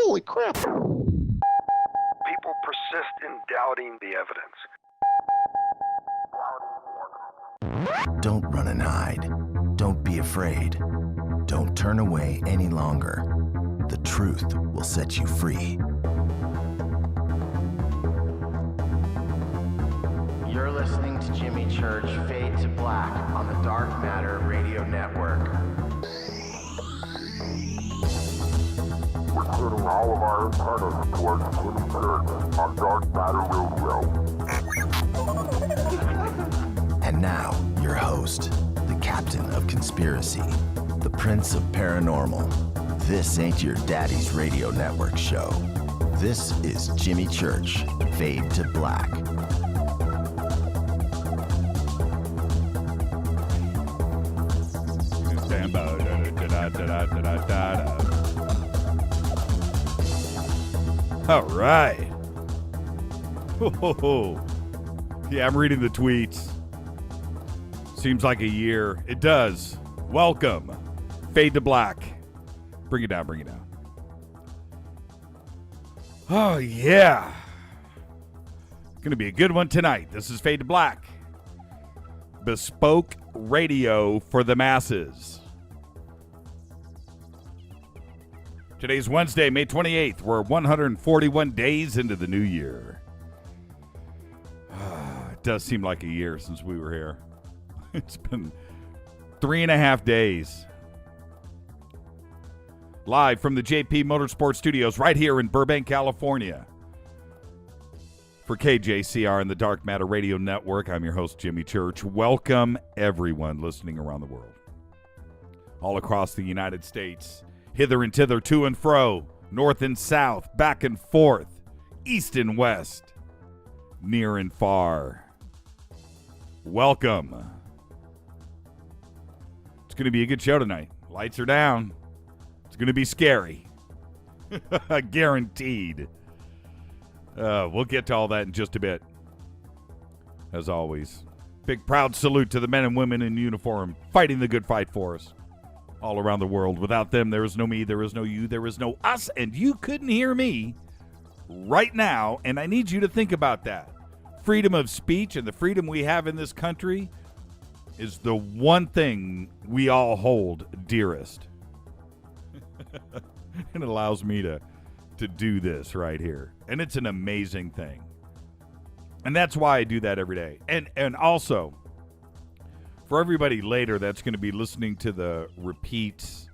Holy crap. People persist in doubting the evidence. Don't run and hide. Don't be afraid. Don't turn away any longer. The truth will set you free. You're listening to Jimmy Church Fade to Black on the Dark Matter Radio Network. We're turning all of our antennas towards Jimmy Church on Dark Matter Radio. And now, your host, the captain of conspiracy, the prince of paranormal. This ain't your daddy's radio network show. This is Jimmy Church, Fade to Black. All right. Oh, yeah, I'm reading the tweets. Seems like a year. It does. Welcome. Fade to Black. Bring it down, bring it down. Oh, yeah. Going to be a good one tonight. This is Fade to Black. Bespoke radio for the masses. Today's Wednesday, May 28th. We're 141 days into the new year. It does seem like a year since we were here. It's been 3.5 days. Live from the JP Motorsports Studios right here in Burbank, California. For KJCR and the Dark Matter Radio Network, I'm your host, Jimmy Church. Welcome, everyone listening around the world. All across the United States. Hither and thither, to and fro, north and south, back and forth, east and west, near and far. Welcome. It's going to be a good show tonight. Lights are down. It's going to be scary. Guaranteed. We'll get to all that in just a bit. As always, big proud salute to the men and women in uniform fighting the good fight for us. All around the world. Without them, there is no me, there is no you, there is no us, and you couldn't hear me right now, and I need you to think about that. Freedom of speech and the freedom we have in this country is the one thing we all hold dearest. It allows me to do this right here, and it's an amazing thing. And that's why I do that every day. And also, for everybody later that's going to be listening to the repeats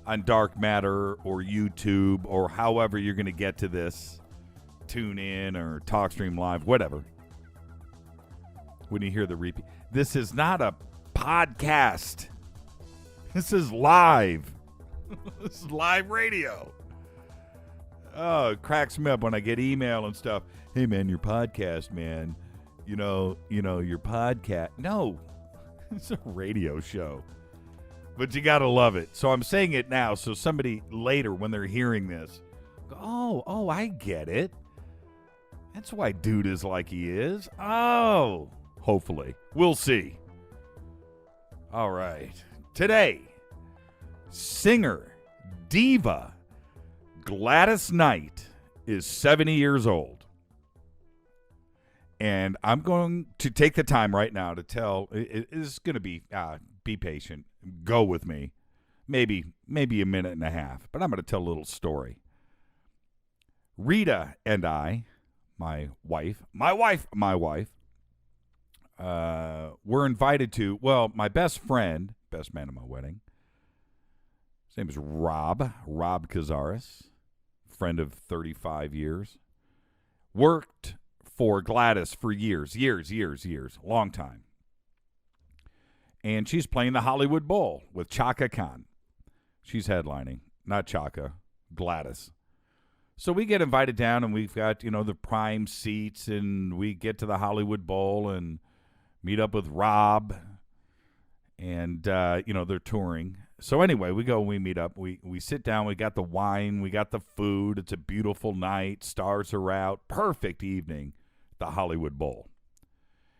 on Dark Matter or YouTube or however you're going to get to this, tune in or TalkStream Live, whatever. When you hear the repeat, this is not a podcast. This is live. This is live radio. Oh, it cracks me up when I get email and stuff. Hey, man, your podcast, man. You know, your podcast. No. It's a radio show, but you got to love it. So I'm saying it now so somebody later when they're hearing this, go, oh, I get it. That's why dude is like he is. Oh, hopefully. We'll see. All right. Today, singer, diva, Gladys Knight is 70 years old. And I'm going to take the time right now to tell, it is going to be patient, go with me, maybe a minute and a half, but I'm going to tell a little story. Rita and I, my wife, were invited to, well, my best friend, best man at my wedding, his name is Rob Cazares, friend of 35 years, worked for Gladys for years, long time. And she's playing the Hollywood Bowl with Chaka Khan. She's headlining, not Chaka, Gladys. So we get invited down, and we've got, the prime seats, and we get to the Hollywood Bowl and meet up with Rob, and, they're touring. So anyway, we go and we meet up. We sit down. We got the wine. We got the food. It's a beautiful night. Stars are out. Perfect evening. The Hollywood Bowl.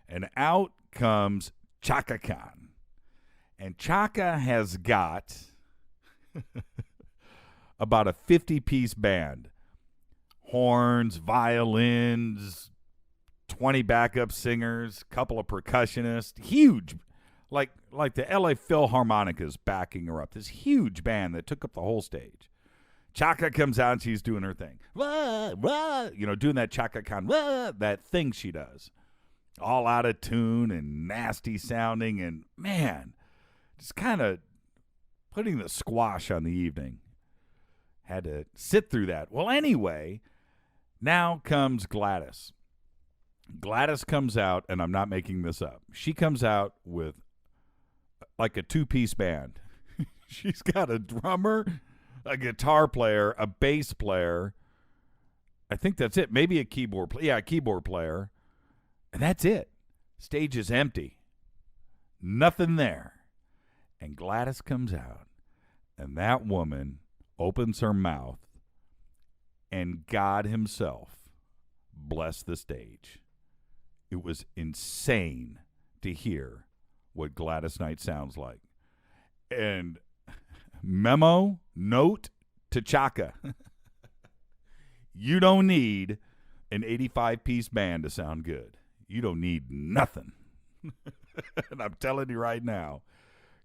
And out comes Chaka Khan. And Chaka has got about a 50-piece band. horns, violins, 20 backup singers, couple of percussionists, huge, like the LA Philharmonicas backing her up. This huge band that took up the whole stage. Chaka comes out and she's doing her thing. Wah, wah, doing that Chaka Khan, wah, that thing she does. All out of tune and nasty sounding, and man, just kind of putting the squash on the evening. Had to sit through that. Well, anyway, now comes Gladys. Gladys comes out, and I'm not making this up. She comes out with like a two-piece band. She's got a drummer, a guitar player, a bass player. I think that's it. Maybe a keyboard player. Yeah, a keyboard player. And that's it. Stage is empty. Nothing there. And Gladys comes out, and that woman opens her mouth, and God himself blessed the stage. It was insane to hear what Gladys Knight sounds like. And note to Chaka. You don't need an 85-piece band to sound good. You don't need nothing. And I'm telling you right now,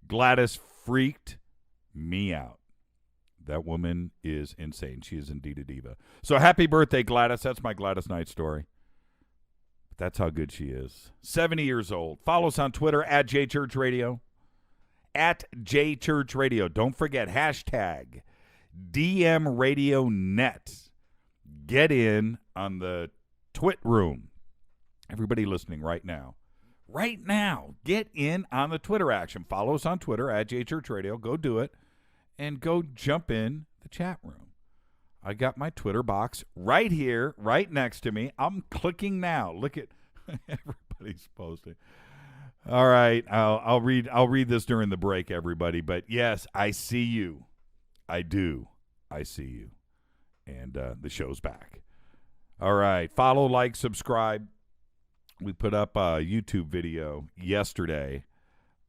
Gladys freaked me out. That woman is insane. She is indeed a diva. So happy birthday, Gladys. That's my Gladys Knight story. That's how good she is. 70 years old. Follow us on Twitter at JChurchRadio. At JChurchRadio. Don't forget, hashtag DMRadioNet. Get in on the Twit room. Everybody listening right now. Right now, get in on the Twitter action. Follow us on Twitter at JChurchRadio. Go do it. And go jump in the chat room. I got my Twitter box right here, right next to me. I'm clicking now. Look at everybody's posting. All right, I'll read this during the break, everybody. But yes, I see you. I do. I see you. And the show's back. All right, follow, like, subscribe. We put up a YouTube video yesterday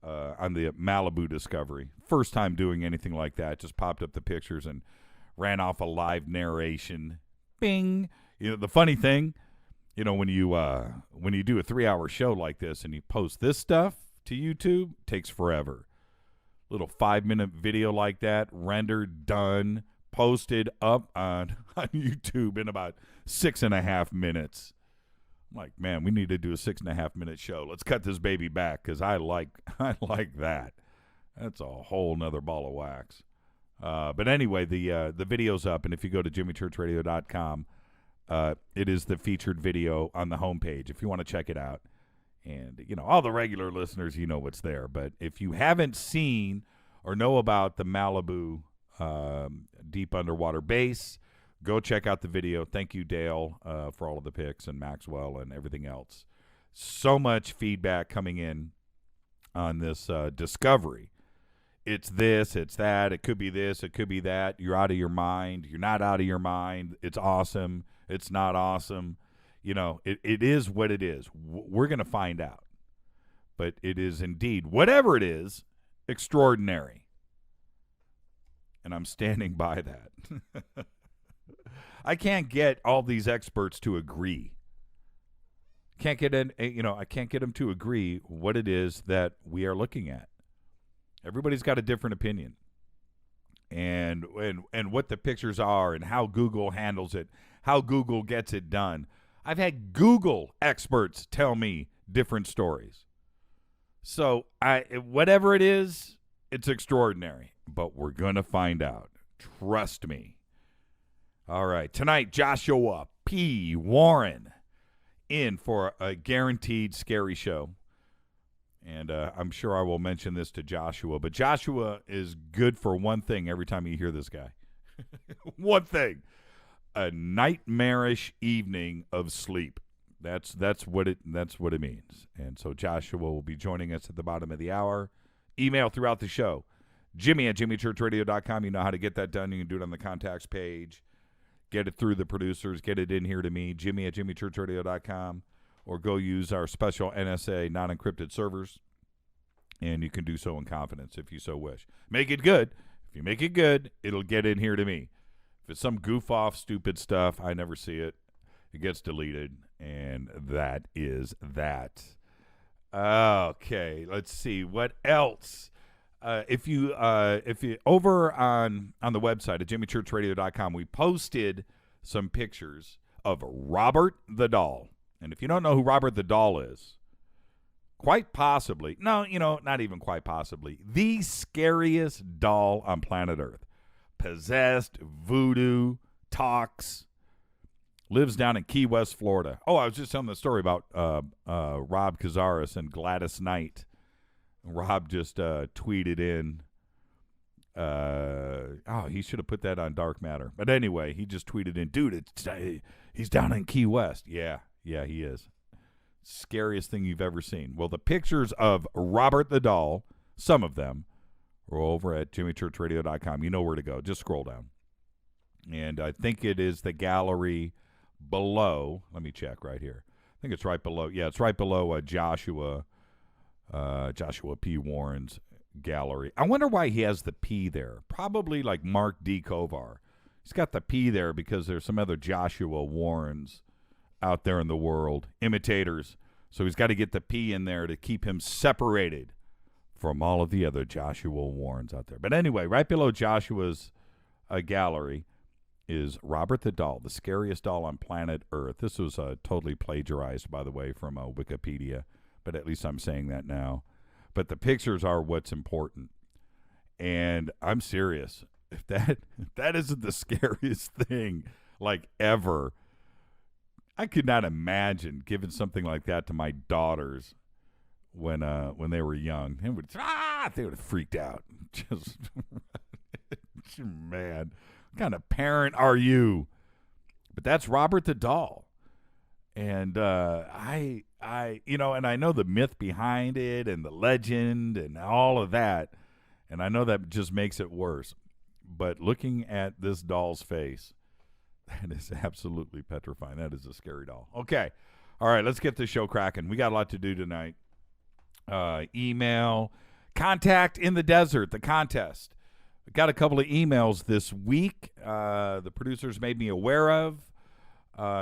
on the Malibu discovery. First time doing anything like that. Just popped up the pictures and ran off a live narration. Bing. The funny thing, when you do a 3-hour show like this and you post this stuff to YouTube, it takes forever. Little 5-minute video like that, rendered, done, posted up on YouTube in about 6.5 minutes. I'm like, man, we need to do a 6.5-minute show. Let's cut this baby back because I like that. That's a whole nother ball of wax. But anyway, the video's up, and if you go to jimmychurchradio.com, it is the featured video on the homepage if you want to check it out. And, all the regular listeners, what's there. But if you haven't seen or know about the Malibu deep underwater base, go check out the video. Thank you, Dale, for all of the pics, and Maxwell and everything else. So much feedback coming in on this discovery. It's this, it's that, it could be this, it could be that. You're out of your mind. You're not out of your mind. It's awesome. It's not awesome. It is what it is. We're going to find out. But it is indeed, whatever it is, extraordinary. And I'm standing by that. I can't get all these experts to agree. I can't get them to agree what it is that we are looking at. Everybody's got a different opinion. And what the pictures are and how Google handles it, how Google gets it done. I've had Google experts tell me different stories. So whatever it is, it's extraordinary. But we're going to find out. Trust me. All right. Tonight, Joshua P. Warren in for a guaranteed scary show. And I'm sure I will mention this to Joshua. But Joshua is good for one thing every time you hear this guy. One thing. A nightmarish evening of sleep. That's what it means. And so Joshua will be joining us at the bottom of the hour. Email throughout the show. Jimmy@jimmychurchradio.com. You know how to get that done. You can do it on the contacts page. Get it through the producers. Get it in here to me. Jimmy@jimmychurchradio.com. Or go use our special NSA non-encrypted servers. And you can do so in confidence if you so wish. Make it good. If you make it good, it'll get in here to me. If it's some goof off, stupid stuff, I never see it. It gets deleted, and that is that. Okay, let's see what else. If you over on the website at jimmychurchradio.com, we posted some pictures of Robert the Doll. And if you don't know who Robert the Doll is, quite possibly, no, not even quite possibly, the scariest doll on planet Earth. Possessed, voodoo, talks, lives down in Key West, Florida. Oh, I was just telling the story about Rob Cazares and Gladys Knight. Rob just tweeted in, he should have put that on Dark Matter. But anyway, he just tweeted in, dude, he's down in Key West. Yeah, he is. Scariest thing you've ever seen. Well, the pictures of Robert the Doll, some of them, are over at jimmychurchradio.com. You know where to go. Just scroll down. And I think it is the gallery below. Let me check right here. I think it's right below. Yeah, it's right below Joshua P. Warren's gallery. I wonder why he has the P there. Probably like Mark D. Kovar. He's got the P there because there's some other Joshua Warrens out there in the world, imitators. So he's got to get the P in there to keep him separated from all of the other Joshua Warrens out there. But anyway, right below Joshua's gallery is Robert the Doll, the scariest doll on planet Earth. This was totally plagiarized, by the way, from Wikipedia, but at least I'm saying that now. But the pictures are what's important. And I'm serious. If that isn't the scariest thing, like, ever, I could not imagine giving something like that to my daughters when they were young. They would have freaked out. Just man, what kind of parent are you? But that's Robert the Doll, and I and I know the myth behind it and the legend and all of that, and I know that just makes it worse. But looking at this doll's face, that is absolutely petrifying. That is a scary doll. Okay. All right, let's get this show cracking. We got a lot to do tonight. Email, Contact in the Desert, the contest. We got a couple of emails this week the producers made me aware of.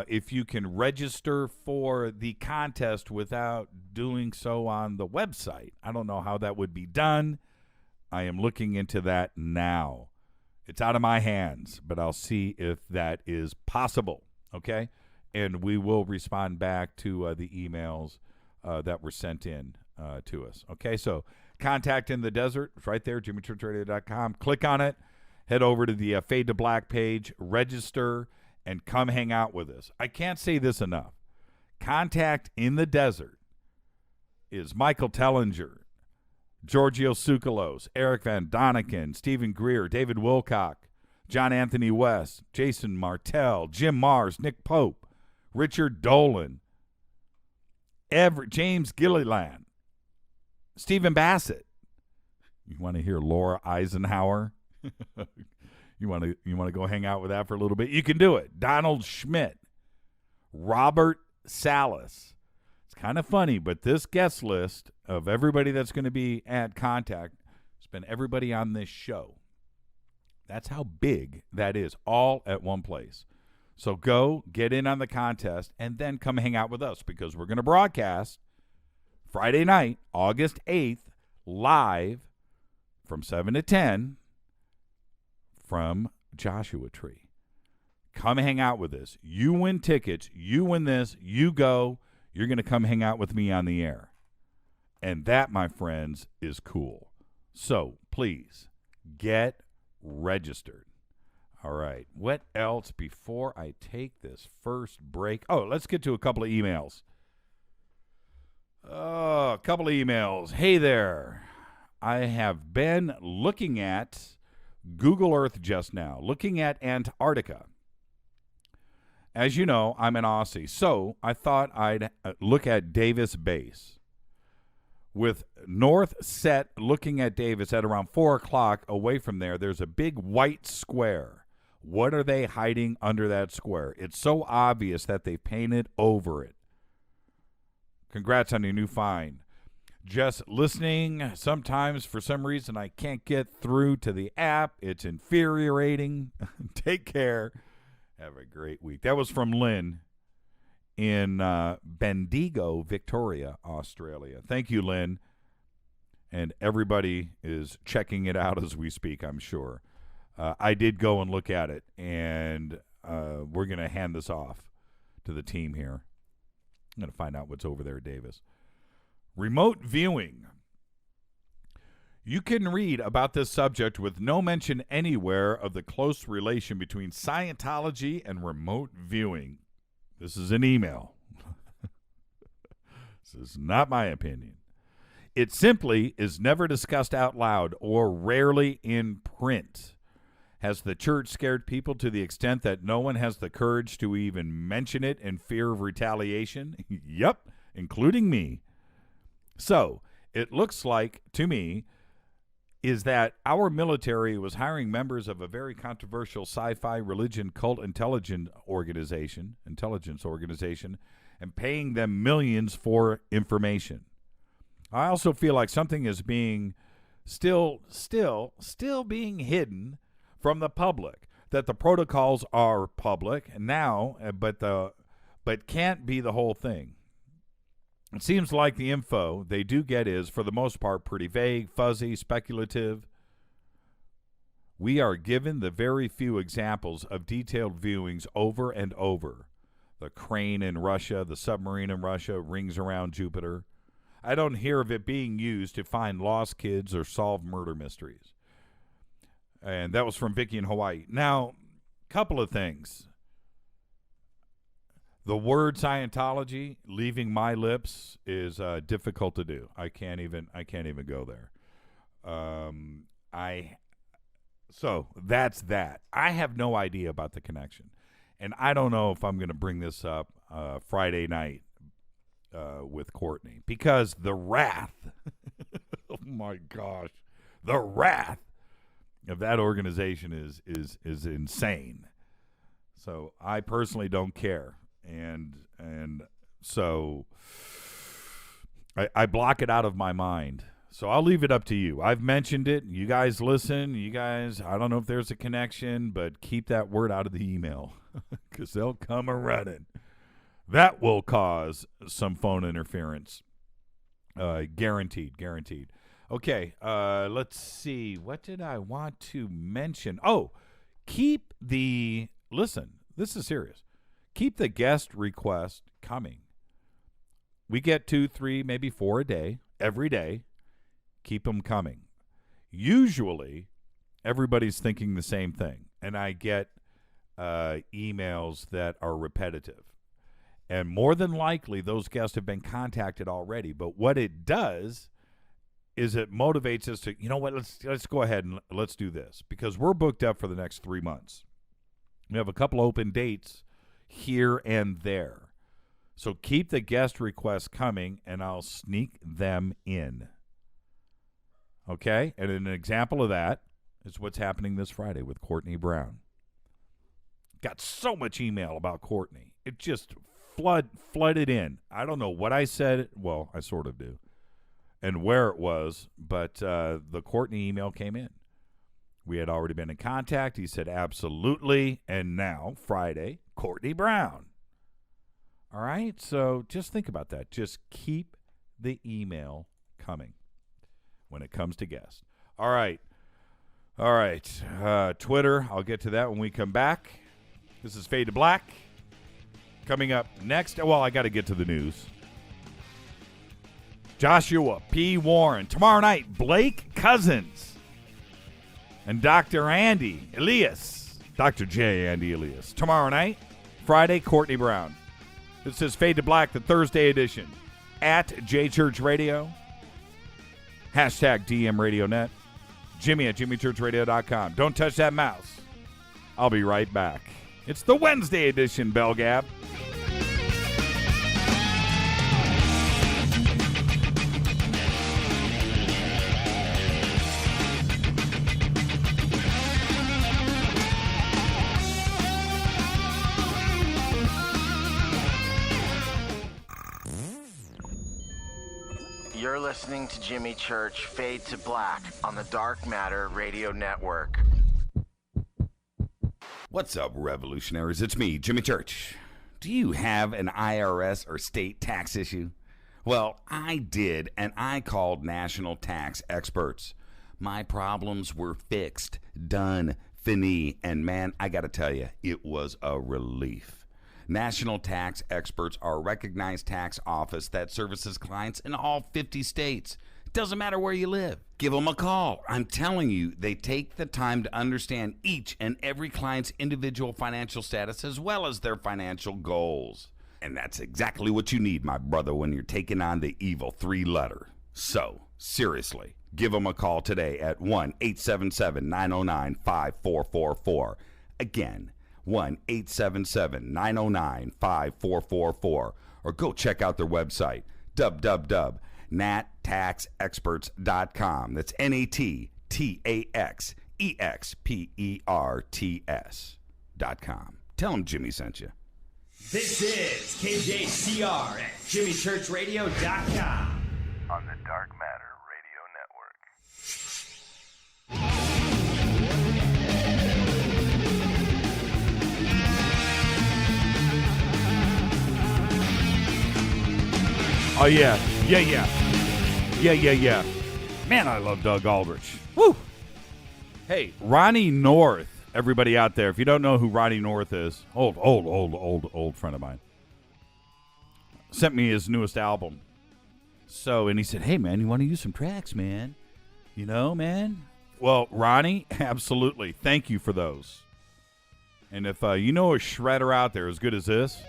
If you can register for the contest without doing so on the website. I don't know how that would be done. I am looking into that now. It's out of my hands, but I'll see if that is possible, okay? And we will respond back to the emails that were sent in to us, okay? So Contact in the Desert, it's right there, jimmychurchradio.com. Click on it, head over to the Fade to Black page, register, and come hang out with us. I can't say this enough. Contact in the Desert is Michael Tellinger, Giorgio Tsoukalos, Eric Van Doniken, Stephen Greer, David Wilcock, John Anthony West, Jason Martell, Jim Mars, Nick Pope, Richard Dolan, James Gilliland, Stephen Bassett. You want to hear Laura Eisenhower? You want to go hang out with that for a little bit? You can do it. Donald Schmidt, Robert Salas. It's kind of funny, but this guest list of everybody that's going to be at Contact has been everybody on this show. That's how big that is, all at one place. So go get in on the contest and then come hang out with us because we're going to broadcast Friday night, August 8th, live from 7 to 10 from Joshua Tree. Come hang out with us. You win tickets. You win this. You go. You're going to come hang out with me on the air. And that, my friends, is cool. So please get registered. All right. What else before I take this first break? Oh, let's get to a couple of emails. A couple of emails. Hey there. I have been looking at Google Earth just now, looking at Antarctica. As you know, I'm an Aussie, so I thought I'd look at Davis Base. With north set looking at Davis at around 4 o'clock away from there, there's a big white square. What are they hiding under that square? It's so obvious that they painted over it. Congrats on your new find. just listening. Sometimes, for some reason, I can't get through to the app. It's infuriating. Take care. Have a great week. That was from Lynn in Bendigo, Victoria, Australia. Thank you, Lynn. And everybody is checking it out as we speak, I'm sure. I did go and look at it, and we're going to hand this off to the team here. I'm going to find out what's over there, Davis. Remote viewing. You can read about this subject with no mention anywhere of the close relation between Scientology and remote viewing. This is an email. This is not my opinion. It simply is never discussed out loud or rarely in print. Has the church scared people to the extent that no one has the courage to even mention it in fear of retaliation? Yep, including me. So, it looks like, to me, is that our military was hiring members of a very controversial sci-fi religion cult intelligence organization, and paying them millions for information. I also feel like something is being still being hidden from the public, that the protocols are public now, but can't be the whole thing. It seems like the info they do get is, for the most part, pretty vague, fuzzy, speculative. We are given the very few examples of detailed viewings over and over. The crane in Russia, the submarine in Russia, rings around Jupiter. I don't hear of it being used to find lost kids or solve murder mysteries. And that was from Vicky in Hawaii. Now, couple of things. The word Scientology leaving my lips is difficult to do. I can't even go there. So that's that. I have no idea about the connection, and I don't know if I'm going to bring this up Friday night with Courtney, because the wrath, oh my gosh, the wrath of that organization is insane. So I personally don't care. And so I block it out of my mind. So I'll leave it up to you. I've mentioned it. You guys listen. You guys, I don't know if there's a connection, but keep that word out of the email because they'll come a-running. That will cause some phone interference. Guaranteed. Okay, let's see. What did I want to mention? Oh, listen, this is serious. Keep the guest request coming. We get 2, 3, maybe 4 a day, every day. Keep them coming. Usually, everybody's thinking the same thing, and I get emails that are repetitive. And more than likely, those guests have been contacted already. But what it does is it motivates us to, you know what, let's go ahead and let's do this, because we're booked up for the next 3 months. We have a couple open dates here and there. So keep the guest requests coming, and I'll sneak them in. Okay? And an example of that is what's happening this Friday with Courtney Brown. Got so much email about Courtney. It just flooded in. I don't know what I said. Well, I sort of do. And where it was, but the Courtney email came in. We had already been in contact. He said, absolutely. And now, Friday, Courtney Brown. All right? So just think about that. Just keep the email coming when it comes to guests. All right. Twitter, I'll get to that when we come back. This is Fade to Black. Coming up next, well, I got to get to the news. Joshua P. Warren. Tomorrow night, Blake Cousins and Dr. Andy Elias. Dr. J. Andy Elias. Tomorrow night, Friday, Courtney Brown. This is Fade to Black, the Thursday edition. At JChurch Radio. Hashtag DMRadioNet. Jimmy at JimmyChurchRadio.com. Don't touch that mouse. I'll be right back. It's the Wednesday edition, Bell Gab. You're listening to Jimmy Church Fade to Black on the Dark Matter Radio Network. What's up, revolutionaries? It's me, Jimmy Church. Do you have an IRS or state tax issue? Well, I did, and I called national tax experts. My problems were fixed, done, fini, and man, I gotta tell you, it was a relief. National tax experts are a recognized tax office that services clients in all 50 states. It doesn't matter where you live. Give them a call. I'm telling you, they take the time to understand each and every client's individual financial status as well as their financial goals. And that's exactly what you need, my brother, when you're taking on the evil 3-letter. So, seriously, give them a call today at 1-877-909-5444. Again, 1-877-909-5444. Or go check out their website, www.nattaxexperts.com. That's NATTAXEXPERTS.com. Tell them Jimmy sent you. This is KJCR at JimmyChurchRadio.com. On the Dark Matter Radio Network. Oh, yeah. Yeah. Man, I love Doug Aldrich. Woo! Hey, Ronnie North, everybody out there, if you don't know who Ronnie North is, old friend of mine, sent me his newest album. So, and he said, hey, man, you want to use some tracks, man? You know, man? Well, Ronnie, absolutely. Thank you for those. And if you know a shredder out there as good as this,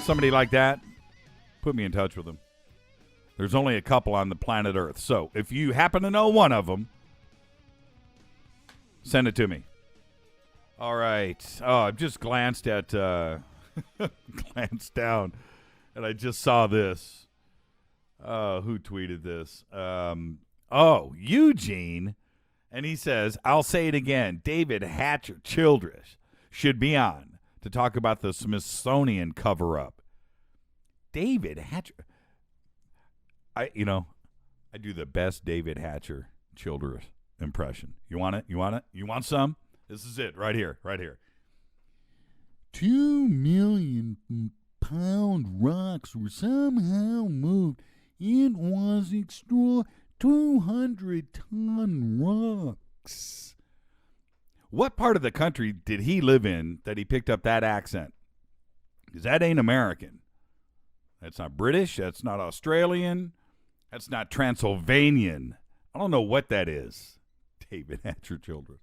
somebody like that, put me in touch with him. There's only a couple on the planet Earth. So if you happen to know one of them, send it to me. All right. Oh, I've just glanced at, glanced down, and I just saw this. Who tweeted this? Eugene. And he says, I'll say it again. David Hatcher Childress should be on to talk about the Smithsonian cover-up. David Hatcher. I do the best David Hatcher Childress impression. You want it? You want some? This is it right here. 2 million pound rocks were somehow moved. It was extra 200-ton rocks. What part of the country did he live in that he picked up that accent? Because that ain't American. That's not British. That's not Australian. That's not Transylvanian. I don't know what that is. David Hatcher Children.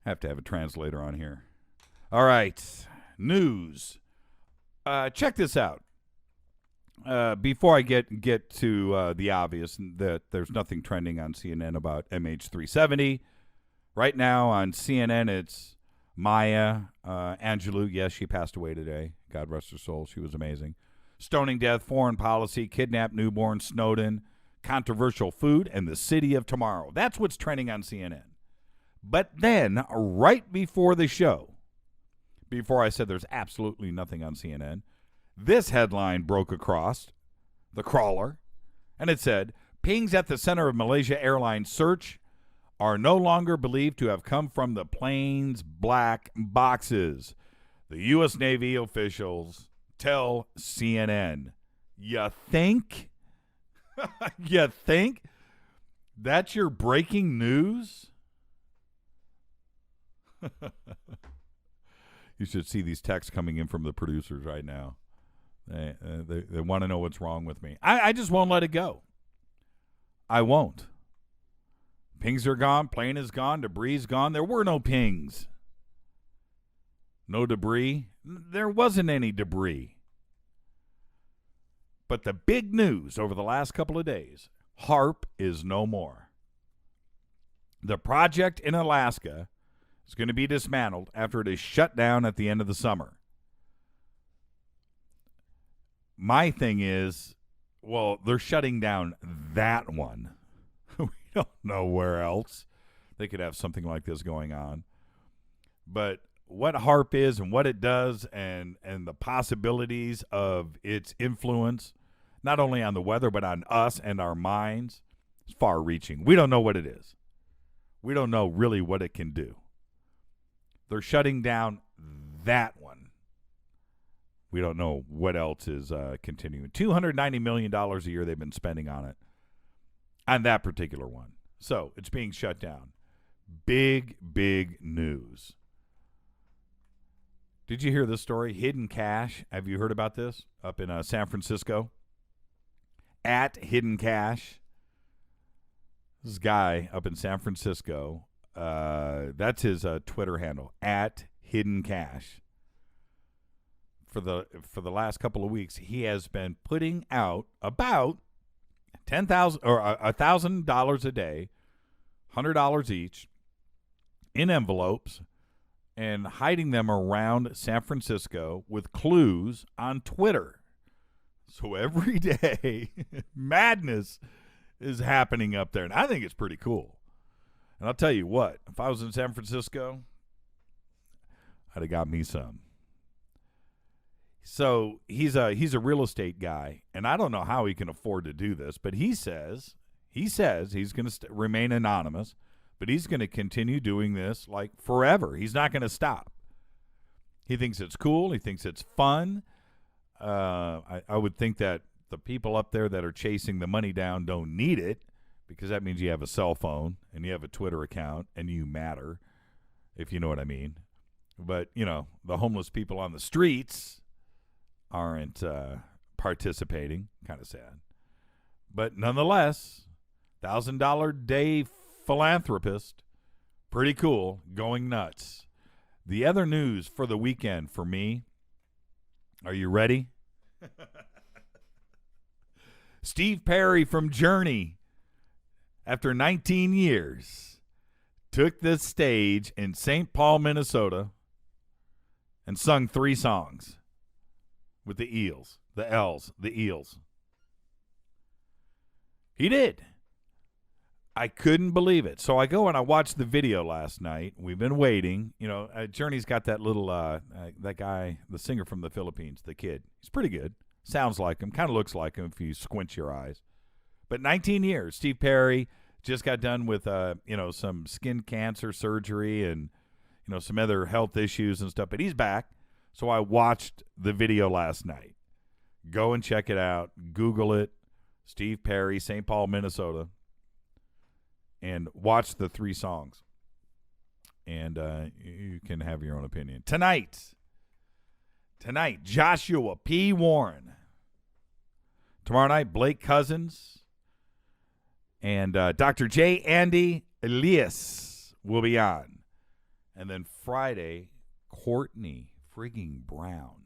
Have to have a translator on here. All right. News. Check this out. Before I get to the obvious, that there's nothing trending on CNN about MH370. Right now on CNN, it's Maya Angelou. Yes, she passed away today. God rest her soul. She was amazing. Stoning death, foreign policy, kidnapped newborn, Snowden, controversial food, and the city of tomorrow. That's what's trending on CNN. But then, right before the show, before I said there's absolutely nothing on CNN, this headline broke across the crawler, and it said, pings at the center of Malaysia Airlines search are no longer believed to have come from the plane's black boxes. The U.S. Navy officials tell CNN. You think? You think? That's your breaking news? You should see these texts coming in from the producers right now. They want to know what's wrong with me. I just won't let it go. I won't. Pings are gone. Plane is gone. Debris is gone. There were no pings. No debris. There wasn't any debris. But the big news over the last couple of days, HAARP is no more. The project in Alaska is going to be dismantled after it is shut down at the end of the summer. My thing is, well, they're shutting down that one. We don't know where else they could have something like this going on. But what HAARP is and what it does and the possibilities of its influence not only on the weather, but on us and our minds, is far-reaching. We don't know what it is. We don't know really what it can do. They're shutting down that one. We don't know what else is continuing. $290 million a year they've been spending on it, on that particular one. So it's being shut down. Big, big news. Did you hear this story? Hidden Cache. Have you heard about this? Up in San Francisco. At Hidden Cache. This guy up in San Francisco. That's his Twitter handle. At Hidden Cache. For the last couple of weeks, he has been putting out about $10,000 or $1,000 a day, $100 each, in envelopes, and hiding them around San Francisco with clues on Twitter. So every day, madness is happening up there, and I think it's pretty cool. And I'll tell you what, if I was in San Francisco, I'd have got me some. So he's a real estate guy, and I don't know how he can afford to do this, but he says he's going to remain anonymous, but he's going to continue doing this like forever. He's not going to stop. He thinks it's cool. He thinks it's fun. I would think that the people up there that are chasing the money down don't need it, because that means you have a cell phone and you have a Twitter account and you matter, if you know what I mean. But, you know, the homeless people on the streets aren't participating. Kind of sad. But nonetheless, $1,000 day philanthropist, pretty cool, going nuts. The other news for the weekend for me, are you ready? Steve Perry from Journey, after 19 years, took the stage in St. Paul, Minnesota, and sung 3 songs with the Eels, the L's, the Eels. He did. I couldn't believe it. So I go and I watched the video last night. We've been waiting. You know, Journey's got that little, that guy, the singer from the Philippines, the kid. He's pretty good. Sounds like him. Kind of looks like him if you squint your eyes. But 19 years. Steve Perry just got done with, some skin cancer surgery and, some other health issues and stuff. But he's back. So I watched the video last night. Go and check it out. Google it. Steve Perry, St. Paul, Minnesota. And watch the 3 songs. And you can have your own opinion. Tonight, Joshua P. Warren. Tomorrow night, Blake Cousins. And Dr. J. Andy Elias will be on. And then Friday, Courtney frigging Brown.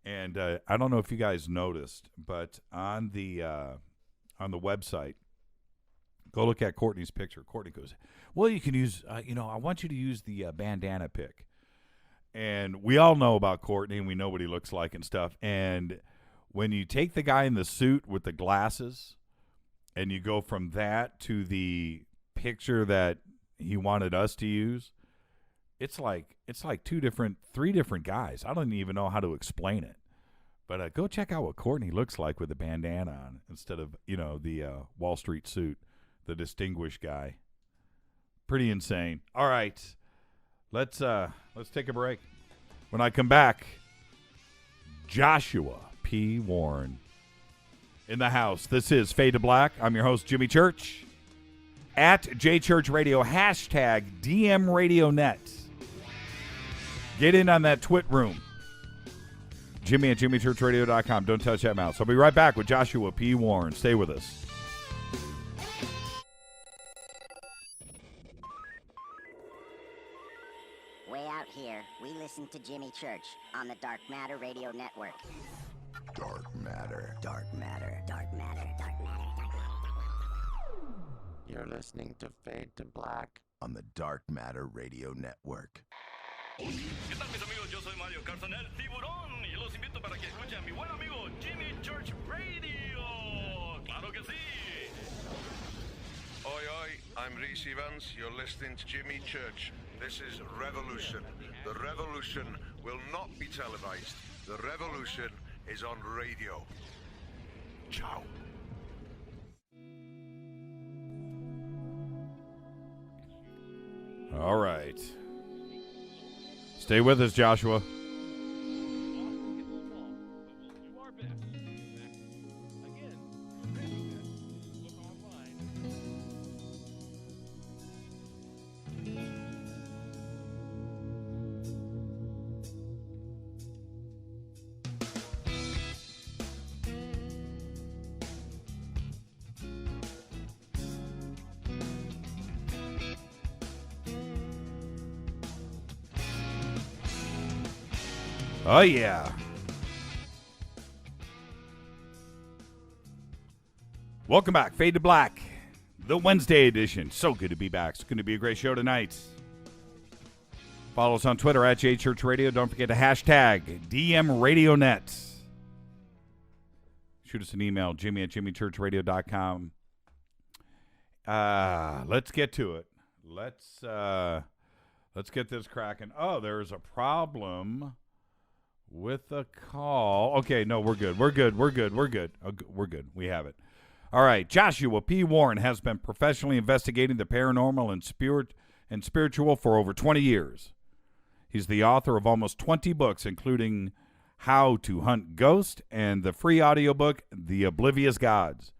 And I don't know if you guys noticed, but on the website, go look at Courtney's picture. Courtney goes, well, you can use, I want you to use the bandana pic. And we all know about Courtney, and we know what he looks like and stuff. And when you take the guy in the suit with the glasses, and you go from that to the picture that he wanted us to use, it's like 3 different guys. I don't even know how to explain it. But go check out what Courtney looks like with the bandana on instead of, the Wall Street suit. The distinguished guy. Pretty insane. All right. Let's take a break. When I come back, Joshua P. Warren in the house. This is Fade to Black. I'm your host, Jimmy Church. At JChurchRadio, hashtag DMRadioNet. Get in on that twit room. Jimmy at JimmyChurchRadio.com. Don't touch that mouse. I'll be right back with Joshua P. Warren. Stay with us. Way out here, we listen to Jimmy Church on the Dark Matter Radio Network. Dark matter. Dark Matter. Dark Matter. Dark Matter. Dark Matter. You're listening to Fade to Black on the Dark Matter Radio Network. ¿Qué tal, mis amigos? Yo soy Mario Carson, el tiburón, y los invito para que escuchen a mi buen amigo Jimmy Church Radio. ¡Claro que sí! Oi, oi, I'm Reese Evans. You're listening to Jimmy Church. This is Revolution. The revolution will not be televised. The revolution is on radio. Ciao. All right. Stay with us, Joshua. Oh, yeah. Welcome back. Fade to Black, the Wednesday edition. So good to be back. It's going to be a great show tonight. Follow us on Twitter at JChurchRadio. Don't forget to hashtag DMRadioNet. Shoot us an email, Jimmy@JimmyChurchRadio.com. Let's get to it. Let's get this cracking. Oh, there's a problem with the call. Okay, no, we're good. We're good. We're good. We're good. We're good. We have it. All right. Joshua P. Warren has been professionally investigating the paranormal and spiritual for over 20 years. He's the author of almost 20 books, including How to Hunt Ghosts and the free audiobook, The Oblivious Gods.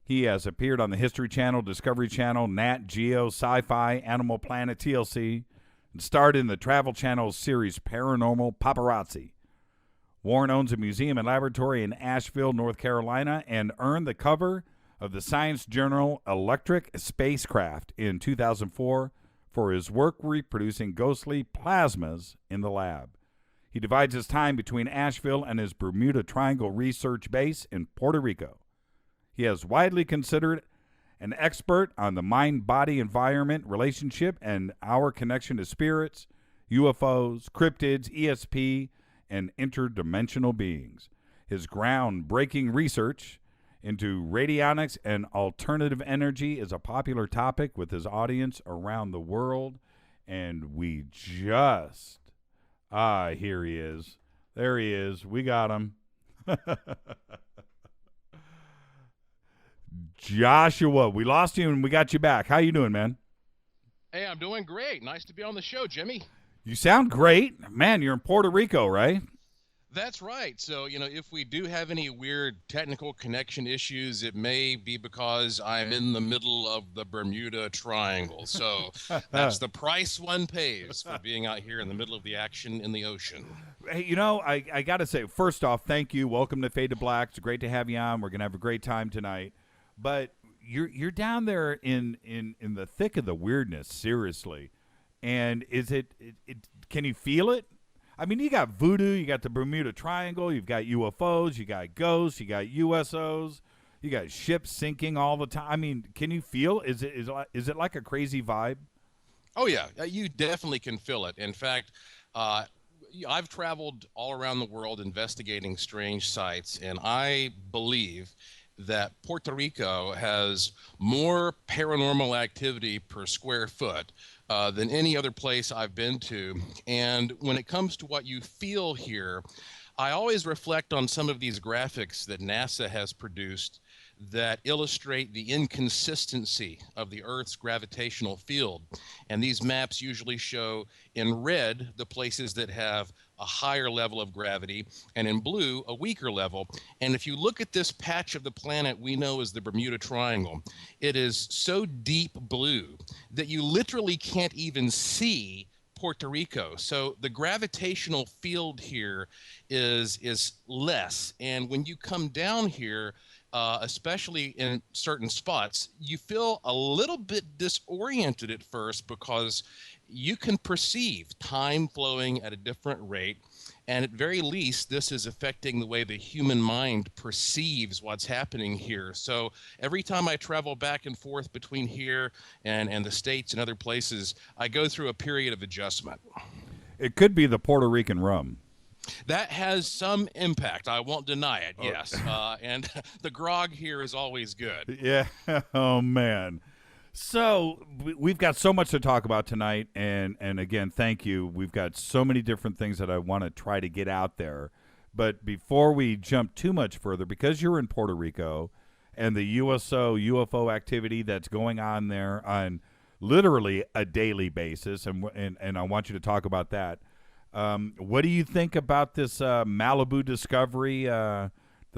He has appeared on the History Channel, Discovery Channel, Nat Geo, Sci-Fi, Animal Planet, TLC, and starred in the Travel Channel's series Paranormal Paparazzi. Warren owns a museum and laboratory in Asheville, North Carolina, and earned the cover of the science journal Electric Spacecraft in 2004 for his work reproducing ghostly plasmas in the lab. He divides his time between Asheville and his Bermuda Triangle research base in Puerto Rico. He is widely considered an expert on the mind-body environment relationship and our connection to spirits, UFOs, cryptids, ESP, and interdimensional beings. His groundbreaking research into radionics and alternative energy is a popular topic with his audience around the world. And we just... here he is. There he is. We got him. Joshua, we lost you and we got you back. How you doing, man? Hey, I'm doing great. Nice to be on the show, Jimmy. You sound great. Man, you're in Puerto Rico, right? That's right. So, if we do have any weird technical connection issues, it may be because I'm in the middle of the Bermuda Triangle. So that's the price one pays for being out here in the middle of the action in the ocean. Hey, I got to say, first off, thank you. Welcome to Fade to Black. It's great to have you on. We're going to have a great time tonight. But you're down there in the thick of the weirdness, seriously. And is it can you feel it? I mean, you got voodoo, you got the Bermuda Triangle, you've got UFOs, you got ghosts, you got USOs, you got ships sinking all the time. I mean, can you feel? Is it like a crazy vibe? Oh yeah, you definitely can feel it. In fact, I've traveled all around the world investigating strange sites, and I believe that Puerto Rico has more paranormal activity per square foot than any other place I've been to. And when it comes to what you feel here, I always reflect on some of these graphics that NASA has produced that illustrate the inconsistency of the Earth's gravitational field. And these maps usually show in red the places that have a higher level of gravity, and in blue, a weaker level. And if you look at this patch of the planet we know as the Bermuda Triangle, it is so deep blue that you literally can't even see Puerto Rico. So the gravitational field here is less. And when you come down here, especially in certain spots, you feel a little bit disoriented at first because you can perceive time flowing at a different rate. And at very least, this is affecting the way the human mind perceives what's happening here. So every time I travel back and forth between here and the States and other places, I go through a period of adjustment. It could be the Puerto Rican rum. That has some impact. I won't deny it, yes. And the grog here is always good. Yeah. Oh, man. So we've got so much to talk about tonight, and again, thank you. We've got so many different things that I want to try to get out there But before we jump too much further, because you're in Puerto Rico and the UFO activity that's going on there on literally a daily basis, and I want you to talk about that. What do you think about this Malibu discovery that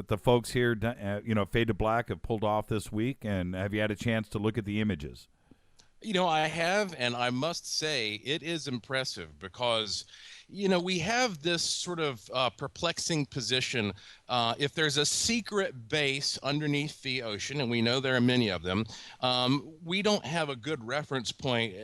the folks here, Fade to Black, have pulled off this week? And have you had a chance to look at the images? I have, and I must say it is impressive because, we have this sort of perplexing position. If there's a secret base underneath the ocean, and we know there are many of them, we don't have a good reference point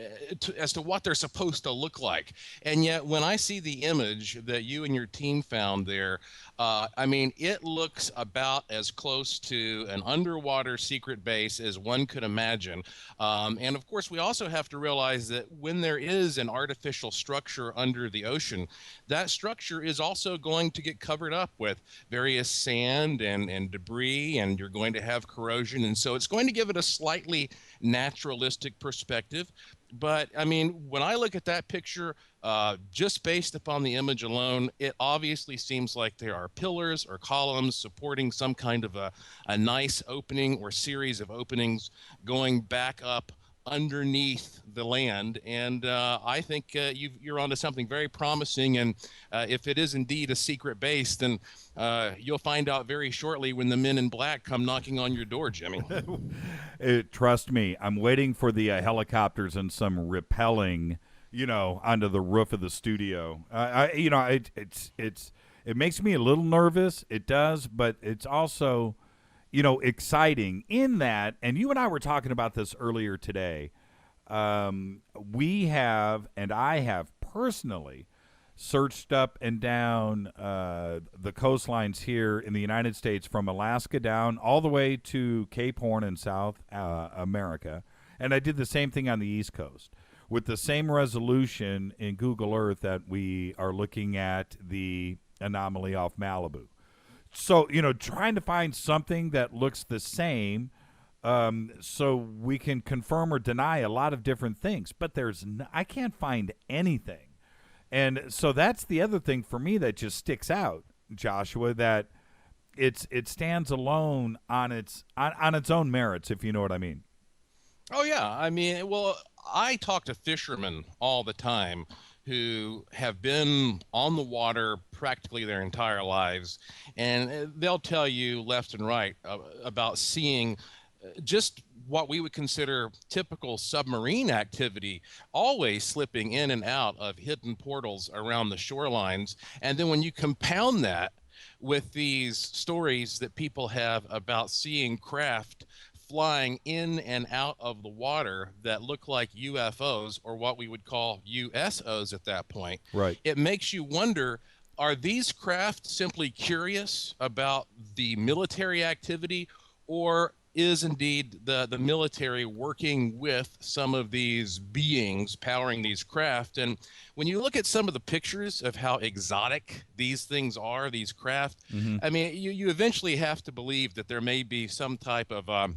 as to what they're supposed to look like. And yet, when I see the image that you and your team found there, it looks about as close to an underwater secret base as one could imagine. And of course, we also have to realize that when there is an artificial structure under the ocean, that structure is also going to get covered up with various sand and debris, and you're going to have corrosion. And so it's going to give it a slightly naturalistic perspective. But when I look at that picture, just based upon the image alone, it obviously seems like there are pillars or columns supporting some kind of a nice opening or series of openings going back up underneath the land. And I think you're onto something very promising. And if it is indeed a secret base, then you'll find out very shortly when the men in black come knocking on your door, Jimmy. Trust me, I'm waiting for the helicopters and some rappelling, onto the roof of the studio. It makes me a little nervous. It does, but it's also, exciting in that. And you and I were talking about this earlier today. We have, and I have personally, searched up and down the coastlines here in the United States, from Alaska down all the way to Cape Horn in South America. And I did the same thing on the East Coast with the same resolution in Google Earth that we are looking at the anomaly off Malibu. So, trying to find something that looks the same, so we can confirm or deny a lot of different things. But I can't find anything. And so that's the other thing for me that just sticks out, Joshua, that it stands alone on its own merits, if you know what I mean. Oh, yeah. I talk to fishermen all the time who have been on the water practically their entire lives, and they'll tell you left and right about seeing just what we would consider typical submarine activity, always slipping in and out of hidden portals around the shorelines. And then when you compound that with these stories that people have about seeing craft flying in and out of the water that look like UFOs, or what we would call USOs at that point. Right. It makes you wonder, are these craft simply curious about the military activity, or is indeed the military working with some of these beings powering these craft? And when you look at some of the pictures of how exotic these things are, these craft, you eventually have to believe that there may be some type of a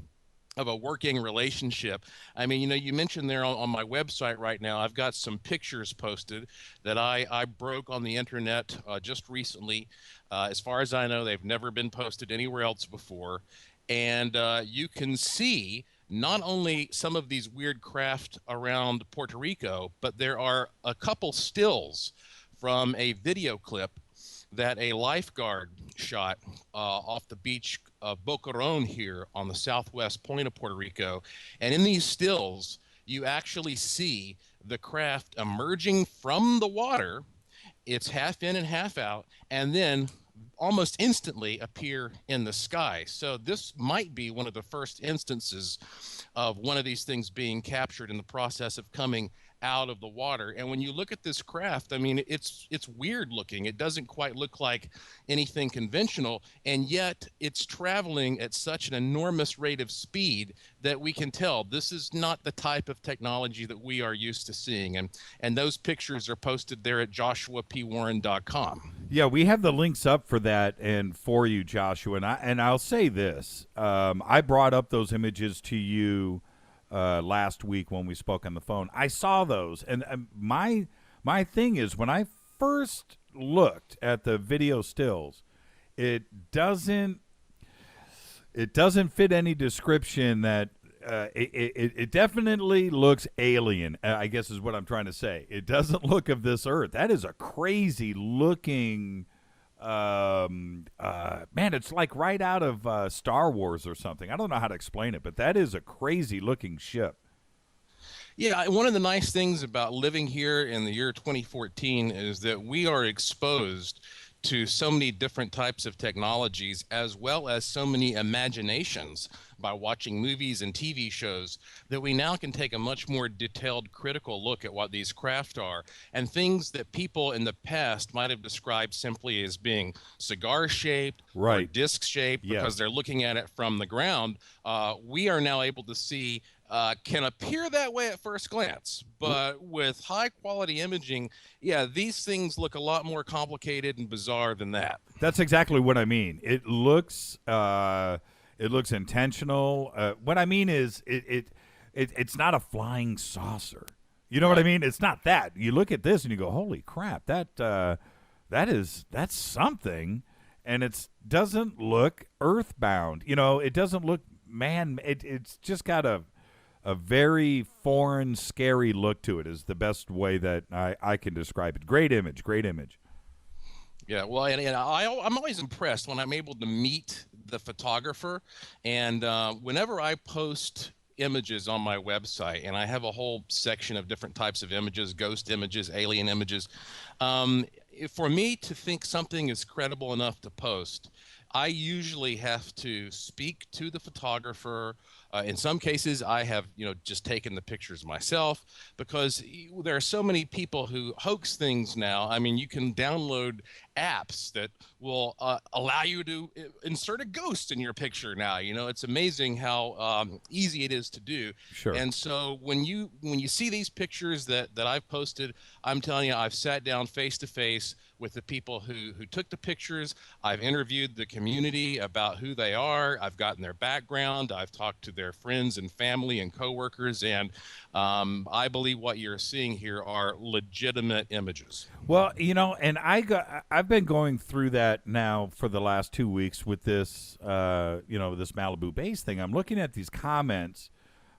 working relationship. You mentioned there on my website right now, I've got some pictures posted that I broke on the internet just recently. As far as I know, they've never been posted anywhere else before. And you can see not only some of these weird craft around Puerto Rico, but there are a couple stills from a video clip that a lifeguard shot off the beach of Boquerón here on the southwest point of Puerto Rico. And in these stills, you actually see the craft emerging from the water. It's half in and half out, and then almost instantly appear in the sky. So this might be one of the first instances of one of these things being captured in the process of coming out of the water. And when you look at this craft, it's weird looking. It doesn't quite look like anything conventional, and yet it's traveling at such an enormous rate of speed that we can tell this is not the type of technology that we are used to seeing. And those pictures are posted there at joshuapwarren.com. Yeah, we have the links up for that and for you, Joshua. And I'll say this: I brought up those images to you last week when we spoke on the phone. I saw those, and my thing is, when I first looked at the video stills, it doesn't fit any description that it definitely looks alien, I guess is what I'm trying to say. It doesn't look of this earth. That is a crazy looking, man, it's like right out of Star Wars or something. I don't know how to explain it, but that is a crazy looking ship. Yeah, one of the nice things about living here in the year 2014 is that we are exposed to so many different types of technologies, as well as so many imaginations by watching movies and TV shows, that we now can take a much more detailed, critical look at what these craft are, and things that people in the past might have described simply as being cigar-shaped or disc-shaped because they're looking at it from the ground. We are now able to see can appear that way at first glance, but with high quality imaging, yeah, these things look a lot more complicated and bizarre than that. That's exactly what I mean. It looks intentional. What I mean is it's not a flying saucer. You know what I mean? It's not that. You look at this and you go, holy crap, that's something, and it doesn't look earthbound. You know, it doesn't look it's just got a very foreign, scary look to it is the best way that I can describe it. Great image. Yeah, well, and I'm always impressed when I'm able to meet the photographer. And whenever I post images on my website, and I have a whole section of different types of images, ghost images, alien images, for me to think something is credible enough to post, I usually have to speak to the photographer. In some cases, I have, just taken the pictures myself, because there are so many people who hoax things now. I mean, you can download apps that will allow you to insert a ghost in your picture now. It's amazing how easy it is to do. Sure. And so when you see these pictures that I've posted, I'm telling you, I've sat down face to face with the people who took the pictures. I've interviewed the community about who they are. I've gotten their background. I've talked to their friends and family and coworkers, and I believe what you're seeing here are legitimate images. Well, and I've been going through that now for the last 2 weeks with this, this Malibu base thing. I'm looking at these comments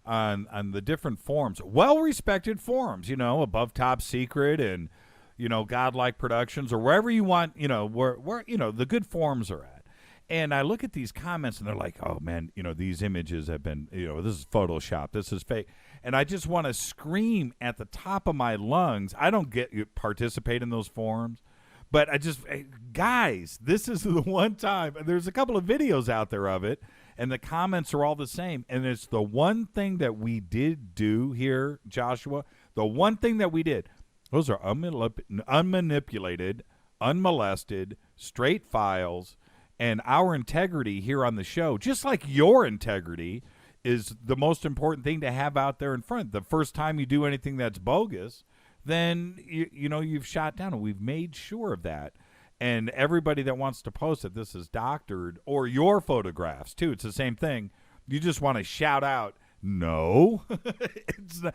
on the different forums, well-respected forums, Above Top Secret and Godlike Productions, or wherever you want, where the good forums are at. And I look at these comments and they're like, oh man, these images have been, this is Photoshop, this is fake. And I just want to scream at the top of my lungs. I don't participate in those forums, but guys, this is the one time, and there's a couple of videos out there of it, and the comments are all the same. And it's the one thing that we did do here, Joshua, the one thing that we did. Those are unmanipulated, unmolested, straight files, and our integrity here on the show, just like your integrity, is the most important thing to have out there in front. The first time you do anything that's bogus, then you've shot down, and we've made sure of that. And everybody that wants to post that this is doctored, or your photographs too, it's the same thing. You just want to shout out, no, it's not,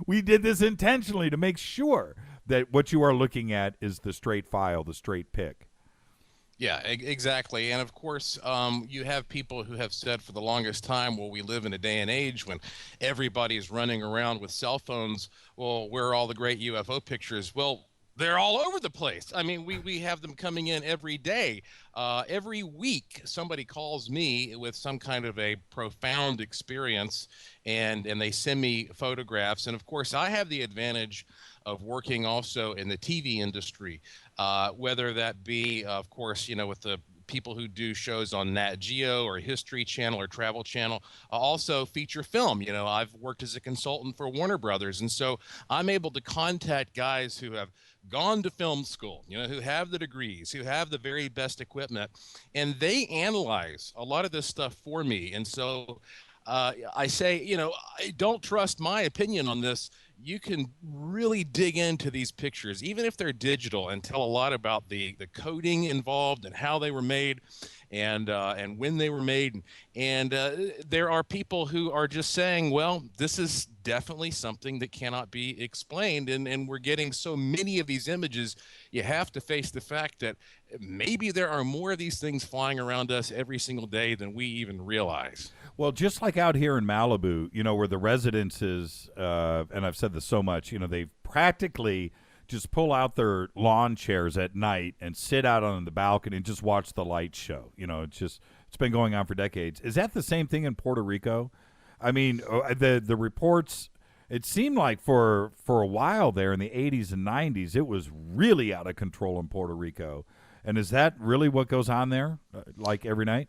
we did this intentionally to make sure that what you are looking at is the straight file, the straight pic. Yeah, exactly. And of course, you have people who have said for the longest time, well, we live in a day and age when everybody's running around with cell phones. Well, where are all the great UFO pictures? Well, they're all over the place. I mean, we have them coming in every day. Every week, somebody calls me with some kind of a profound experience, and they send me photographs. And of course, I have the advantage of working also in the TV industry, whether that be, of course, with the people who do shows on Nat Geo or History Channel or Travel Channel, also feature film. I've worked as a consultant for Warner Brothers, and so I'm able to contact guys who have gone to film school, who have the degrees, who have the very best equipment, and they analyze a lot of this stuff for me. And so I say, don't trust my opinion on this. You can really dig into these pictures, even if they're digital, and tell a lot about the coding involved and how they were made. and when they were made. And there are people who are just saying, well, this is definitely something that cannot be explained. And we're getting so many of these images, you have to face the fact that maybe there are more of these things flying around us every single day than we even realize. Well, just like out here in Malibu, where the residences, and I've said this so much, they practically just pull out their lawn chairs at night and sit out on the balcony and just watch the lights show. It's been going on for decades. Is that the same thing in Puerto Rico? I mean, the reports, it seemed like for a while there in the 80s and 90s, it was really out of control in Puerto Rico. And is that really what goes on there, like every night?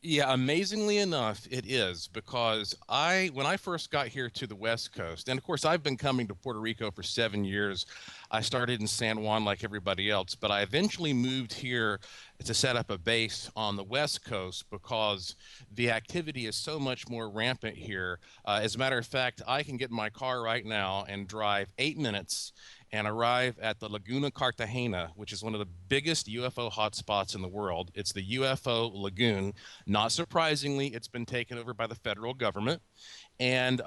Yeah, amazingly enough, it is, because when I first got here to the West Coast, and of course I've been coming to Puerto Rico for 7 years. I started in San Juan like everybody else, but I eventually moved here to set up a base on the West Coast because the activity is so much more rampant here. As a matter of fact, I can get in my car right now and drive 8 minutes and arrive at the Laguna Cartagena, which is one of the biggest UFO hotspots in the world. It's the UFO Lagoon. Not surprisingly, it's been taken over by the federal government. And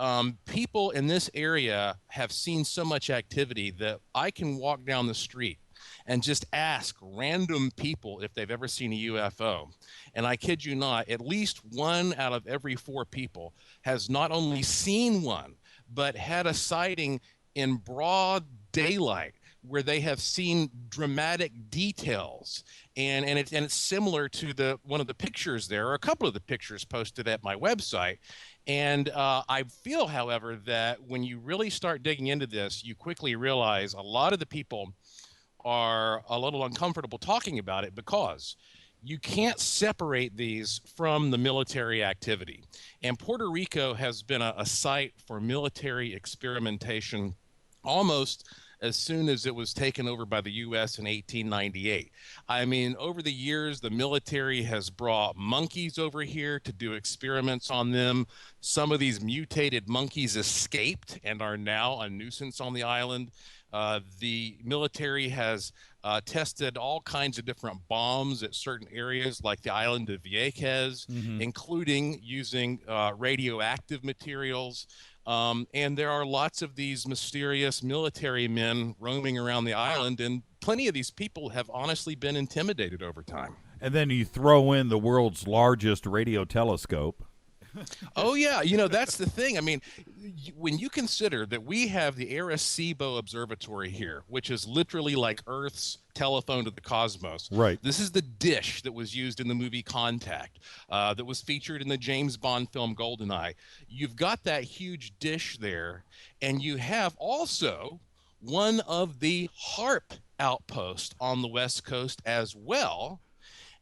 people in this area have seen so much activity that I can walk down the street and just ask random people if they've ever seen a UFO. And I kid you not, at least 1 out of every 4 people has not only seen one, but had a sighting in broad daylight where they have seen dramatic details. And it's similar to one of the pictures there, or a couple of the pictures posted at my website. And I feel, however, that when you really start digging into this, you quickly realize a lot of the people are a little uncomfortable talking about it because you can't separate these from the military activity. And Puerto Rico has been a site for military experimentation almost as soon as it was taken over by the U.S. in 1898. I mean, over the years, the military has brought monkeys over here to do experiments on them. Some of these mutated monkeys escaped and are now a nuisance on the island. The military has tested all kinds of different bombs at certain areas like the island of Vieques, including using radioactive materials. And there are lots of these mysterious military men roaming around the island, and plenty of these people have honestly been intimidated over time. And then you throw in the world's largest radio telescope. Oh, yeah. That's the thing. I mean, when you consider that we have the Arecibo Observatory here, which is literally like Earth's telephone to the cosmos. Right. This is the dish that was used in the movie Contact, that was featured in the James Bond film GoldenEye. You've got that huge dish there, and you have also one of the HARP outposts on the West Coast as well.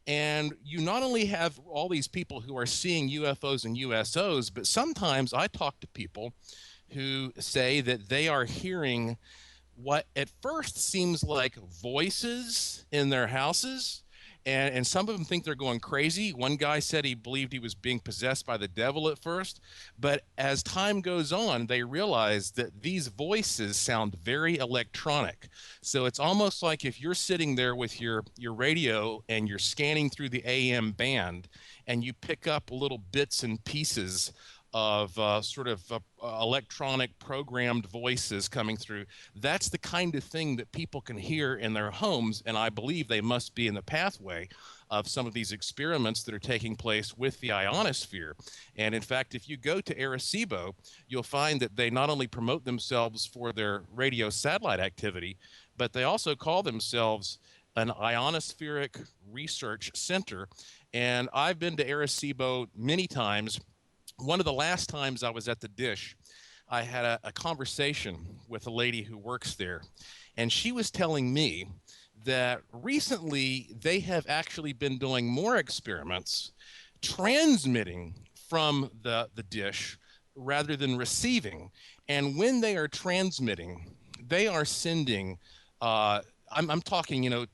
And you not only have all these people who are seeing UFOs and USOs, but sometimes I talk to people who say that they are hearing what at first seems like voices in their houses. And some of them think they're going crazy. One guy said he believed he was being possessed by the devil at first. But as time goes on, they realize that these voices sound very electronic. So it's almost like if you're sitting there with your radio and you're scanning through the AM band and you pick up little bits and pieces of electronic programmed voices coming through. That's the kind of thing that people can hear in their homes, and I believe they must be in the pathway of some of these experiments that are taking place with the ionosphere. And in fact, if you go to Arecibo, you'll find that they not only promote themselves for their radio satellite activity, but they also call themselves an ionospheric research center. And I've been to Arecibo many times. One of the last times I was at the dish, I had a conversation with a lady who works there, and she was telling me that recently they have actually been doing more experiments transmitting from the dish rather than receiving. And when they are transmitting, they are sending I'm talking,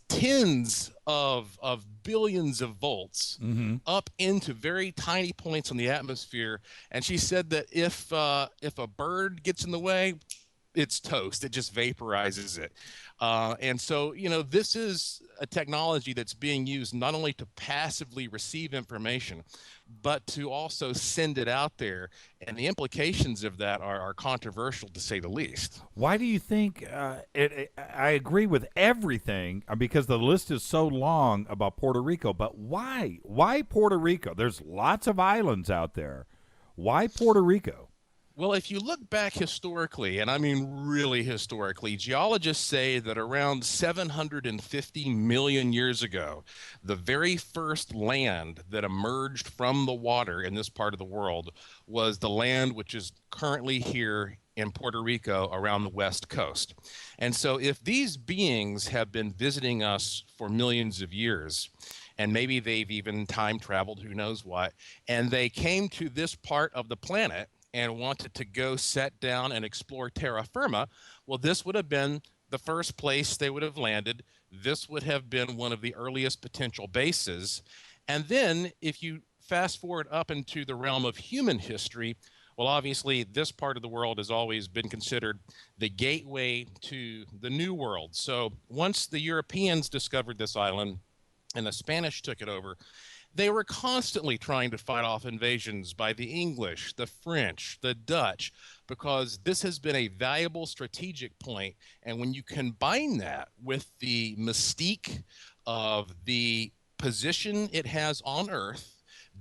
tens of billions of volts up into very tiny points in the atmosphere. And she said that if a bird gets in the way, it's toast. It just vaporizes it. And so, this is a technology that's being used not only to passively receive information, but to also send it out there. And the implications of that are controversial, to say the least. Why do you think I agree with everything because the list is so long about Puerto Rico, but why? Why Puerto Rico? There's lots of islands out there. Why Puerto Rico? Well, if you look back historically, and I mean really historically, geologists say that around 750 million years ago, the very first land that emerged from the water in this part of the world was the land which is currently here in Puerto Rico around the west coast. And so if these beings have been visiting us for millions of years, and maybe they've even time traveled, who knows what, and they came to this part of the planet and wanted to go set down and explore terra firma, well, this would have been the first place they would have landed. This would have been one of the earliest potential bases. And then if you fast forward up into the realm of human history, well, obviously, this part of the world has always been considered the gateway to the New World. So once the Europeans discovered this island and the Spanish took it over, they were constantly trying to fight off invasions by the English, the French, the Dutch, because this has been a valuable strategic point. And when you combine that with the mystique of the position it has on Earth,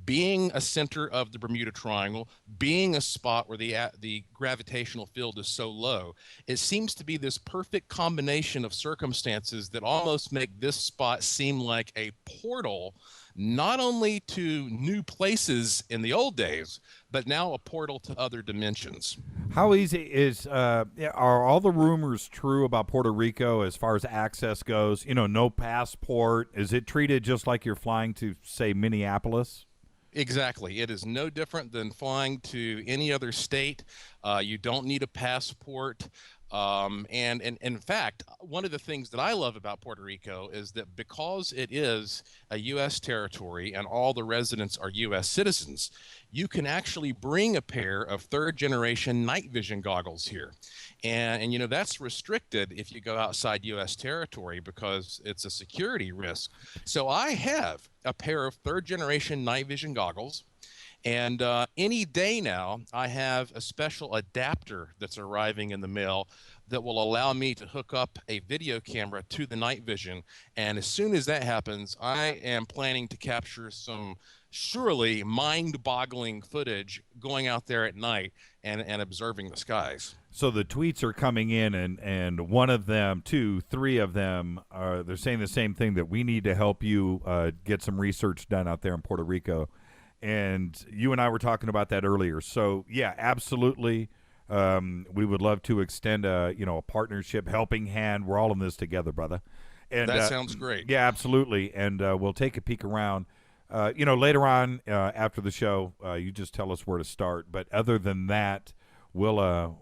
being a center of the Bermuda Triangle, being a spot where the gravitational field is so low, it seems to be this perfect combination of circumstances that almost make this spot seem like a portal, not only to new places in the old days, but now a portal to other dimensions. How easy is are all the rumors true about Puerto Rico as far as access goes? No passport. Is it treated just like you're flying to, say, Minneapolis? Exactly. It is no different than flying to any other state. You don't need a passport. And in fact, one of the things that I love about Puerto Rico is that because it is a U.S. territory and all the residents are U.S. citizens, you can actually bring a pair of third-generation night vision goggles here. And that's restricted if you go outside U.S. territory because it's a security risk. So I have a pair of third-generation night vision goggles. And any day now, I have a special adapter that's arriving in the mail that will allow me to hook up a video camera to the night vision. And as soon as that happens, I am planning to capture some surely mind-boggling footage going out there at night and observing the skies. So the tweets are coming in, and one of them, two, three of them, they're saying the same thing, that we need to help you get some research done out there in Puerto Rico. And you and I were talking about that earlier. So, yeah, absolutely. We would love to extend a partnership, helping hand. We're all in this together, brother. And that sounds great. Yeah, absolutely. And we'll take a peek around. Later on after the show, you just tell us where to start. But other than that, we'll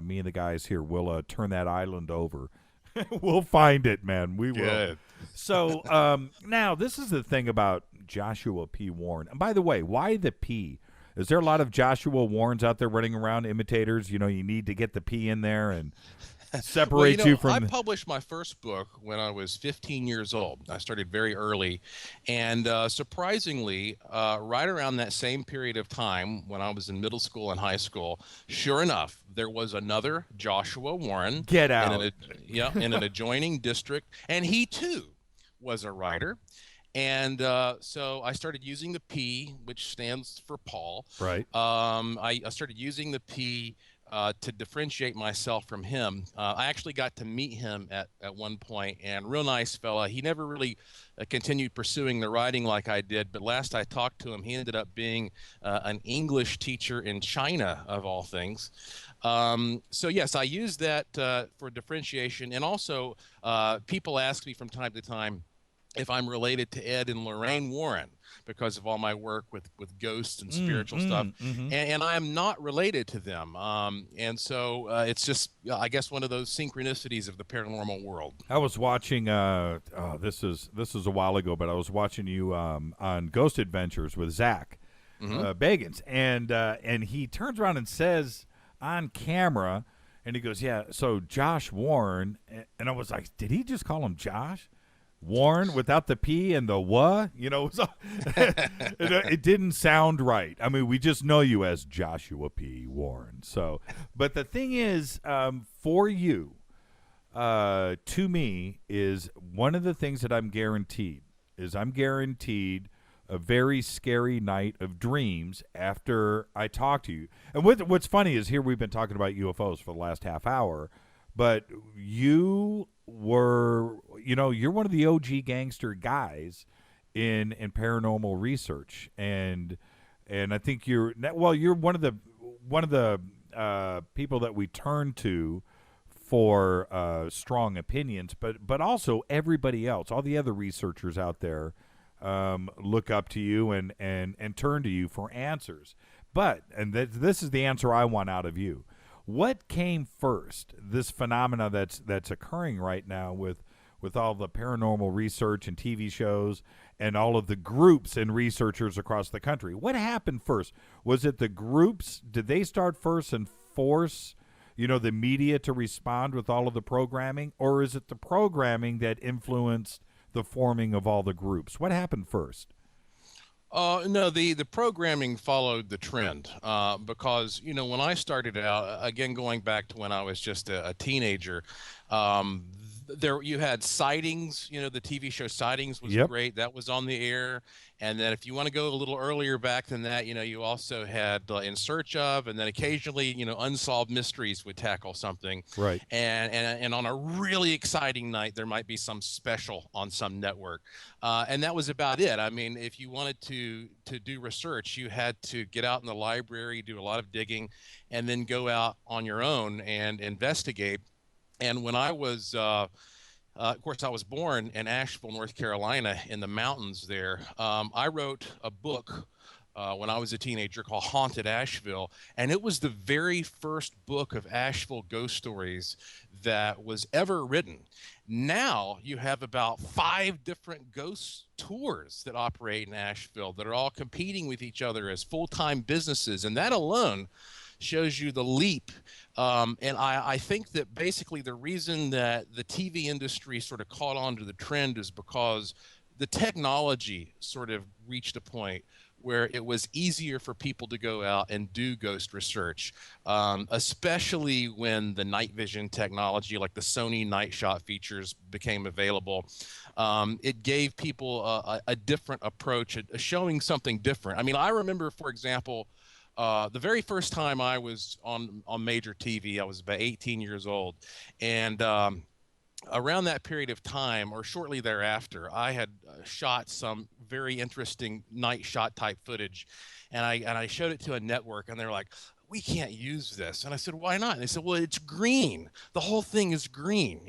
me and the guys here, we'll turn that island over. We'll find it, man. We will. Good. So now this is the thing about Joshua P. Warren. And by the way, why the P? Is there a lot of Joshua Warrens out there running around, imitators? You need to get the P in there and separate you from... I published my first book when I was 15 years old. I started very early. And surprisingly, right around that same period of time when I was in middle school and high school, sure enough, there was another Joshua Warren. Get out. In an adjoining district. And he, too, was a writer. And so I started using the P, which stands for Paul. Right. I started using the P to differentiate myself from him. I actually got to meet him at one point, and real nice fella. He never really continued pursuing the writing like I did, but last I talked to him, he ended up being an English teacher in China, of all things. So yes, I use that for differentiation. And also, people ask me from time to time if I'm related to Ed and Lorraine Warren because of all my work with ghosts and spiritual stuff. Mm-hmm. And I am not related to them. And so it's just, I guess, one of those synchronicities of the paranormal world. I was watching, this is a while ago, but I was watching you on Ghost Adventures with Zach Bagans. And he turns around and says on camera, And he goes, yeah, so Josh Warren. And I was like, did he just call him Josh? Warren without the P and the what? You know, it didn't sound right. I mean, we just know you as Joshua P. Warren. So, but the thing is, for you, to me, is one of the things that I'm guaranteed a very scary night of dreams after I talk to you. And what's funny is here we've been talking about UFOs for the last half hour, but you were, you're one of the OG gangster guys in paranormal research, and I think you're one of the people that we turn to for strong opinions, but also everybody else, all the other researchers out there look up to you and turn to you for answers. But this is the answer I want out of you. What came first? This phenomena that's occurring right now with all the paranormal research and TV shows and all of the groups and researchers across the country. What happened first? Was it the groups? Did they start first and force, the media to respond with all of the programming? Or is it the programming that influenced the forming of all the groups? What happened first? No, the programming followed the trend because, when I started out, again, going back to when I was just a teenager, there you had Sightings, the TV show Sightings was great. That was on the air. And then if you want to go a little earlier back than that, you also had In Search Of, and then occasionally, Unsolved Mysteries would tackle something. Right. And on a really exciting night, there might be some special on some network. And that was about it. I mean, if you wanted to do research, you had to get out in the library, do a lot of digging, and then go out on your own and investigate. And when I was, of course, I was born in Asheville, North Carolina, in the mountains there. I wrote a book when I was a teenager called Haunted Asheville, and it was the very first book of Asheville ghost stories that was ever written. Now you have about 5 different ghost tours that operate in Asheville that are all competing with each other as full-time businesses, and that alone shows you the leap. And I think that basically the reason that the TV industry sort of caught on to the trend is because the technology sort of reached a point where it was easier for people to go out and do ghost research, especially when the night vision technology like the Sony night shot features became available. It gave people a different approach, showing something different. I mean, I remember, for example, the very first time I was on major TV, I was about 18 years old. And around that period of time, or shortly thereafter, I had shot some very interesting night shot type footage. And I showed it to a network, and they were like, we can't use this. And I said, why not? And they said, well, it's green. The whole thing is green,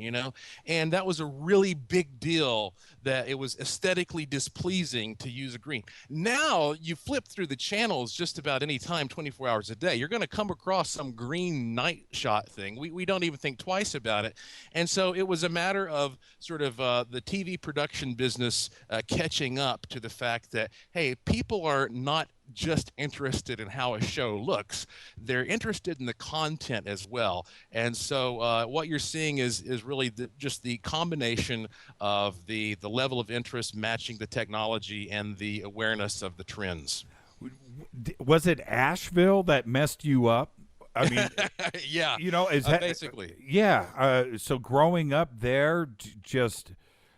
And that was a really big deal, that it was aesthetically displeasing to use a green. Now you flip through the channels just about any time, 24 hours a day, you're going to come across some green night shot thing. We don't even think twice about it. And so it was a matter of sort of the TV production business catching up to the fact that, hey, people are not just interested in how a show looks. They're interested in the content as well. And so what you're seeing is really just the combination of the level of interest matching the technology and the awareness of the trends. Was it Asheville that messed you up? I mean, yeah, basically. Yeah. So growing up there, just,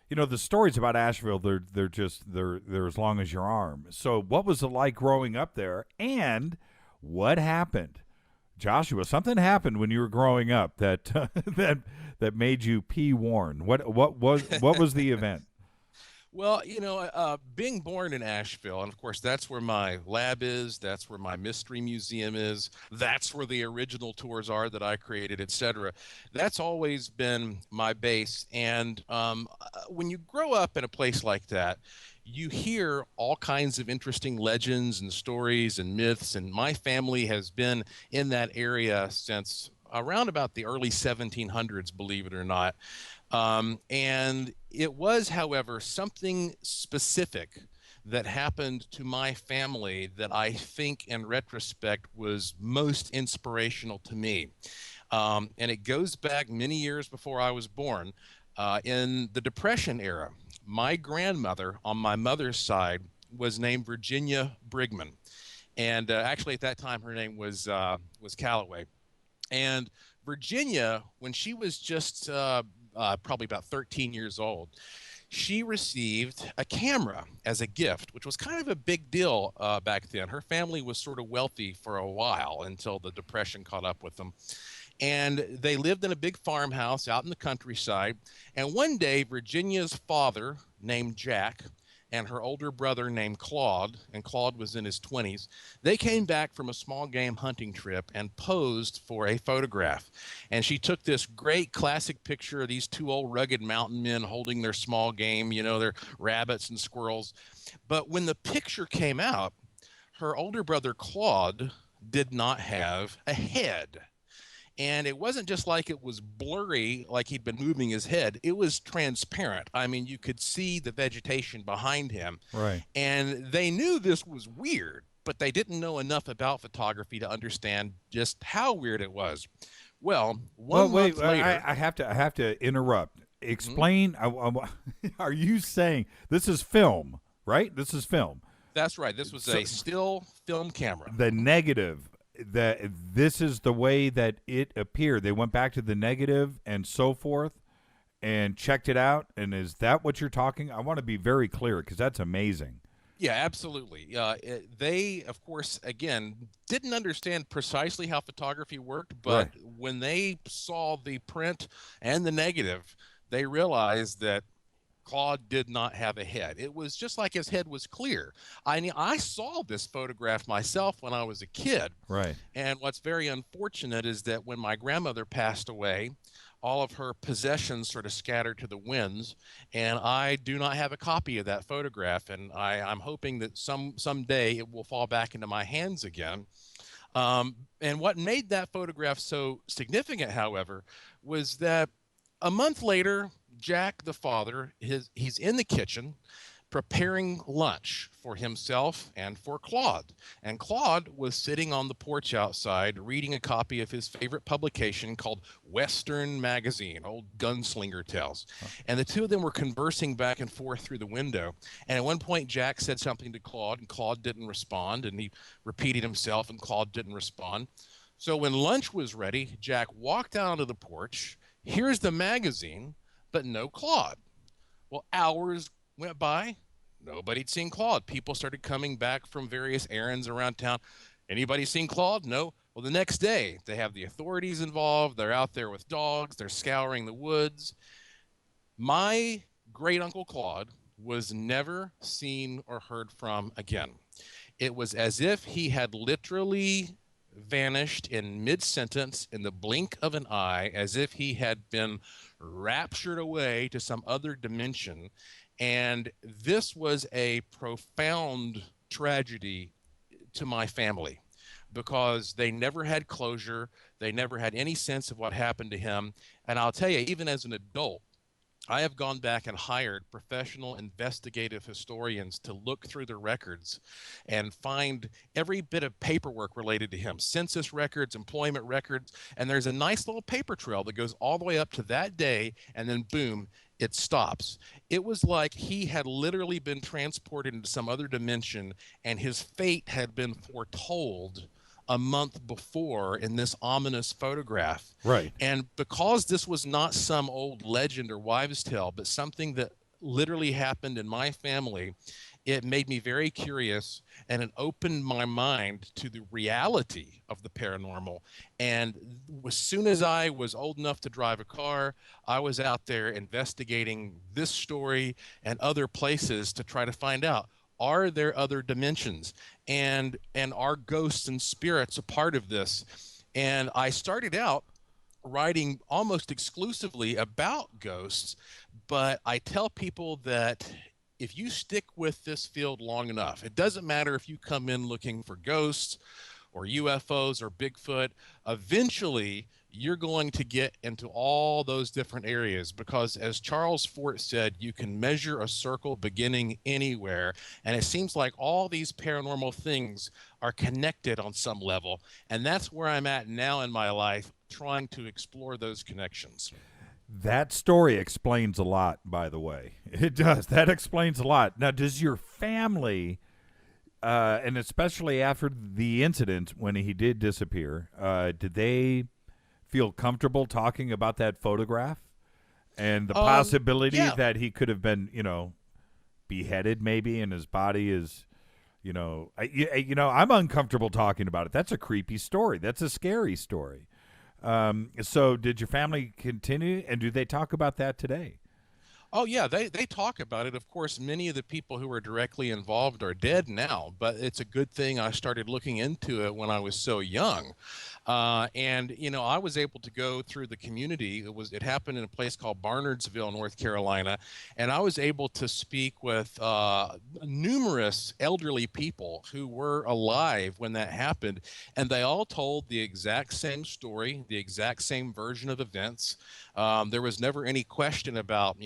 the stories about Asheville, they're as long as your arm. So what was it like growing up there, and what happened? Joshua, something happened when you were growing up that that made you P. Warren. What was the event? Well, being born in Asheville, and of course that's where my lab is, that's where my mystery museum is, that's where the original tours are that I created, etc. That's always been my base. And when you grow up in a place like that, you hear all kinds of interesting legends and stories and myths. And my family has been in that area since around about the early 1700s, believe it or not. And it was, however, something specific that happened to my family that I think in retrospect was most inspirational to me. And it goes back many years before I was born. In the Depression era, my grandmother on my mother's side was named Virginia Brigman. And actually, at that time, her name was Calloway. And Virginia, when she was just probably about 13 years old, she received a camera as a gift, which was kind of a big deal back then. Her family was sort of wealthy for a while until the Depression caught up with them. And they lived in a big farmhouse out in the countryside. And one day, Virginia's father, named Jack, and her older brother named Claude, and Claude was in his 20s, they came back from a small game hunting trip and posed for a photograph. And she took this great classic picture of these two old rugged mountain men holding their small game, you know, their rabbits and squirrels. But when the picture came out, her older brother Claude did not have a head. And it wasn't just like it was blurry, like he'd been moving his head. It was transparent. I mean, you could see the vegetation behind him. Right. And they knew this was weird, but they didn't know enough about photography to understand just how weird it was. Well, one month later, I have to interrupt. Explain. Are you saying this is film, right? This is film. That's right. This was a still film camera. The negative. That this is the way that it appeared. They went back to the negative and so forth and checked it out. And is that what you're talking? I want to be very clear because that's amazing. Yeah, absolutely. They, of course, again, didn't understand precisely how photography worked, but when they saw the print and the negative, they realized that Claude did not have a head. It was just like his head was clear. I mean, I saw this photograph myself when I was a kid. Right. And what's very unfortunate is that when my grandmother passed away, all of her possessions sort of scattered to the winds, and I do not have a copy of that photograph. And I'm hoping that someday it will fall back into my hands again. And what made that photograph so significant, however, was that a month later, Jack, the father, he's in the kitchen preparing lunch for himself and for Claude. And Claude was sitting on the porch outside reading a copy of his favorite publication called Western Magazine, old gunslinger tales. And the two of them were conversing back and forth through the window. And at one point, Jack said something to Claude, and Claude didn't respond. And he repeated himself, and Claude didn't respond. So when lunch was ready, Jack walked out onto the porch. Here's the magazine, but no Claude. Well, hours went by. Nobody'd seen Claude. People started coming back from various errands around town. Anybody seen Claude? No. Well, the next day, they have the authorities involved. They're out there with dogs. They're scouring the woods. My great-uncle Claude was never seen or heard from again. It was as if he had literally vanished in mid-sentence in the blink of an eye, as if he had been raptured away to some other dimension. And this was a profound tragedy to my family because they never had closure. They never had any sense of what happened to him. And I'll tell you, even as an adult, I have gone back and hired professional investigative historians to look through the records and find every bit of paperwork related to him, census records, employment records, and there's a nice little paper trail that goes all the way up to that day, and then boom, it stops. It was like he had literally been transported into some other dimension, and his fate had been foretold a month before in this ominous photograph. Right. And because this was not some old legend or wives' tale, but something that literally happened in my family, it made me very curious, and it opened my mind to the reality of the paranormal. And as soon as I was old enough to drive a car, I was out there investigating this story and other places to try to find out, are there other dimensions? And are ghosts and spirits a part of this? And I started out writing almost exclusively about ghosts, but I tell people that if you stick with this field long enough, it doesn't matter if you come in looking for ghosts or UFOs or Bigfoot, eventually you're going to get into all those different areas because, as Charles Fort said, you can measure a circle beginning anywhere. And it seems like all these paranormal things are connected on some level. And that's where I'm at now in my life. trying to explore those connections. That story explains a lot, by the way. It does. That explains a lot. Now, does your family, and especially after the incident when he did disappear, did they feel comfortable talking about that photograph and the possibility that he could have been, beheaded maybe, and his body is, I'm uncomfortable talking about it. That's a creepy story. That's a scary story. So did your family continue, and do they talk about that today? Oh, yeah, they talk about it. Of course, many of the people who were directly involved are dead now, but it's a good thing I started looking into it when I was so young. And I was able to go through the community. It happened in a place called Barnardsville, North Carolina, and I was able to speak with numerous elderly people who were alive when that happened, and they all told the exact same story, the exact same version of events. There was never any question about,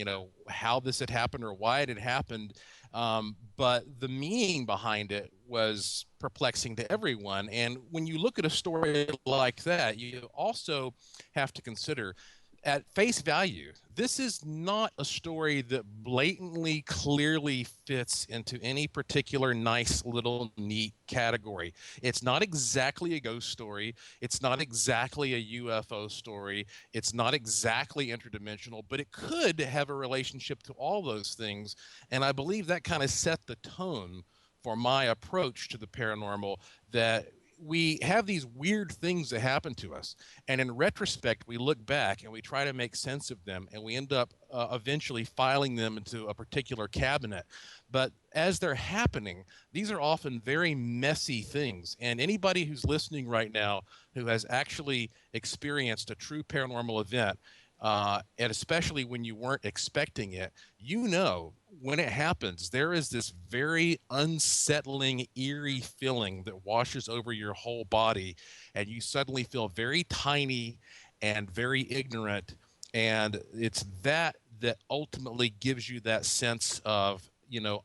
how this had happened or why it had happened. But the meaning behind it was perplexing to everyone. And when you look at a story like that, you also have to consider, at face value, this is not a story that blatantly, clearly fits into any particular nice little neat category. It's not exactly a ghost story. It's not exactly a UFO story. It's not exactly interdimensional, but it could have a relationship to all those things. And I believe that kind of set the tone for my approach to the paranormal, that we have these weird things that happen to us, and in retrospect we look back and we try to make sense of them, and we end up eventually filing them into a particular cabinet. But as they're happening, these are often very messy things, and anybody who's listening right now who has actually experienced a true paranormal event, and especially when you weren't expecting it, when it happens, there is this very unsettling, eerie feeling that washes over your whole body, and you suddenly feel very tiny and very ignorant. And it's that ultimately gives you that sense of,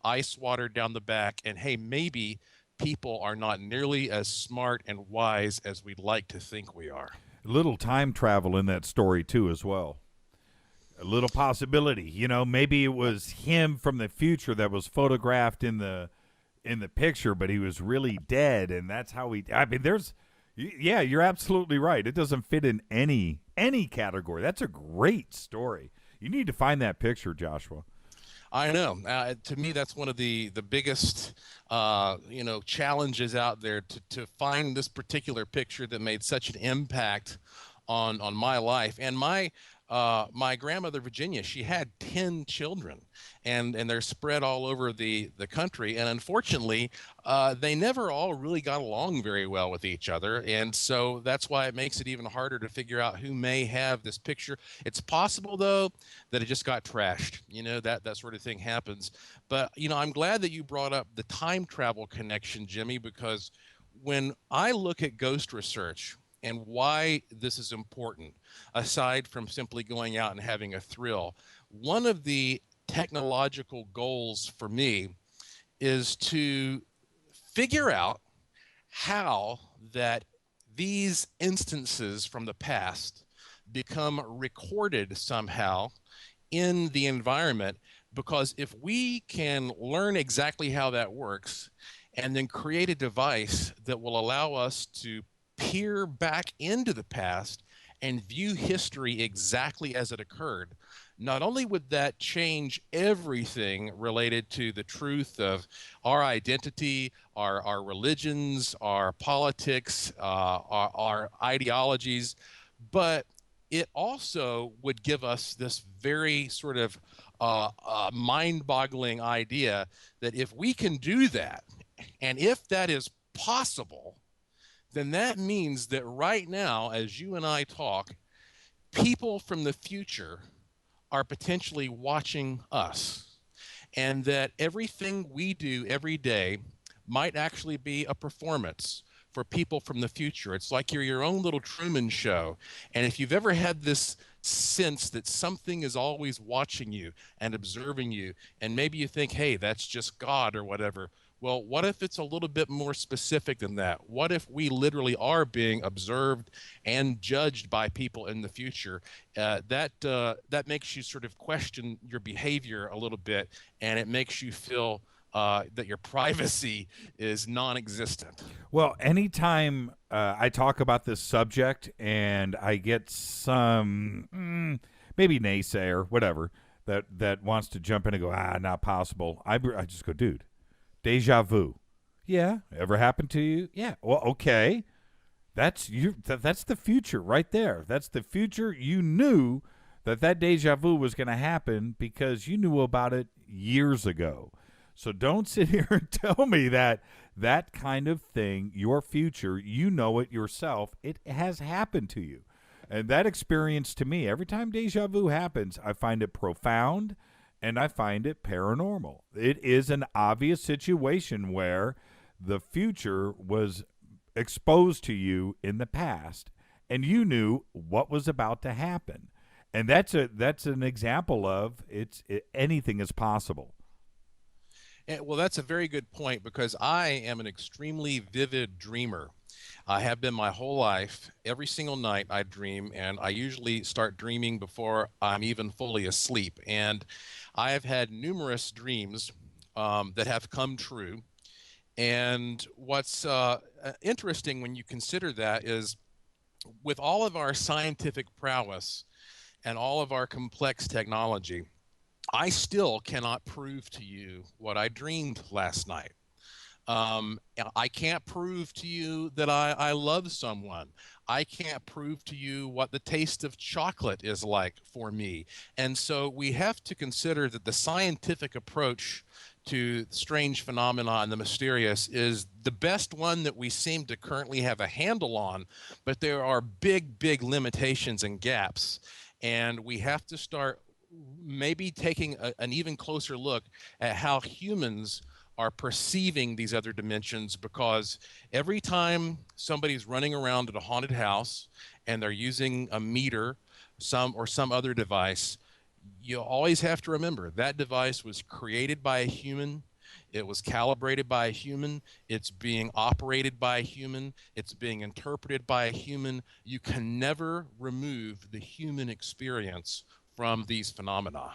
ice water down the back, and hey, maybe people are not nearly as smart and wise as we'd like to think we are. A little time travel in that story too, as well. A little possibility, maybe it was him from the future that was photographed in the picture, but he was really dead, and that's how you're absolutely right. It doesn't fit in any category. That's a great story. You need to find that picture, Joshua. I know. To me, that's one of the biggest, challenges out there, to find this particular picture that made such an impact on my life. And my grandmother, Virginia, she had 10 children, and they're spread all over the country. And unfortunately, they never all really got along very well with each other. And so that's why it makes it even harder to figure out who may have this picture. It's possible, though, that it just got trashed. That sort of thing happens. But, I'm glad that you brought up the time travel connection, Jimmy, because when I look at ghost research and why this is important, aside from simply going out and having a thrill, one of the technological goals for me is to figure out how that these instances from the past become recorded somehow in the environment. Because if we can learn exactly how that works and then create a device that will allow us to peer back into the past and view history exactly as it occurred, not only would that change everything related to the truth of our identity, our religions, our politics, our ideologies, but it also would give us this very sort of mind-boggling idea that if we can do that, and if that is possible, then that means that right now, as you and I talk, people from the future are potentially watching us, and that everything we do every day might actually be a performance for people from the future. It's like you're your own little Truman Show. And if you've ever had this sense that something is always watching you and observing you, and maybe you think, hey, that's just God or whatever, Well, what if it's a little bit more specific than that? What if we literally are being observed and judged by people in the future? That makes you sort of question your behavior a little bit, and it makes you feel that your privacy is non-existent. Well, anytime I talk about this subject and I get some maybe naysayer, whatever, that wants to jump in and go, not possible, I just go, dude, deja vu. Yeah. Ever happened to you? Yeah. Well, okay. That's that's the future right there. That's the future. You knew that deja vu was going to happen because you knew about it years ago. So don't sit here and tell me that kind of thing, your future, you know it yourself. It has happened to you. And that experience to me, every time deja vu happens, I find it profound and I find it paranormal. It is an obvious situation where the future was exposed to you in the past and you knew what was about to happen. And that's an example of anything is possible. Well, that's a very good point, because I am an extremely vivid dreamer. I have been my whole life. Every single night I dream, and I usually start dreaming before I'm even fully asleep. And I have had numerous dreams that have come true. And what's interesting when you consider that is, with all of our scientific prowess and all of our complex technology, I still cannot prove to you what I dreamed last night. I can't prove to you that I love someone. I can't prove to you what the taste of chocolate is like for me. And so we have to consider that the scientific approach to strange phenomena and the mysterious is the best one that we seem to currently have a handle on, but there are big, big limitations and gaps. And we have to start maybe taking an even closer look at how humans are perceiving these other dimensions, because every time somebody's running around at a haunted house and they're using a meter, some other device, you always have to remember that device was created by a human. It was calibrated by a human. It's being operated by a human. It's being interpreted by a human. You can never remove the human experience from these phenomena.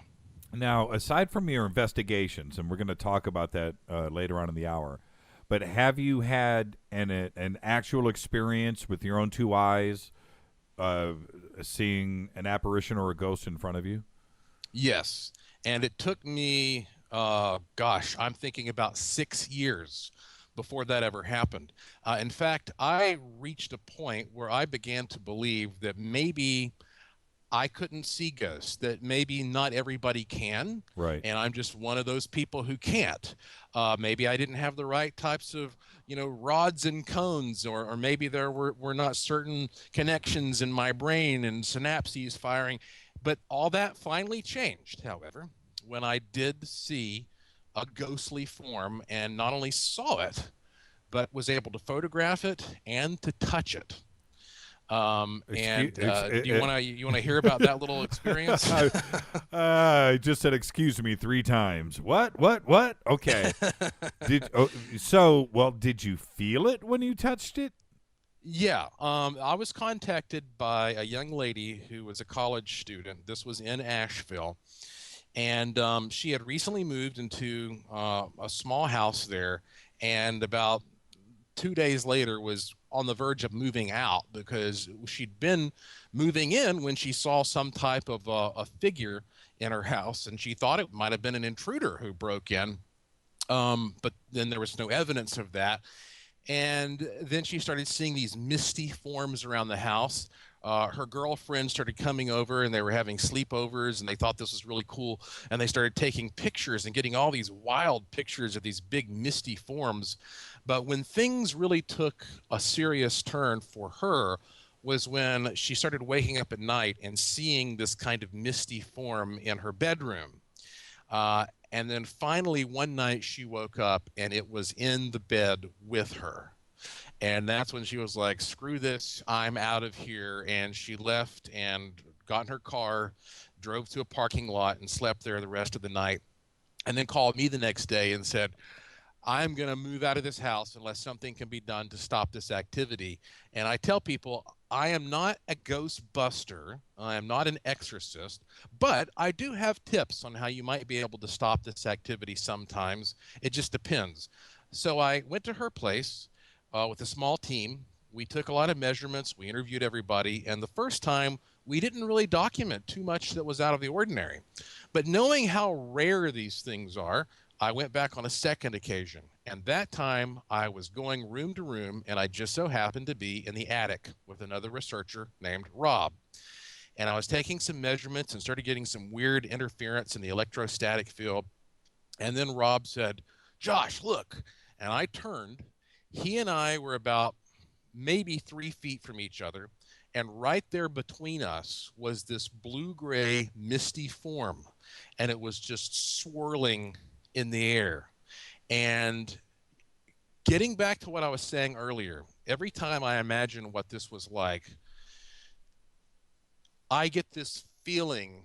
Now, aside from your investigations, and we're going to talk about that later on in the hour, but have you had an actual experience with your own two eyes seeing an apparition or a ghost in front of you? Yes, and it took me, I'm thinking about 6 years before that ever happened. In fact, I reached a point where I began to believe that maybe I couldn't see ghosts, that maybe not everybody can. Right. And I'm just one of those people who can't. Maybe I didn't have the right types of, rods and cones, or maybe there were not certain connections in my brain and synapses firing. But all that finally changed, however, when I did see a ghostly form, and not only saw it, but was able to photograph it and to touch it. Do you want to hear about that little experience? I just said excuse me 3 times. What? Okay. Did you feel it when you touched it? Yeah. I was contacted by a young lady who was a college student. This was in Asheville, and she had recently moved into a small house there, and about 2 days later was on the verge of moving out, because she'd been moving in when she saw some type of a figure in her house, and she thought it might have been an intruder who broke in. But then there was no evidence of that. And then she started seeing these misty forms around the house. Her girlfriend started coming over, and they were having sleepovers, and they thought this was really cool. And they started taking pictures and getting all these wild pictures of these big misty forms. But when things really took a serious turn for her was when she started waking up at night and seeing this kind of misty form in her bedroom. And then finally one night she woke up and it was in the bed with her. And that's when she was like, screw this, I'm out of here. And she left and got in her car, drove to a parking lot and slept there the rest of the night. And then called me the next day and said, I'm going to move out of this house unless something can be done to stop this activity. And I tell people, I am not a ghost buster. I am not an exorcist, but I do have tips on how you might be able to stop this activity sometimes. It just depends. So I went to her place with a small team. We took a lot of measurements. We interviewed everybody. And the first time, we didn't really document too much that was out of the ordinary. But knowing how rare these things are, I went back on a second occasion, and that time I was going room to room, and I just so happened to be in the attic with another researcher named Rob. And I was taking some measurements and started getting some weird interference in the electrostatic field. And then Rob said, "Josh, look." And I turned. He and I were about maybe 3 feet from each other, and right there between us was this blue-gray misty form, and it was just swirling in the air. And getting back to what I was saying earlier, every time I imagine what this was like, I get this feeling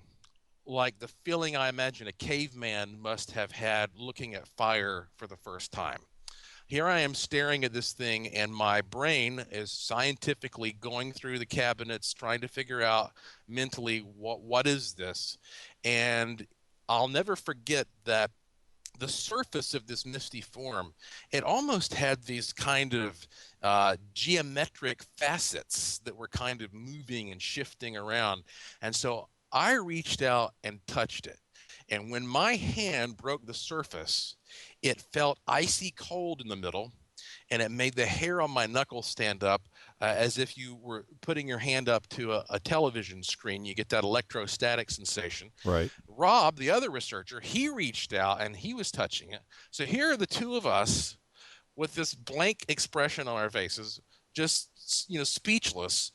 like the feeling I imagine a caveman must have had looking at fire for the first time. Here I am staring at this thing, and my brain is scientifically going through the cabinets, trying to figure out mentally what is this. And I'll never forget that the surface of this misty form, it almost had these kind of geometric facets that were kind of moving and shifting around. And so I reached out and touched it. And when my hand broke the surface, it felt icy cold in the middle, and it made the hair on my knuckles stand up as if you were putting your hand up to a television screen. You get that electrostatic sensation. Right. Rob, the other researcher, he reached out and he was touching it. So here are the two of us with this blank expression on our faces, just, speechless,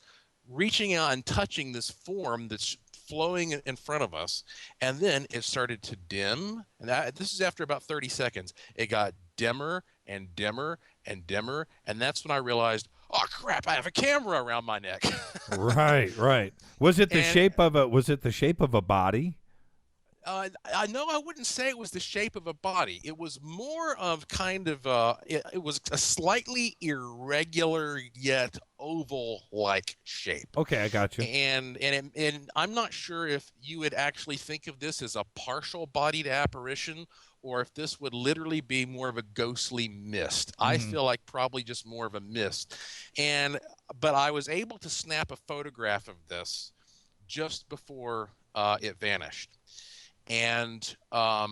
reaching out and touching this form that's flowing in front of us. And then it started to dim. And this is after about 30 seconds. It got dimmer and dimmer and dimmer. And that's when I realized, oh crap, I have a camera around my neck. Right. Was it the shape of a body? I know I wouldn't say it was the shape of a body. It was more of kind of it was a slightly irregular yet oval-like shape. Okay, I got you. And I'm not sure if you would actually think of this as a partial bodied apparition, or if this would literally be more of a ghostly mist. I feel like probably just more of a mist. But I was able to snap a photograph of this just before it vanished. And I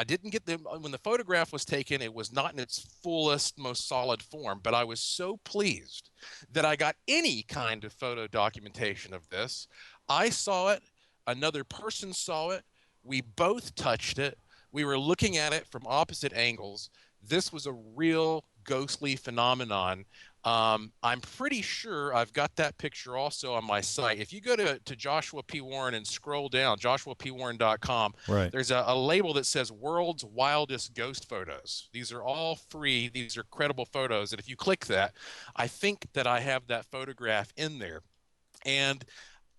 didn't get when the photograph was taken, it was not in its fullest, most solid form, but I was so pleased that I got any kind of photo documentation of this. I saw it, another person saw it, we both touched it, we were looking at it from opposite angles. This was a real ghostly phenomenon. I'm pretty sure I've got that picture also on my site. If you go to Joshua P. Warren and scroll down, joshuapwarren.com, right, there's a label that says World's Wildest Ghost Photos. These are all free. These are credible photos. And if you click that, I think that I have that photograph in there. And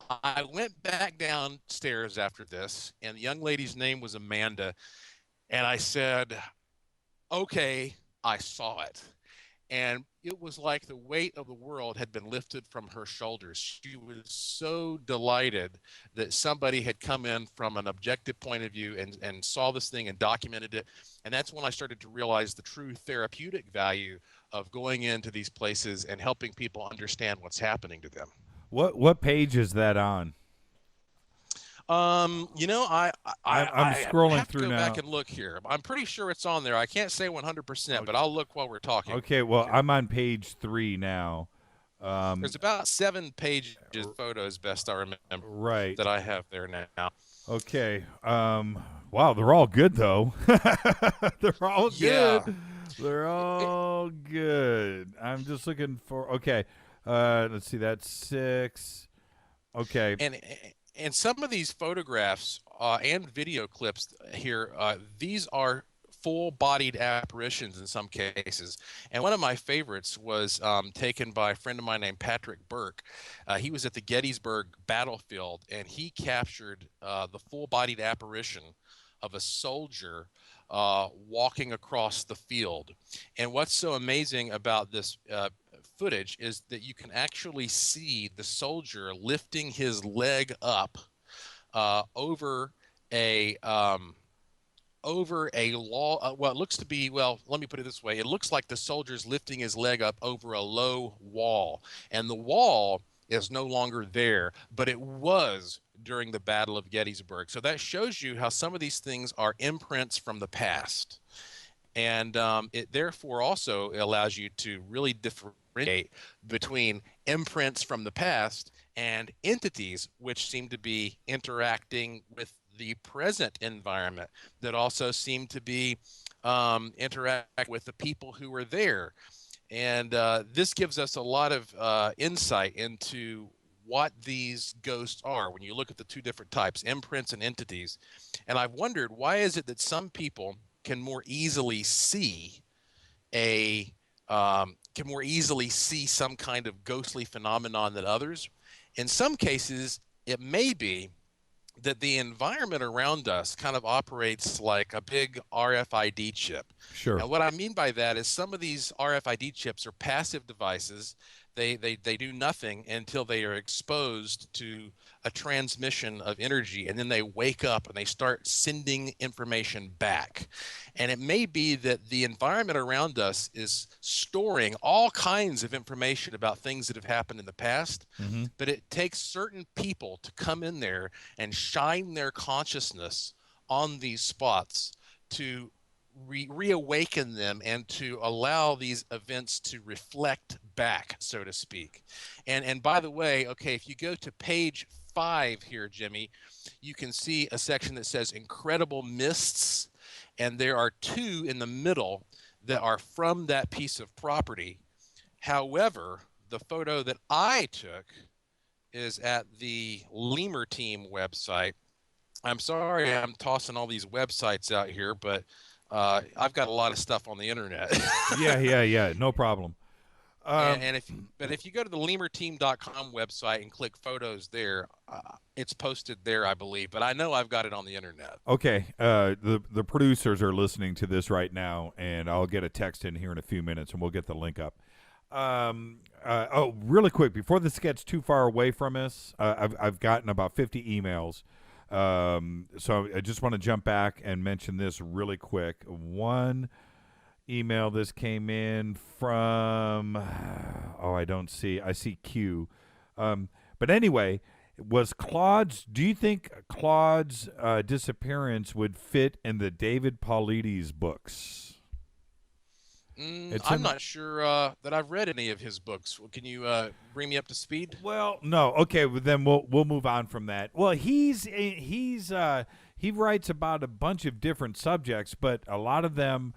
I went back downstairs after this, and the young lady's name was Amanda. And I said, okay, I saw it. And it was like the weight of the world had been lifted from her shoulders. She was so delighted that somebody had come in from an objective point of view and saw this thing and documented it. And that's when I started to realize the true therapeutic value of going into these places and helping people understand what's happening to them. What page is that on? I'm scrolling have through to go now. back and look here. I'm pretty sure it's on there. I can't say 100%, but I'll look while we're talking. Okay, well, I'm on page 3 now. There's about 7 pages of photos, best I remember, right, that I have there now. Okay. Wow, they're all good though. They're all good. Yeah. They're all good. I'm just looking for. Okay. Let's see. That's 6. Okay. And some of these photographs and video clips here, these are full-bodied apparitions in some cases. And one of my favorites was taken by a friend of mine named Patrick Burke. He was at the Gettysburg battlefield, and he captured the full-bodied apparition of a soldier walking across the field. And what's so amazing about this footage is that you can actually see the soldier lifting his leg up over a what looks to be, well, let me put it this way. It looks like the soldier's lifting his leg up over a low wall, and the wall is no longer there, but it was during the Battle of Gettysburg. So that shows you how some of these things are imprints from the past. And it therefore also allows you to really differentiate between imprints from the past and entities which seem to be interacting with the present environment, that also seem to be interact with the people who were there. And this gives us a lot of insight into what these ghosts are when you look at the two different types, imprints and entities. And I've wondered, why is it that some people can more easily see some kind of ghostly phenomenon than others? In some cases, it may be that the environment around us kind of operates like a big RFID chip. Sure. And what I mean by that is some of these RFID chips are passive devices. They do nothing until they are exposed to a transmission of energy, and then they wake up and they start sending information back. And it may be that the environment around us is storing all kinds of information about things that have happened in the past, but it takes certain people to come in there and shine their consciousness on these spots to reawaken them and to allow these events to reflect back, so to speak. And by the way, okay, if you go to page 5 here, Jimmy, you can see a section that says incredible mists, and there are 2 in the middle that are from that piece of property. However, the photo that I took is at the Lemur Team website. I'm sorry I'm tossing all these websites out here, but I've got a lot of stuff on the internet. Yeah. No problem. If you go to the lemurteam.com website and click photos there, it's posted there, I believe. But I know I've got it on the internet. Okay. The producers are listening to this right now, and I'll get a text in here in a few minutes, and we'll get the link up. Really quick, before this gets too far away from us, I've gotten about 50 emails. So I just want to jump back and mention this really quick. One email, this came in from, I see Q. But anyway, do you think Claude's disappearance would fit in the David Paulides books? I'm not sure that I've read any of his books. Can you bring me up to speed? Well, no. Okay, well, then we'll move on from that. Well, he writes about a bunch of different subjects, but a lot of them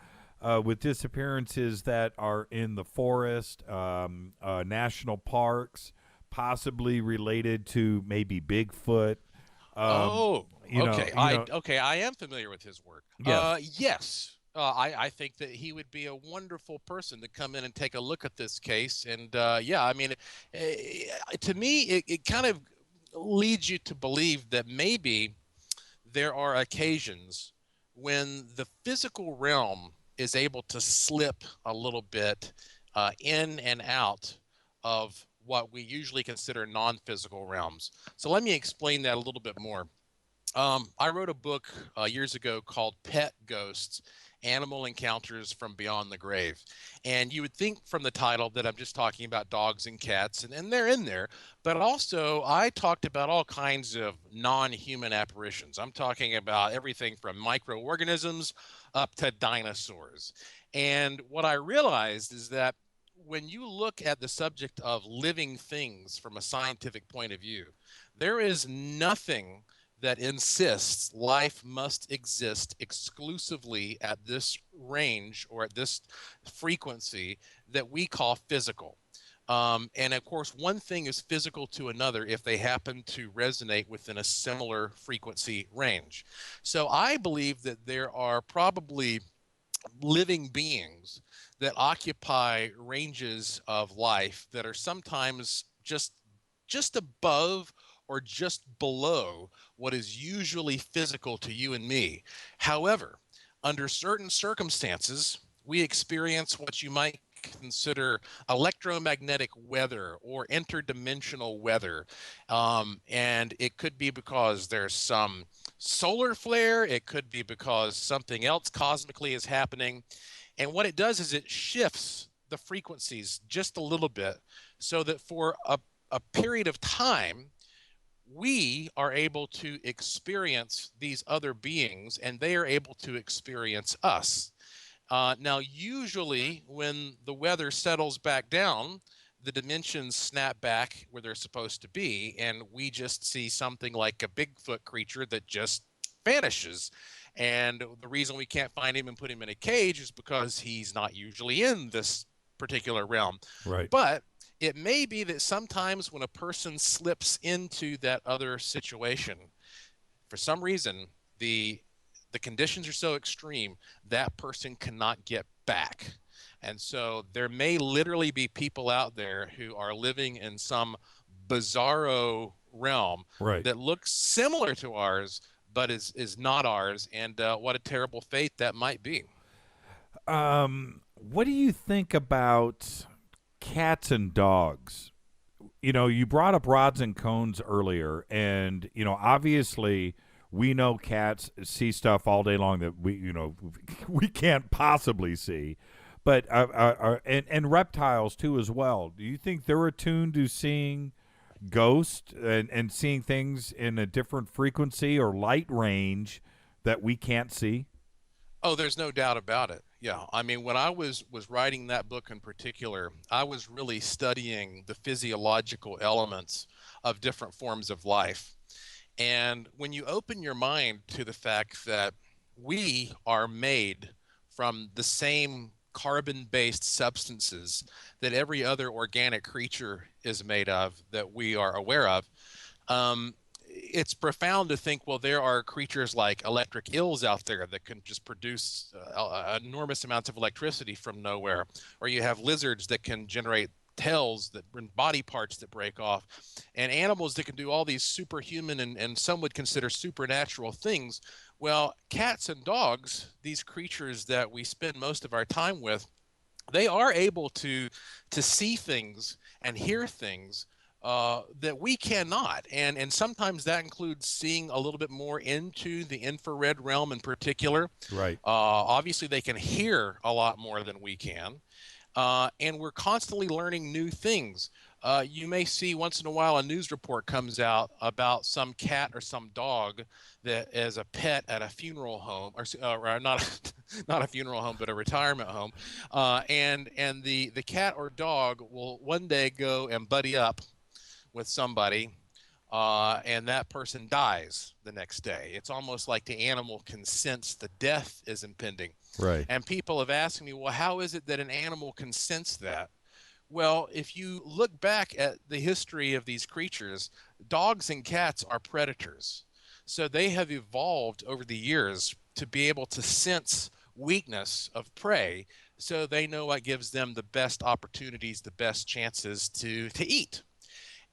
with disappearances that are in the forest, national parks, possibly related to maybe Bigfoot. Okay. I am familiar with his work. Yes. I think that he would be a wonderful person to come in and take a look at this case. And to me, it kind of leads you to believe that maybe there are occasions when the physical realm is able to slip a little bit in and out of what we usually consider non-physical realms. So let me explain that a little bit more. I wrote a book years ago called Pet Ghosts: Animal Encounters from Beyond the Grave. And you would think from the title that I'm just talking about dogs and cats, and they're in there. But also, I talked about all kinds of non-human apparitions. I'm talking about everything from microorganisms up to dinosaurs. And what I realized is that when you look at the subject of living things from a scientific point of view, there is nothing that insists life must exist exclusively at this range or at this frequency that we call physical. And of course, one thing is physical to another if they happen to resonate within a similar frequency range. So I believe that there are probably living beings that occupy ranges of life that are sometimes just above or just below what is usually physical to you and me. However, under certain circumstances, we experience what you might consider electromagnetic weather or interdimensional weather. And it could be because there's some solar flare, it could be because something else cosmically is happening. And what it does is it shifts the frequencies just a little bit so that for a period of time, we are able to experience these other beings and they are able to experience us. Now, usually when the weather settles back down, the dimensions snap back where they're supposed to be, and we just see something like a Bigfoot creature that just vanishes. And the reason we can't find him and put him in a cage is because he's not usually in this particular realm. Right. But it may be that sometimes when a person slips into that other situation, for some reason, the conditions are so extreme that person cannot get back. And so there may literally be people out there who are living in some bizarro realm that looks similar to ours, but is not ours. And what a terrible fate that might be. What do you think about cats and dogs? You know, you brought up rods and cones earlier, and, you know, obviously we know cats see stuff all day long that we can't possibly see. But and reptiles too as well. Do you think they're attuned to seeing ghosts and seeing things in a different frequency or light range that we can't see? Oh, there's no doubt about it. Yeah, I mean, when I was writing that book in particular, I was really studying the physiological elements of different forms of life. And when you open your mind to the fact that we are made from the same carbon-based substances that every other organic creature is made of that we are aware of, it's profound to think, well, there are creatures like electric eels out there that can just produce enormous amounts of electricity from nowhere, or you have lizards that can generate tails that body parts that break off, and animals that can do all these superhuman and some would consider supernatural things. Well, cats and dogs, these creatures that we spend most of our time with, they are able to see things and hear things that we cannot. And sometimes that includes seeing a little bit more into the infrared realm in particular. Right. Obviously, they can hear a lot more than we can. And we're constantly learning new things. You may see once in a while a news report comes out about some cat or some dog that is a pet at a funeral home, or not not a funeral home, but a retirement home. And the cat or dog will one day go and buddy up with somebody, and that person dies the next day. It's almost like the animal can sense the death is impending. Right. And people have asked me, well, how is it that an animal can sense that? Well, if you look back at the history of these creatures, dogs and cats are predators. So they have evolved over the years to be able to sense weakness of prey, so they know what gives them the best opportunities, the best chances to eat.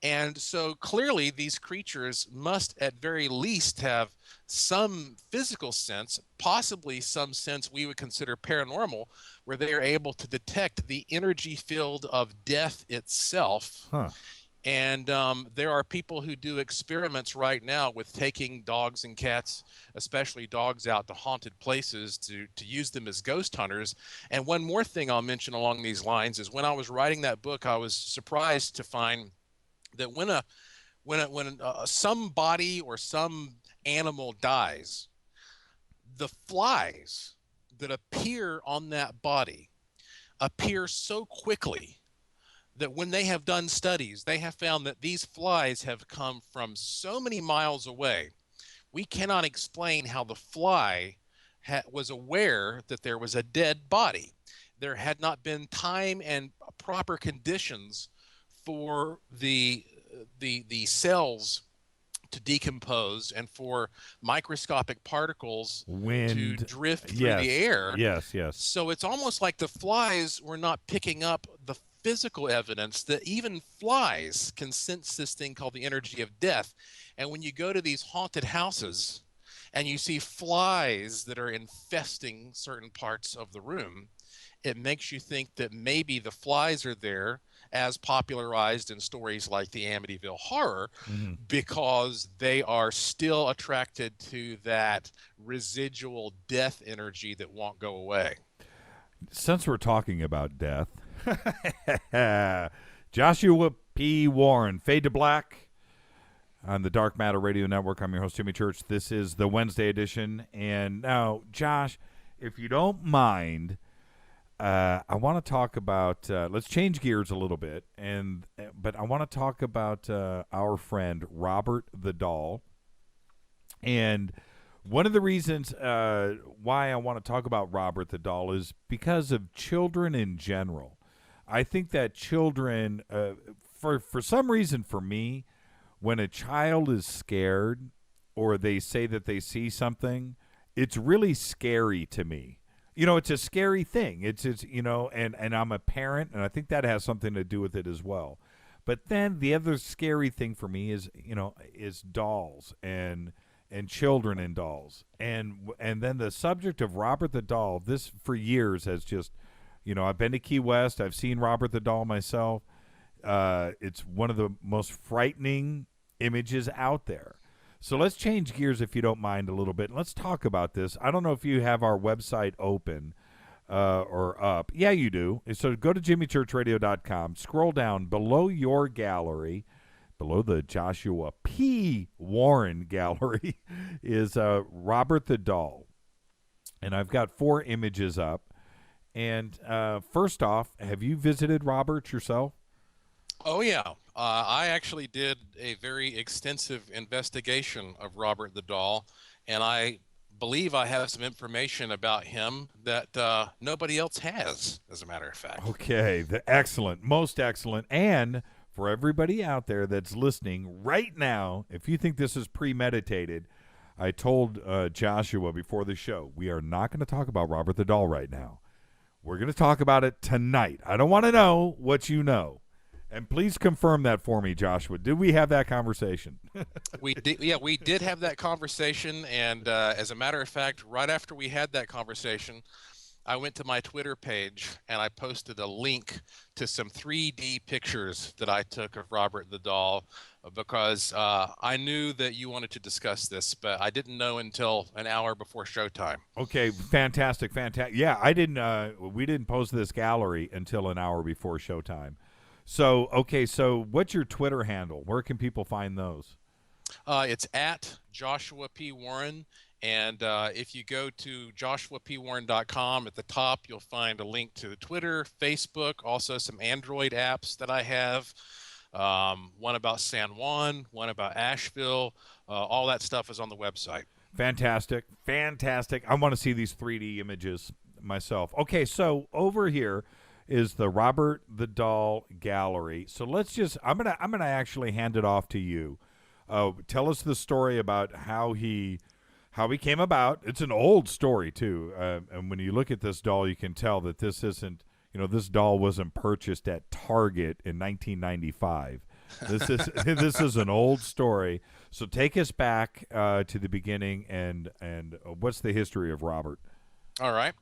And so clearly these creatures must at very least have some physical sense, possibly some sense we would consider paranormal, where they are able to detect the energy field of death itself. Huh. And there are people who do experiments right now with taking dogs and cats, especially dogs, out to haunted places to use them as ghost hunters. And one more thing I'll mention along these lines is when I was writing that book, I was surprised to find that when somebody or some animal dies, the flies that appear on that body appear so quickly that when they have done studies, they have found that these flies have come from so many miles away. We cannot explain how the fly was aware that there was a dead body. There had not been time and proper conditions for the cells to decompose and for microscopic particles to drift through the air. Yes. So it's almost like the flies were not picking up the physical evidence that even flies can sense this thing called the energy of death. And when you go to these haunted houses and you see flies that are infesting certain parts of the room, it makes you think that maybe the flies are there, as popularized in stories like the Amityville Horror, because they are still attracted to that residual death energy that won't go away. Since we're talking about death, Joshua P. Warren, Fade to Black on the Dark Matter Radio Network. I'm your host, Jimmy Church. This is the Wednesday edition. And now, Josh, if you don't mind, I want to talk about, let's change gears a little bit, but I want to talk about our friend Robert the Doll. And one of the reasons why I want to talk about Robert the Doll is because of children in general. I think that children, for some reason for me, when a child is scared or they say that they see something, it's really scary to me. You know, it's a scary thing. It's you know, and I'm a parent, and I think that has something to do with it as well. But then the other scary thing for me is, you know, is dolls and children and dolls. And then the subject of Robert the Doll, this for years has just, you know, I've been to Key West. I've seen Robert the Doll myself. It's one of the most frightening images out there. So let's change gears, if you don't mind, a little bit. And let's talk about this. I don't know if you have our website open or up. Yeah, you do. So go to jimmychurchradio.com. Scroll down below your gallery, below the Joshua P. Warren gallery, is Robert the Doll. And I've got 4 images up. And first off, have you visited Robert yourself? Oh, yeah. I actually did a very extensive investigation of Robert the Doll, and I believe I have some information about him that nobody else has, as a matter of fact. Okay, excellent, most excellent. And for everybody out there that's listening right now, if you think this is premeditated, I told Joshua before the show, we are not going to talk about Robert the Doll right now. We're going to talk about it tonight. I don't want to know what you know. And please confirm that for me, Joshua. Did we have that conversation? We did. Yeah, we did have that conversation. And as a matter of fact, right after we had that conversation, I went to my Twitter page and I posted a link to some 3D pictures that I took of Robert the Doll, because I knew that you wanted to discuss this, but I didn't know until an hour before showtime. Okay, fantastic. Yeah, we didn't post this gallery until an hour before showtime. So, okay, so what's your Twitter handle? Where can people find those? It's at Joshua P. Warren, and if you go to joshuapwarren.com, at the top you'll find a link to Twitter, Facebook, also some Android apps that I have, one about San Juan, one about Asheville. All that stuff is on the website. Fantastic. I want to see these 3D images myself. Okay, so over here is the Robert the Doll gallery. So let's just, I'm gonna actually hand it off to you. Tell us the story about how he came about. It's an old story too, and when you look at this doll, you can tell that this isn't, you know, this doll wasn't purchased at Target in 1995. This is an old story. So take us back to the beginning and what's the history of Robert? All right,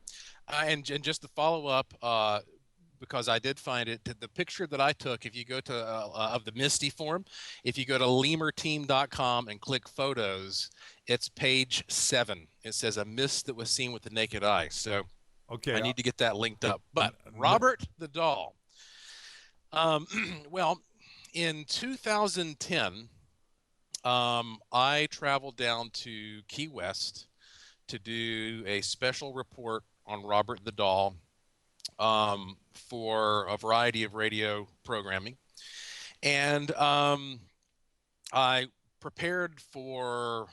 and just to follow up. Because I did find it, the picture that I took, if you go to, of the Misty form, if you go to lemurteam.com and click photos, it's page 7. It says a mist that was seen with the naked eye. So okay, I need to get that linked up. But Robert the Doll. Well, in 2010, I traveled down to Key West to do a special report on Robert the Doll, for a variety of radio programming. And I prepared for,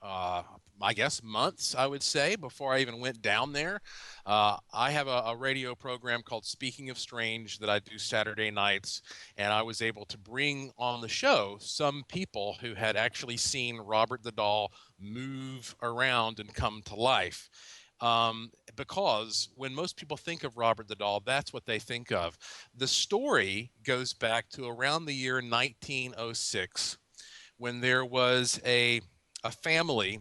I guess, months, I would say, before I even went down there. I have a radio program called Speaking of Strange that I do Saturday nights, and I was able to bring on the show some people who had actually seen Robert the Doll move around and come to life. because when most people think of Robert the Doll, that's what they think of. The story goes back to around the year 1906, when there was a family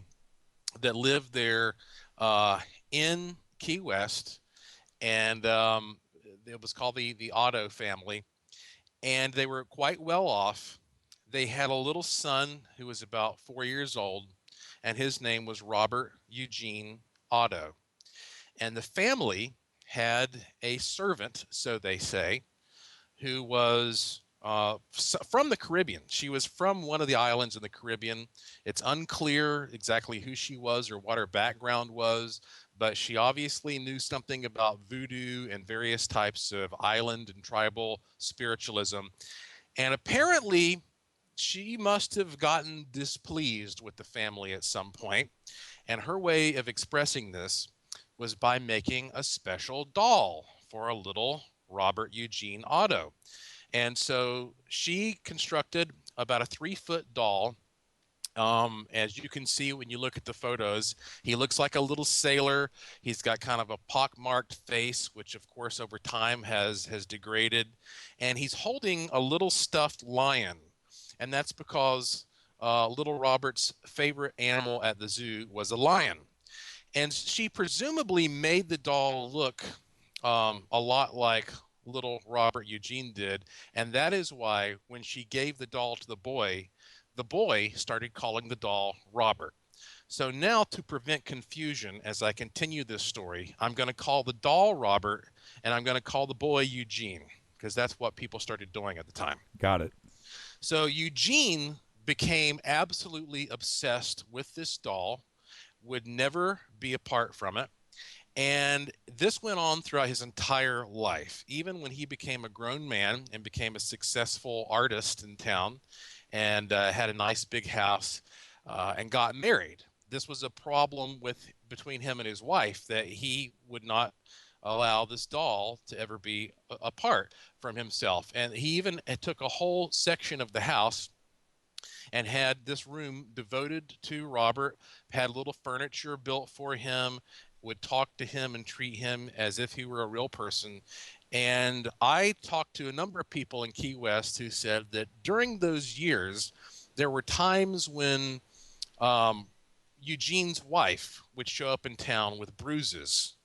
that lived there in Key West, and it was called the Otto family, and they were quite well off. They had a little son who was about 4 years old, and his name was Robert Eugene Otto. And the family had a servant, so they say, who was from the Caribbean. She was from one of the islands in the Caribbean. It's unclear exactly who she was or what her background was, but she obviously knew something about voodoo and various types of island and tribal spiritualism. And apparently, she must have gotten displeased with the family at some point, and her way of expressing this was by making a special doll for a little Robert Eugene Otto. And so she constructed about a 3-foot doll. As you can see when you look at the photos, he looks like a little sailor. He's got kind of a pockmarked face, which of course over time has degraded. And he's holding a little stuffed lion. And that's because little Robert's favorite animal at the zoo was a lion. And she presumably made the doll look a lot like little Robert Eugene did. And that is why when she gave the doll to the boy started calling the doll Robert. So now, to prevent confusion as I continue this story, I'm going to call the doll Robert, and I'm going to call the boy Eugene, because that's what people started doing at the time. Got it. So Eugene became absolutely obsessed with this doll, would never be apart from it. And this went on throughout his entire life, even when he became a grown man and became a successful artist in town, and had a nice big house and got married. This was a problem between him and his wife, that he would not allow this doll to ever be apart from himself. And he even took a whole section of the house and had this room devoted to Robert, had little furniture built for him, would talk to him and treat him as if he were a real person. And I talked to a number of people in Key West who said that during those years, there were times when Eugene's wife would show up in town with bruises.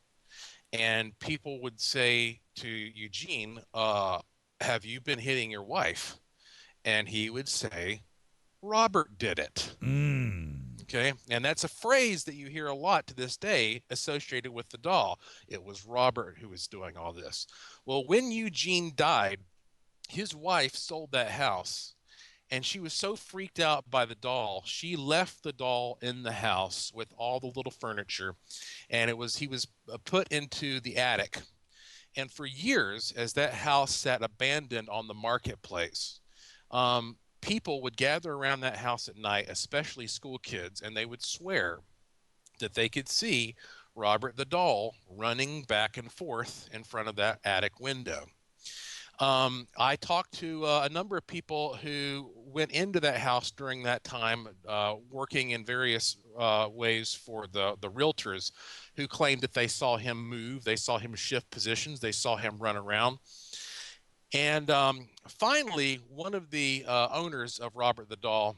And people would say to Eugene, have you been hitting your wife? And he would say, Robert did it. Okay, and that's a phrase that you hear a lot to this day associated with the doll. It was Robert who was doing all this. Well, when Eugene died, his wife sold that house, and she was so freaked out by the doll, she left the doll in the house with all the little furniture, and he was put into the attic. And for years, as that house sat abandoned on the marketplace, people would gather around that house at night, especially school kids, and they would swear that they could see Robert the doll running back and forth in front of that attic window. I talked to a number of people who went into that house during that time, working in various ways for the realtors, who claimed that they saw him move, they saw him shift positions, they saw him run around. And finally, one of the owners of Robert the doll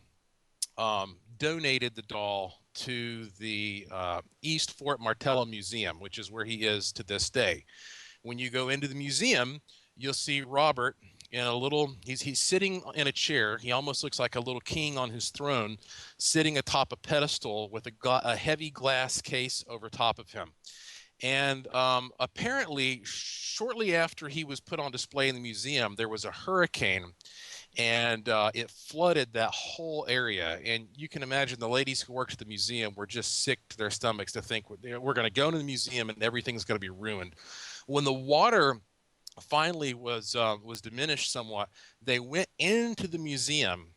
donated the doll to the East Fort Martello Museum, which is where he is to this day. When you go into the museum, you'll see Robert in a little, he's sitting in a chair. He almost looks like a little king on his throne, sitting atop a pedestal with a heavy glass case over top of him. And apparently, shortly after he was put on display in the museum, there was a hurricane, and it flooded that whole area. And you can imagine the ladies who worked at the museum were just sick to their stomachs to think we're going to go into the museum and everything's going to be ruined. When the water finally was diminished somewhat, they went into the museum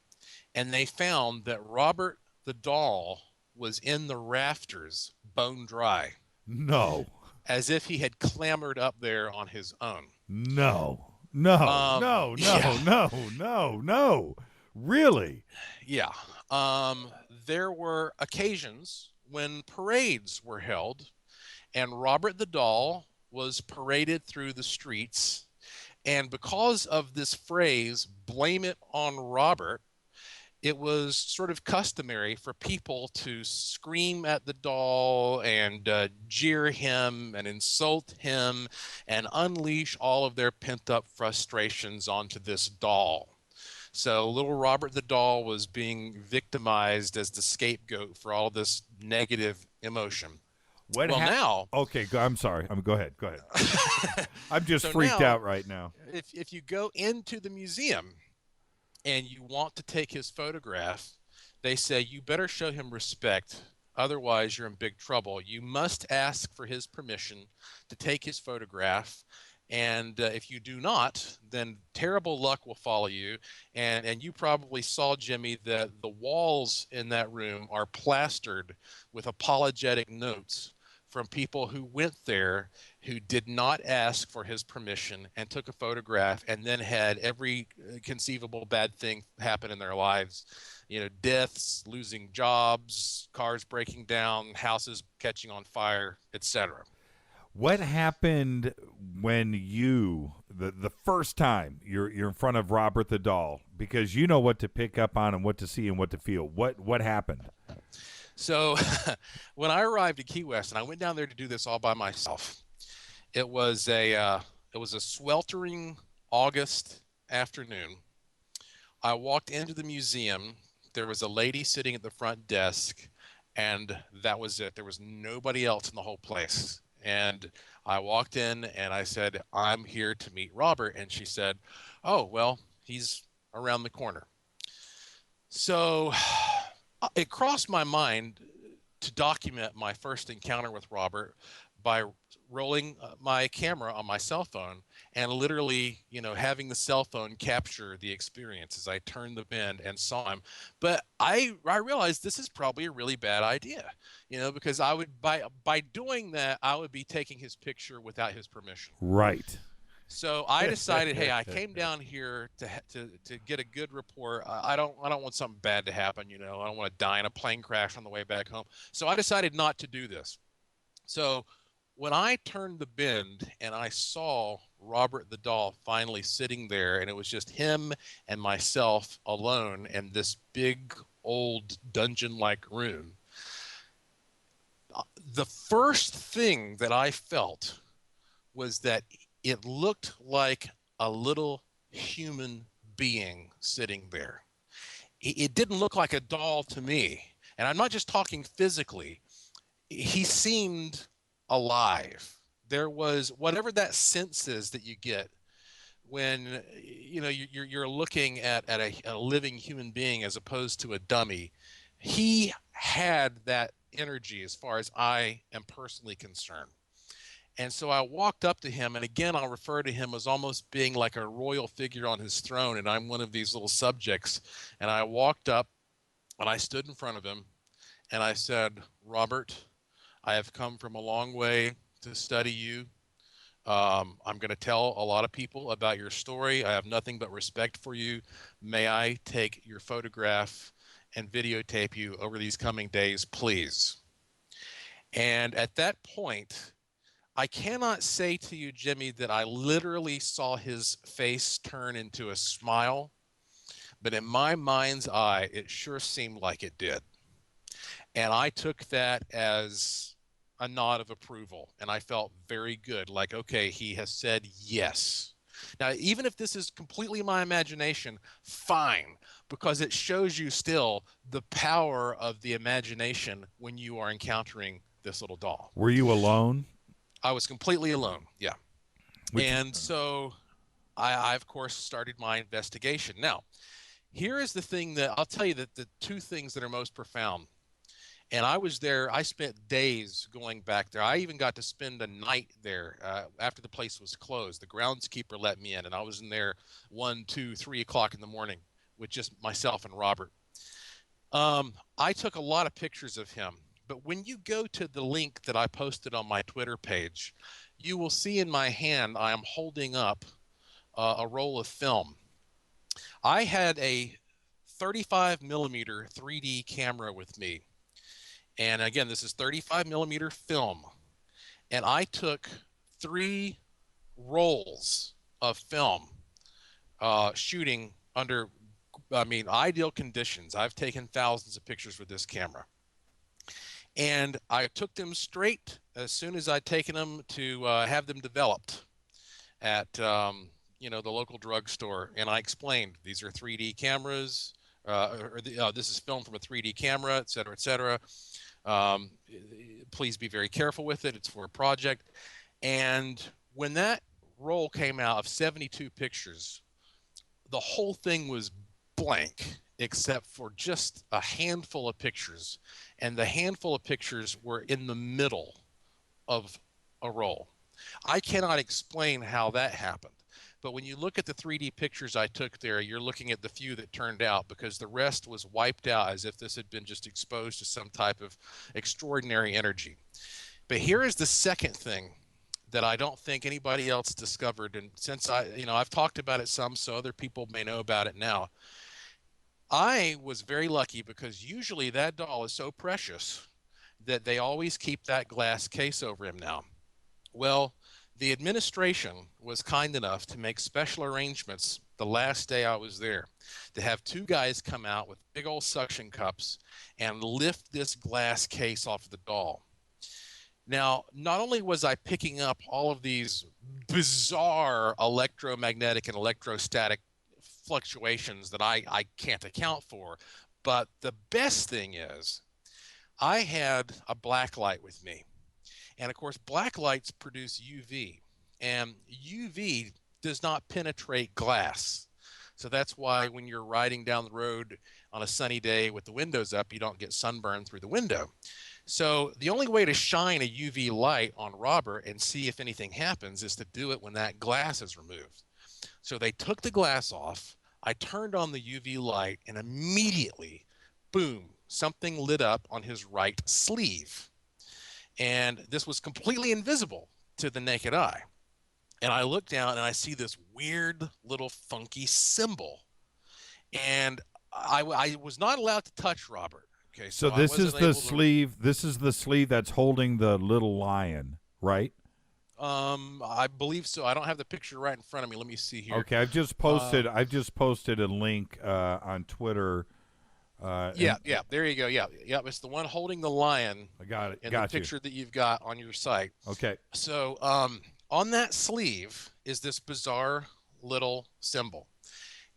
and they found that Robert the doll was in the rafters, bone dry. No. As if he had clambered up there on his own. No. Really? Yeah. There were occasions when parades were held, and Robert the doll was paraded through the streets. And because of this phrase, blame it on Robert, it was sort of customary for people to scream at the doll and jeer him and insult him and unleash all of their pent-up frustrations onto this doll. So little Robert the doll was being victimized as the scapegoat for all this negative emotion. Now, okay, I'm sorry. Go ahead. I'm just so freaked now, out right now. If you go into the museum and you want to take his photograph, they say you better show him respect. Otherwise, you're in big trouble. You must ask for his permission to take his photograph. And if you do not, then terrible luck will follow you. And you probably saw, Jimmy, that the walls in that room are plastered with apologetic notes from people who went there who did not ask for his permission and took a photograph and then had every conceivable bad thing happen in their lives. You know, deaths, losing jobs, cars breaking down, houses catching on fire, etc. What happened when the first time you're in front of Robert the doll, because you know what to pick up on and what to see and what to feel? What happened? So when I arrived at Key West, and I went down there to do this all by myself, it was a sweltering August afternoon. I walked into the museum. There was a lady sitting at the front desk, and that was it. There was nobody else in the whole place. And I walked in and I said, I'm here to meet Robert. And she said, oh, well, he's around the corner. So it crossed my mind to document my first encounter with Robert by rolling my camera on my cell phone and literally, having the cell phone capture the experience as I turned the bend and saw him. But I realized this is probably a really bad idea, because I would by doing that, I would be taking his picture without his permission. Right. So I decided, hey, I came down here to get a good report. I don't want something bad to happen, I don't want to die in a plane crash on the way back home. So I decided not to do this. So when I turned the bend and I saw Robert the doll finally sitting there, and it was just him and myself alone in this big old dungeon-like room, the first thing that I felt was that it looked like a little human being sitting there. It didn't look like a doll to me. And I'm not just talking physically. He seemed alive. There was whatever that sense is that you get when you're looking at a living human being as opposed to a dummy. He had that energy as far as I am personally concerned. And so I walked up to him, and again, I'll refer to him as almost being like a royal figure on his throne, and I'm one of these little subjects. And I walked up, and I stood in front of him, and I said, Robert, I have come from a long way to study you. I'm going to tell a lot of people about your story. I have nothing but respect for you. May I take your photograph and videotape you over these coming days, please? And at that point, I cannot say to you, Jimmy, that I literally saw his face turn into a smile, but in my mind's eye, it sure seemed like it did. And I took that as a nod of approval, and I felt very good, like, okay, he has said yes. Now, even if this is completely my imagination, fine, because it shows you still the power of the imagination when you are encountering this little doll. Were you alone? I was completely alone, yeah. And so I, of course, started my investigation. Now, here is the thing that I'll tell you, that the two things that are most profound. And I was there, I spent days going back there. I even got to spend a night there after the place was closed. The groundskeeper let me in, and I was in there 1, 2, 3 o'clock in the morning with just myself and Robert. I took a lot of pictures of him. But when you go to the link that I posted on my Twitter page, you will see in my hand I am holding up a roll of film. I had a 35 millimeter 3D camera with me. And again, this is 35 millimeter film. and I took 3 rolls of film shooting under, ideal conditions. I've taken thousands of pictures with this camera. And I took them straight as soon as I'd taken them to have them developed at, the local drugstore. And I explained, these are 3D cameras, this is film from a 3D camera, et cetera, et cetera. Please be very careful with it. It's for a project. And when that roll came out of 72 pictures, the whole thing was blank except for just a handful of pictures. And the handful of pictures were in the middle of a roll. I cannot explain how that happened. But when you look at the 3D pictures I took there, you're looking at the few that turned out, because the rest was wiped out as if this had been just exposed to some type of extraordinary energy. But here is the second thing that I don't think anybody else discovered. And since I've talked about it some, so other people may know about it now. I was very lucky because usually that doll is so precious that they always keep that glass case over him now. Well, the administration was kind enough to make special arrangements the last day I was there to have 2 guys come out with big old suction cups and lift this glass case off of the doll. Now, not only was I picking up all of these bizarre electromagnetic and electrostatic fluctuations that I can't account for, but the best thing is I had a black light with me. And of course, black lights produce UV, and UV does not penetrate glass. So that's why when you're riding down the road on a sunny day with the windows up, you don't get sunburn through the window. So the only way to shine a UV light on Robert and see if anything happens is to do it when that glass is removed. So they took the glass off, I turned on the UV light, and immediately, boom, something lit up on his right sleeve. And this was completely invisible to the naked eye. And I look down and I see this weird little funky symbol. And I was not allowed to touch Robert. Okay, so this is the sleeve. This is the sleeve that's holding the little lion, right? I believe so. I don't have the picture right in front of me. Let me see here. Okay, I've just posted a link on Twitter. Yeah, there you go. Yeah, it's the one holding the lion. I got it. In the picture that you've got on your site. Okay. So, on that sleeve is this bizarre little symbol,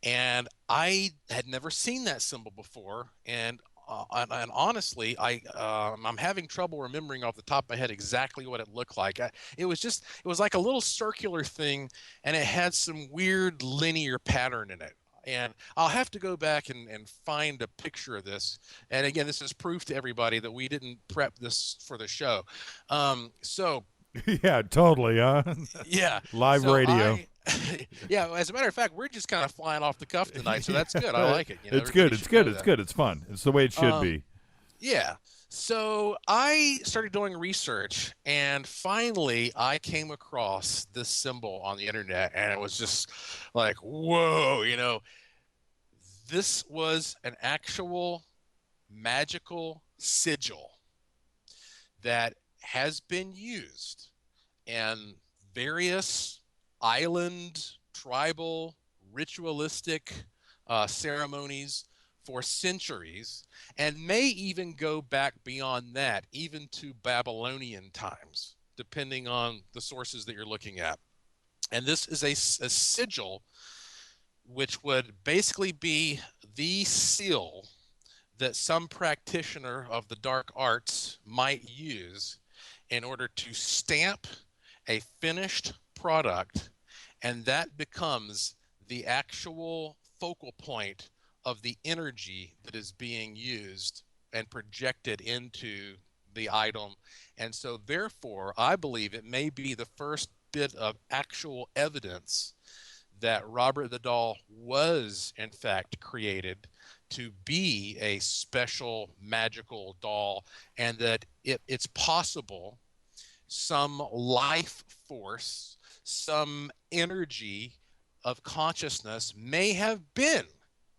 and I had never seen that symbol before. And honestly, I'm having trouble remembering off the top of my head exactly what it looked like. It was like a little circular thing, and it had some weird linear pattern in it. And I'll have to go back and find a picture of this. And again, this is proof to everybody that we didn't prep this for the show. Yeah, totally. Yeah. Live radio. Yeah, as a matter of fact, we're just kind of flying off the cuff tonight, so that's good. I like it. It's good. It's good. It's good. It's fun. It's the way it should be. Yeah. So I started doing research, and finally I came across this symbol on the internet, and it was just like, whoa, this was an actual magical sigil that has been used in various island, tribal, ritualistic ceremonies for centuries, and may even go back beyond that, even to Babylonian times, depending on the sources that you're looking at. And this is a sigil, which would basically be the seal that some practitioner of the dark arts might use in order to stamp a finished product, and that becomes the actual focal point of the energy that is being used and projected into the item. And so therefore, I believe it may be the first bit of actual evidence that Robert the Doll was in fact created to be a special magical doll, and that it's possible some life force, some energy of consciousness may have been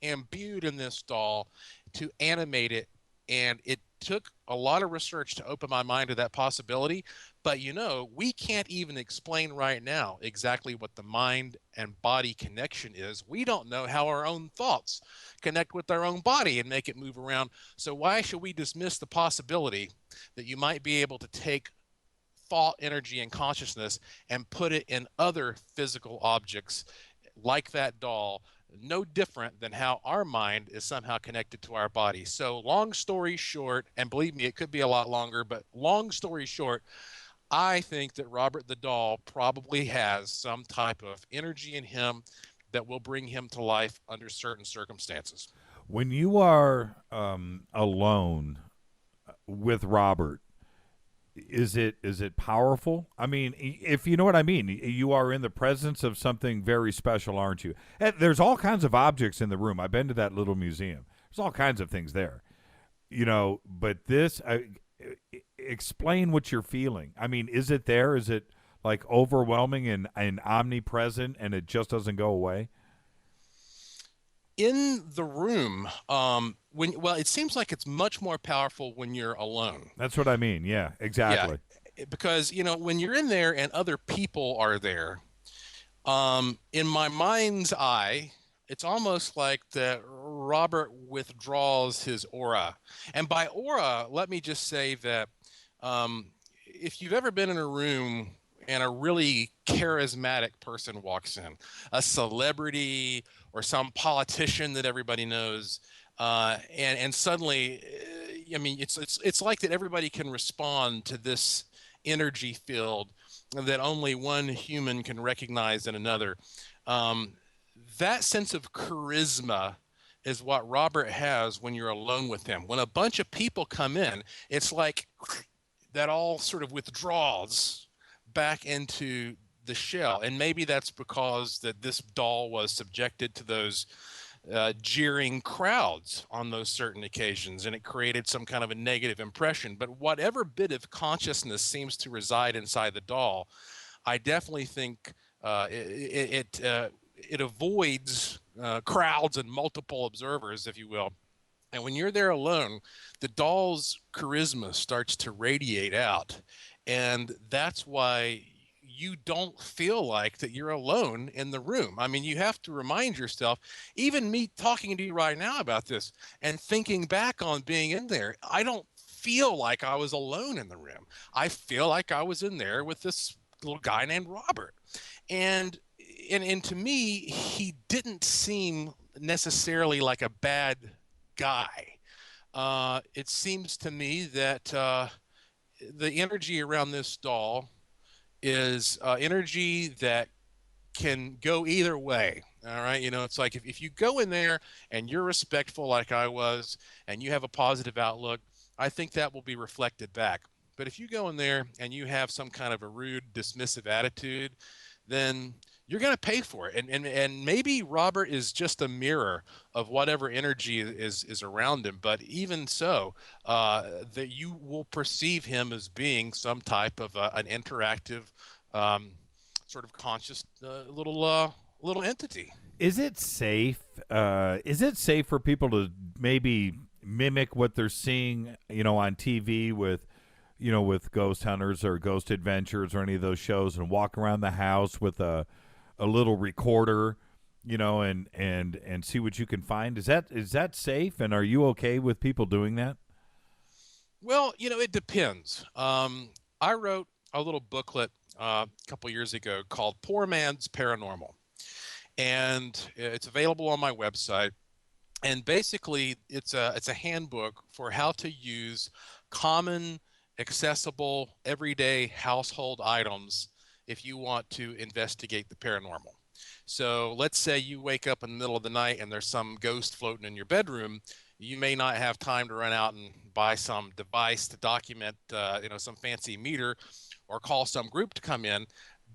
imbued in this doll to animate it. And it took a lot of research to open my mind to that possibility, But we can't even explain right now exactly what the mind and body connection is. We don't know how our own thoughts connect with our own body and make it move around. So why should we dismiss the possibility that you might be able to take thought, energy, and consciousness and put it in other physical objects like that doll, no different than how our mind is somehow connected to our body. So long story short, and believe me, it could be a lot longer, but long story short, I think that Robert the doll probably has some type of energy in him that will bring him to life under certain circumstances. When you are alone with Robert, is it powerful? I mean, if you know what I mean, you are in the presence of something very special, aren't you? And there's all kinds of objects in the room. I've been to that little museum. There's all kinds of things there, but this, explain what you're feeling. I mean, is it there? Is it like overwhelming and omnipresent, and it just doesn't go away? In the room, it seems like it's much more powerful when you're alone. That's what I mean. Yeah, exactly. Yeah, because when you're in there and other people are there, in my mind's eye, it's almost like that Robert withdraws his aura. And by aura, let me just say that if you've ever been in a room and a really charismatic person walks in, a celebrity or some politician that everybody knows, and suddenly, it's like that everybody can respond to this energy field that only one human can recognize in another. That sense of charisma is what Robert has when you're alone with him. When a bunch of people come in, it's like that all sort of withdraws back into the shell. And maybe that's because that this doll was subjected to those jeering crowds on those certain occasions, and it created some kind of a negative impression. But whatever bit of consciousness seems to reside inside the doll, I definitely think it avoids crowds and multiple observers, if you will. And when you're there alone, the doll's charisma starts to radiate out. And that's why you don't feel like that you're alone in the room. I mean, you have to remind yourself, even me talking to you right now about this and thinking back on being in there, I don't feel like I was alone in the room. I feel like I was in there with this little guy named Robert. And to me, he didn't seem necessarily like a bad guy. It seems to me that the energy around this doll is energy that can go either way. All right. It's like if you go in there and you're respectful like I was and you have a positive outlook, I think that will be reflected back. But if you go in there and you have some kind of a rude, dismissive attitude, then you're going to pay for it. And maybe Robert is just a mirror of whatever energy is around him. But even so, that you will perceive him as being some type of an interactive, sort of conscious little entity. Is it safe? Is it safe for people to maybe mimic what they're seeing, on TV with Ghost Hunters or Ghost Adventures or any of those shows, and walk around the house with a little recorder, and see what you can find? Is that safe? And are you okay with people doing that? Well, it depends. I wrote a little booklet a couple years ago called Poor Man's Paranormal, and it's available on my website. And basically, it's a handbook for how to use common, accessible, everyday household items if you want to investigate the paranormal. So let's say you wake up in the middle of the night and there's some ghost floating in your bedroom. You may not have time to run out and buy some device to document, some fancy meter, or call some group to come in,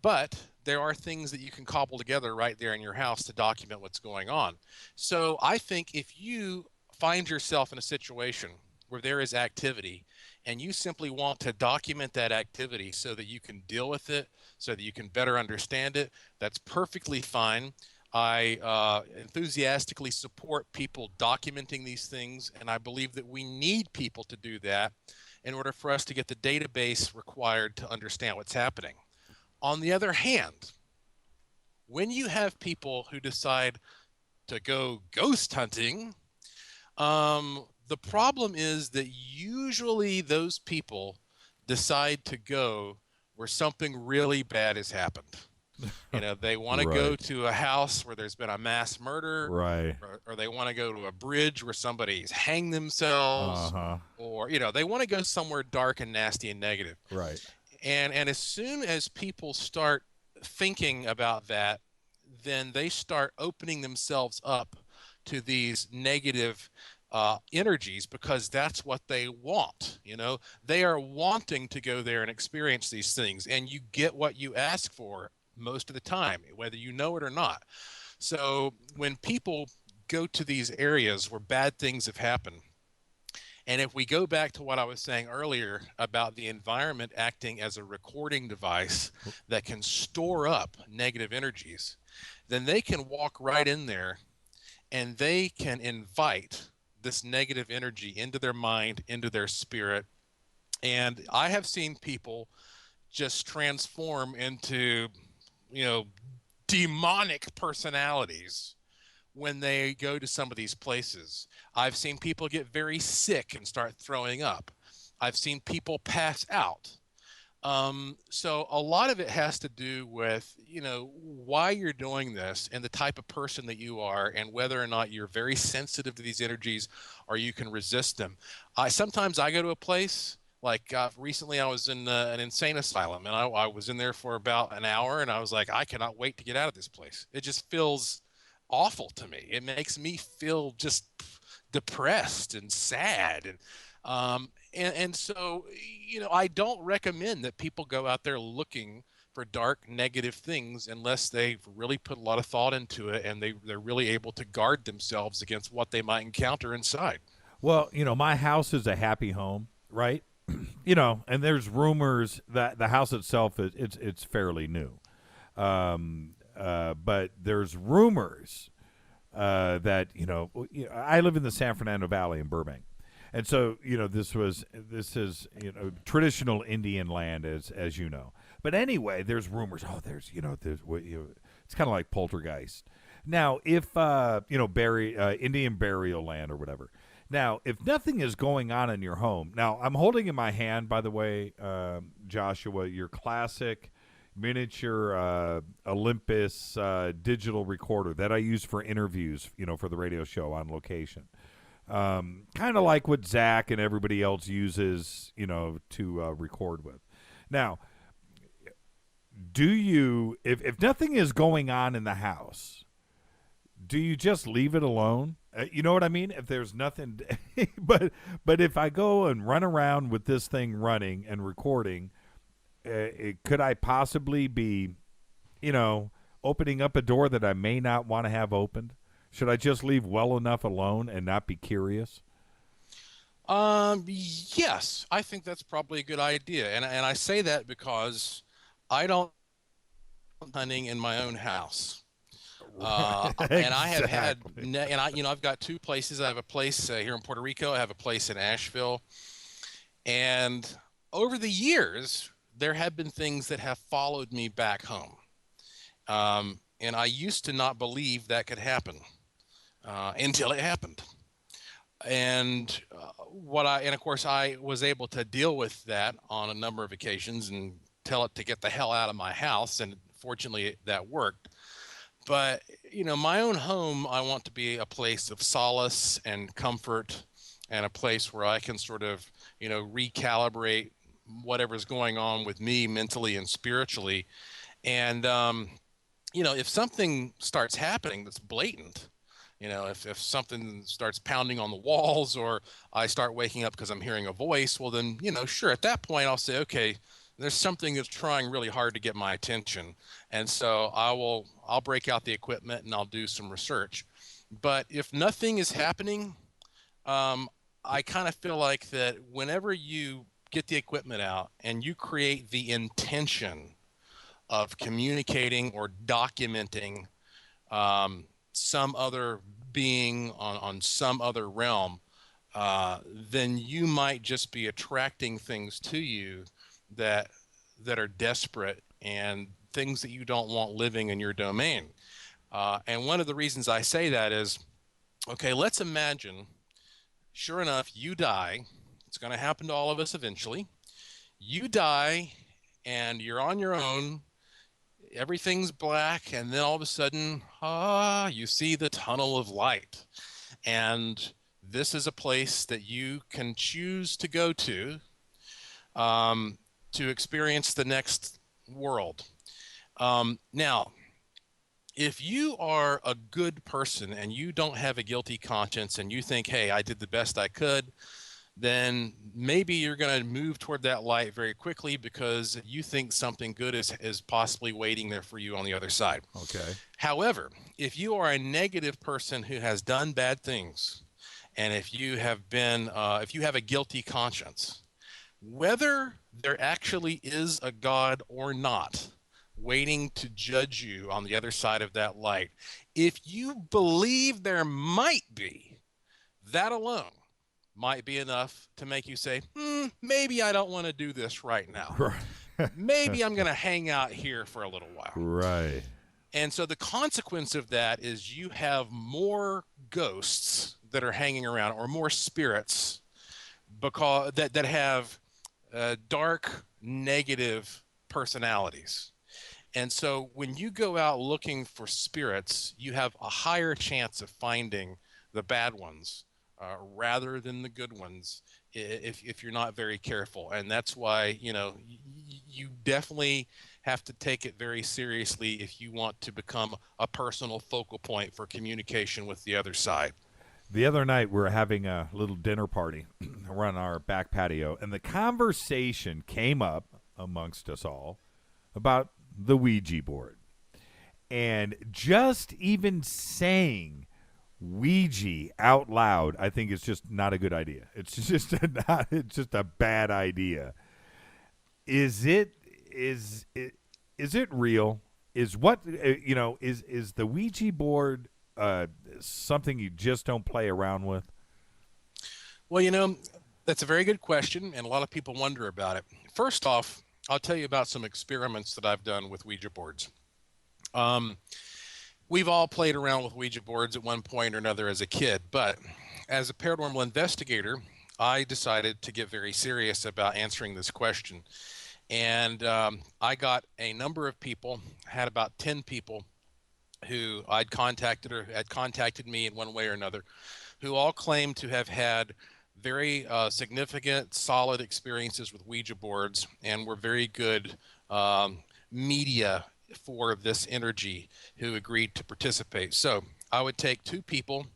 but there are things that you can cobble together right there in your house to document what's going on. So I think if you find yourself in a situation where there is activity and you simply want to document that activity so that you can deal with it, so that you can better understand it, that's perfectly fine. I enthusiastically support people documenting these things, and I believe that we need people to do that. in order for us to get the database required to understand what's happening. On the other hand, when you have people who decide to go ghost hunting, the problem is that usually those people decide to go where something really bad has happened. You know, they want to go to a house where there's been a mass murder, or they want to go to a bridge where somebody's hanged themselves, or, you know, they want to go somewhere dark and nasty and negative. Right. And as soon as people start thinking about that, then they start opening themselves up to these negative energies, because that's what they want. You know, they are wanting to go there and experience these things, and you get what you ask for most of the time, whether you know it or not. So when people go to these areas where bad things have happened, and if we go back to what I was saying earlier about the environment acting as a recording device that can store up negative energies, then they can walk right in there and they can invite this negative energy into their mind, into their spirit. And I have seen people just transform into, you know, demonic personalities when they go to some of these places. I've seen people get very sick and start throwing up. I've seen people pass out. So a lot of it has to do with, you know, why you're doing this and the type of person that you are, and whether or not you're very sensitive to these energies or you can resist them. Sometimes I go to a place, like recently I was in an insane asylum, and I was in there for about an hour, and I was like, I cannot wait to get out of this place. It just feels awful to me. It makes me feel just depressed and sad. And so, you know, I don't recommend that people go out there looking for dark, negative things unless they've really put a lot of thought into it and they're really able to guard themselves against what they might encounter inside. Well, you know, my house is a happy home, right? You know, and there's rumors that the house itself it's fairly new, but there's rumors that, you know, I live in the San Fernando Valley in Burbank. And so, you know, this is, you know, traditional Indian land, as you know. But anyway, there's rumors. Oh, there's it's kind of like poltergeist. Now, if you know, Indian burial land or whatever. Now, if nothing is going on in your home, now I'm holding in my hand, by the way, Joshua, your classic miniature Olympus digital recorder that I use for interviews, you know, for the radio show on location. Kind of like what Zach and everybody else uses, you know, to record with. Now, do you, if nothing is going on in the house, do you just leave it alone? You know what I mean? If there's nothing, but if I go and run around with this thing running and recording, could I possibly be, you know, opening up a door that I may not want to have opened? Should I just leave well enough alone and not be curious? Yes, I think that's probably a good idea. And I say that because I don't hunting in my own house. Exactly. And I have had, and I, you know, I've got two places. I have a place here in Puerto Rico. I have a place in Asheville. And over the years, there have been things that have followed me back home. And I used to not believe that could happen. Until it happened. And of course I was able to deal with that on a number of occasions and tell it to get the hell out of my house. And fortunately that worked. But, you know, my own home, I want to be a place of solace and comfort, and a place where I can sort of, you know, recalibrate whatever's going on with me mentally and spiritually. And, you know, if something starts happening that's blatant, you know, if something starts pounding on the walls, or I start waking up because I'm hearing a voice, well then, you know, sure, at that point I'll say, okay, there's something that's trying really hard to get my attention. And so I'll break out the equipment and I'll do some research. But if nothing is happening, I kind of feel like that whenever you get the equipment out and you create the intention of communicating or documenting some other being on some other realm, then you might just be attracting things to you that are desperate and things that you don't want living in your domain. And one of the reasons I say that is, okay, let's imagine, sure enough, you die. It's going to happen to all of us eventually. You die, and you're on your own. Everything's black, and then all of a sudden, you see the tunnel of light. And this is a place that you can choose to go to experience the next world. Now, if you are a good person and you don't have a guilty conscience and you think, hey, I did the best I could, then maybe you're going to move toward that light very quickly because you think something good is possibly waiting there for you on the other side. Okay. However, if you are a negative person who has done bad things, and if you have a guilty conscience, whether there actually is a God or not waiting to judge you on the other side of that light, if you believe there might be, that alone might be enough to make you say, maybe I don't want to do this right now. Right. Maybe I'm going to hang out here for a little while. Right. And so the consequence of that is you have more ghosts that are hanging around, or more spirits because that have dark, negative personalities. And so when you go out looking for spirits, you have a higher chance of finding the bad ones rather than the good ones if you're not very careful. And that's why, you definitely have to take it very seriously if you want to become a personal focal point for communication with the other side. The other night, we were having a little dinner party around our back patio, and the conversation came up amongst us all about the Ouija board. And just even saying Ouija out loud, I think is just not a good idea. It's just a bad idea. Is it real? Is the Ouija board something you just don't play around with? Well, that's a very good question, and a lot of people wonder about it. First off, I'll tell you about some experiments that I've done with Ouija boards. We've all played around with Ouija boards at one point or another as a kid, but as a paranormal investigator, I decided to get very serious about answering this question. And I got a number of people, had about 10 people who I'd contacted or had contacted me in one way or another, who all claimed to have had very significant, solid experiences with Ouija boards and were very good media for this energy who agreed to participate. So I would take 2 people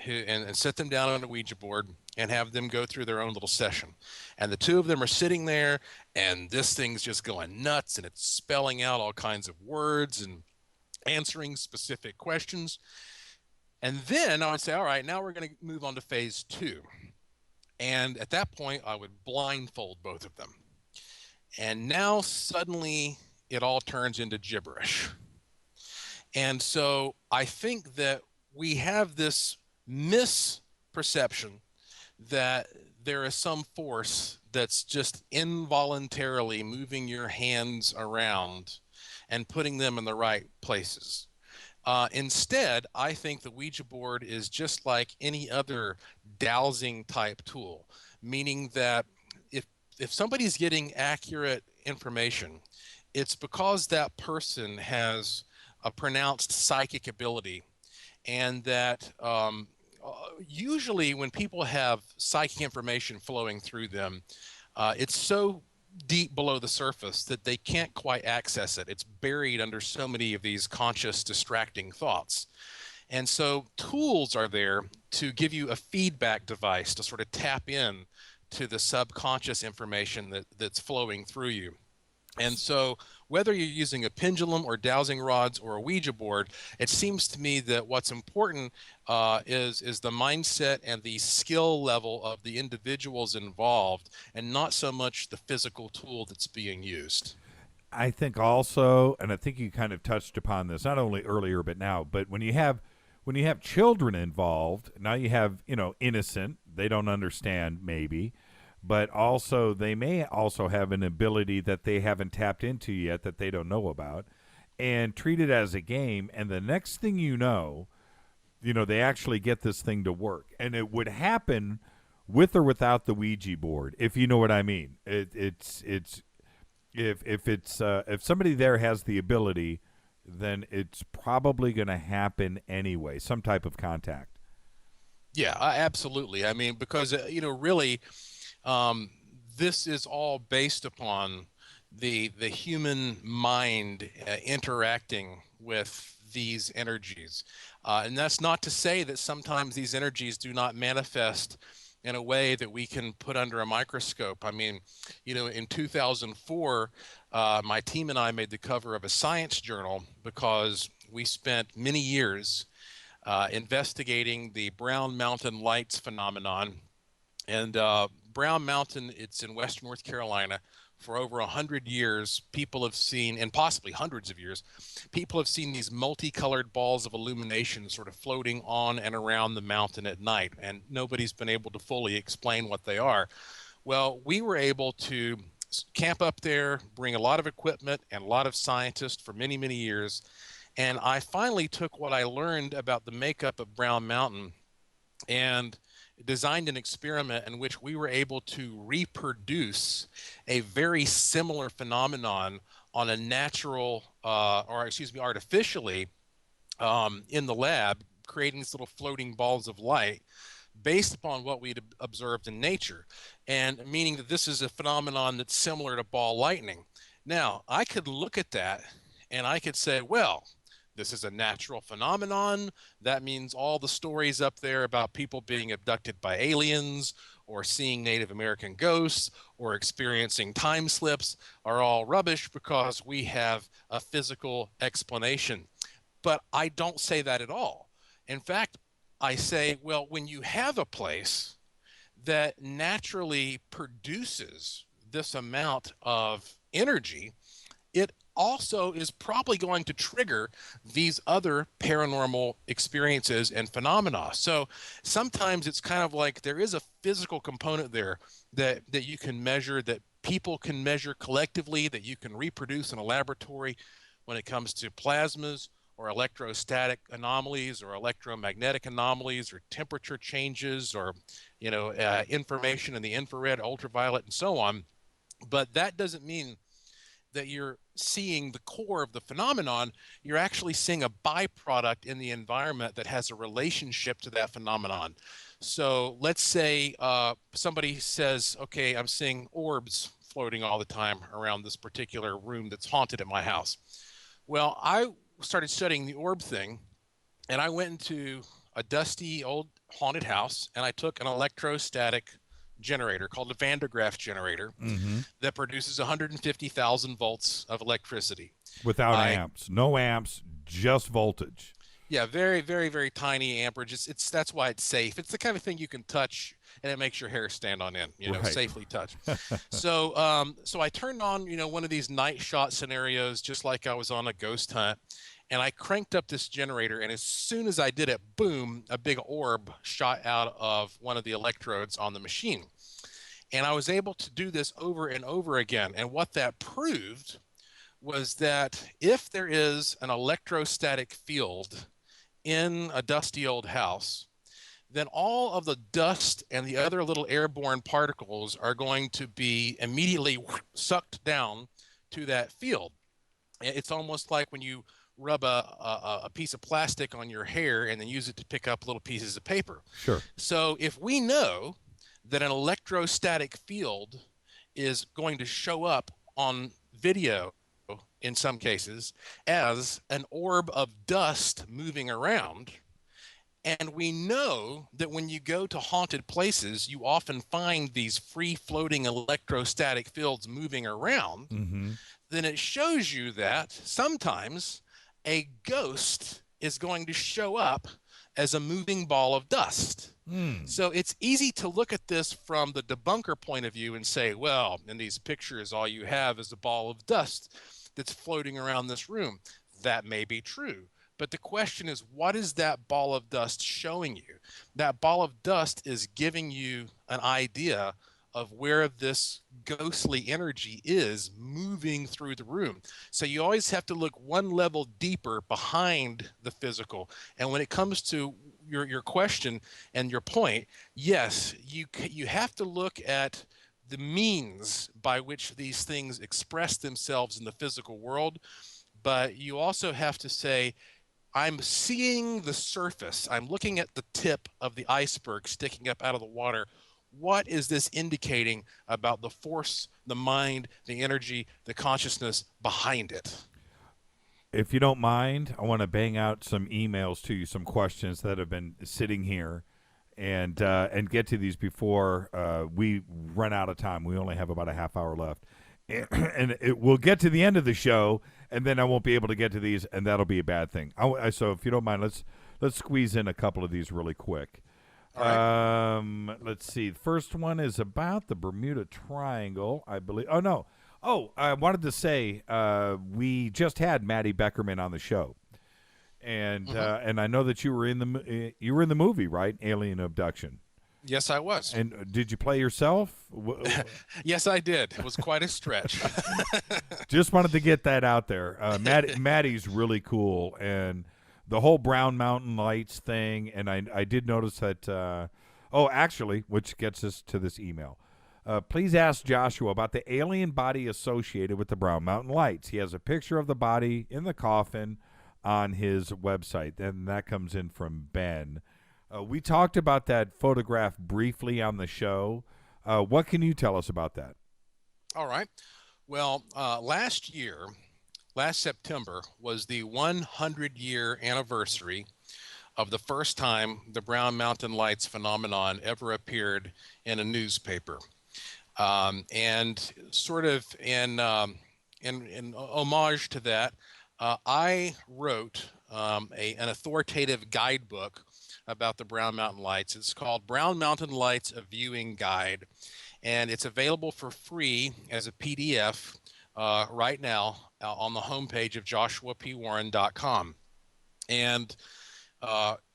and sit them down on a Ouija board and have them go through their own little session. And the 2 of them are sitting there, and this thing's just going nuts, and it's spelling out all kinds of words and answering specific questions. And then I would say, all right, now we're going to move on to phase 2. And at that point, I would blindfold both of them. And now suddenly it all turns into gibberish. And so I think that we have this misperception that there is some force that's just involuntarily moving your hands around and putting them in the right places. Instead, I think the Ouija board is just like any other dowsing type tool, meaning that if somebody's getting accurate information, it's because that person has a pronounced psychic ability, and that usually when people have psychic information flowing through them, it's so deep below the surface that they can't quite access it. It's buried under so many of these conscious distracting thoughts. And so tools are there to give you a feedback device to sort of tap in to the subconscious information that's flowing through you. And so whether you're using a pendulum or dowsing rods or a Ouija board, it seems to me that what's important is the mindset and the skill level of the individuals involved, and not so much the physical tool that's being used. I think also, and I think you kind of touched upon this, not only earlier but now, but when you have children involved, now you have, innocent, they don't understand, maybe, but also they may also have an ability that they haven't tapped into yet that they don't know about, and treat it as a game. And the next thing you know, they actually get this thing to work. And it would happen with or without the Ouija board, if you know what I mean. If somebody there has the ability, then it's probably going to happen anyway, some type of contact. Yeah, absolutely. I mean, because, really, this is all based upon the human mind interacting with these energies. And that's not to say that sometimes these energies do not manifest in a way that we can put under a microscope. I mean, in 2004, my team and I made the cover of a science journal because we spent many years investigating the Brown Mountain Lights phenomenon. And Brown Mountain, it's in western North Carolina. For over 100 years, people have seen, and possibly hundreds of years, people have seen these multicolored balls of illumination sort of floating on and around the mountain at night, and nobody's been able to fully explain what they are. Well, we were able to camp up there, bring a lot of equipment and a lot of scientists for many, many years, and I finally took what I learned about the makeup of Brown Mountain and designed an experiment in which we were able to reproduce a very similar phenomenon on a natural, artificially in the lab, creating these little floating balls of light based upon what we'd observed in nature, and meaning that this is a phenomenon that's similar to ball lightning. Now, I could look at that and I could say, well, this is a natural phenomenon. That means all the stories up there about people being abducted by aliens or seeing Native American ghosts or experiencing time slips are all rubbish because we have a physical explanation. But I don't say that at all. In fact, I say, well, when you have a place that naturally produces this amount of energy, it also is probably going to trigger these other paranormal experiences and phenomena. So sometimes it's kind of like there is a physical component there that you can measure, that people can measure collectively, that you can reproduce in a laboratory when it comes to plasmas or electrostatic anomalies or electromagnetic anomalies or temperature changes or information in the infrared, ultraviolet, and so on. But that doesn't mean that you're seeing the core of the phenomenon. You're actually seeing a byproduct in the environment that has a relationship to that phenomenon. So let's say somebody says, okay, I'm seeing orbs floating all the time around this particular room that's haunted at my house. Well, I started studying the orb thing, and I went into a dusty old haunted house, and I took an electrostatic generator called a Van de Graaff generator that produces 150,000 volts of electricity. Without amps. No amps, just voltage. Yeah, very, very, very tiny amperage. That's why it's safe. It's the kind of thing you can touch and it makes your hair stand on end, Right. Safely touch. So I turned on, one of these night shot scenarios, just like I was on a ghost hunt. And I cranked up this generator, and as soon as I did it, boom, a big orb shot out of one of the electrodes on the machine. And I was able to do this over and over again. And what that proved was that if there is an electrostatic field in a dusty old house, then all of the dust and the other little airborne particles are going to be immediately sucked down to that field. It's almost like when you rub a piece of plastic on your hair and then use it to pick up little pieces of paper. Sure. So if we know that an electrostatic field is going to show up on video in some cases as an orb of dust moving around, and we know that when you go to haunted places, you often find these free-floating electrostatic fields moving around, then it shows you that sometimes a ghost is going to show up as a moving ball of dust. So it's easy to look at this from the debunker point of view and say, well, in these pictures, all you have is a ball of dust that's floating around this room. That may be true. But the question is, what is that ball of dust showing you? That ball of dust is giving you an idea of where this ghostly energy is moving through the room. So you always have to look one level deeper behind the physical. And when it comes to your question and your point, yes, you have to look at the means by which these things express themselves in the physical world, but you also have to say, I'm seeing the surface. I'm looking at the tip of the iceberg sticking up out of the water. What is this indicating about the force, the mind, the energy, the consciousness behind it? If you don't mind, I want to bang out some emails to you, some questions that have been sitting here, and get to these before we run out of time. We only have about a half hour left, and we'll get to the end of the show, and then I won't be able to get to these, and that'll be a bad thing. So if you don't mind, let's squeeze in a couple of these really quick. All right. Let's see. The first one is about the Bermuda Triangle, I believe. Oh, no. Oh, I wanted to say we just had Maddie Beckerman on the show, and I know that you were in the movie, right? Alien Abduction. Yes, I was. And did you play yourself? Yes, I did. It was quite a stretch. Just wanted to get that out there. Maddie's really cool, and the whole Brown Mountain Lights thing, and I did notice that. Actually, which gets us to this email. Please ask Joshua about the alien body associated with the Brown Mountain Lights. He has a picture of the body in the coffin on his website, and that comes in from Ben. We talked about that photograph briefly on the show. What can you tell us about that? All right. Well, last September, was the 100-year anniversary of the first time the Brown Mountain Lights phenomenon ever appeared in a newspaper. And sort of in homage to that, I wrote an authoritative guidebook about the Brown Mountain Lights. It's called Brown Mountain Lights, A Viewing Guide, and it's available for free as a PDF right now on the homepage of joshuapwarren.com. And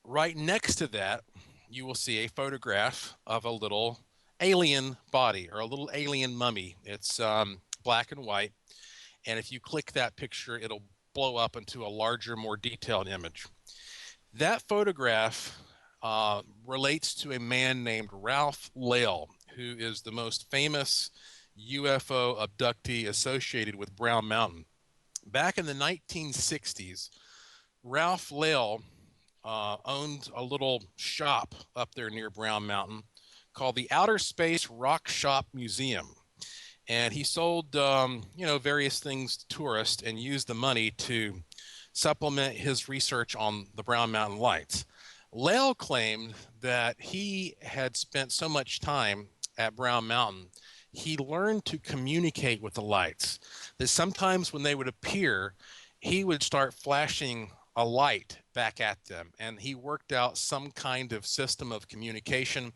right next to that, you will see a photograph of a little alien body, or a little alien mummy. It's black and white, and if you click that picture, it'll blow up into a larger, more detailed image. That photograph relates to a man named Ralph Lale, who is the most famous UFO abductee associated with Brown Mountain. Back in the 1960s, Ralph Lale owned a little shop up there near Brown Mountain called the Outer Space Rock Shop Museum. And he sold, various things to tourists and used the money to supplement his research on the Brown Mountain Lights. Lale claimed that he had spent so much time at Brown Mountain, he learned to communicate with the lights, that sometimes when they would appear, he would start flashing a light back at them. And he worked out some kind of system of communication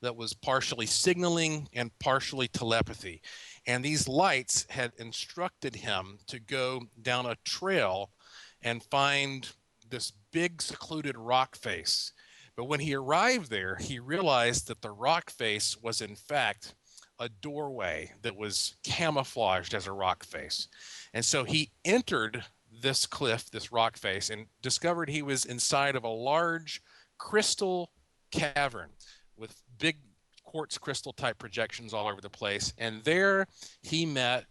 that was partially signaling and partially telepathy. And these lights had instructed him to go down a trail and find this big secluded rock face. But when he arrived there, he realized that the rock face was in fact a doorway that was camouflaged as a rock face. And so he entered this cliff, this rock face, and discovered he was inside of a large crystal cavern with big quartz crystal type projections all over the place. And there he met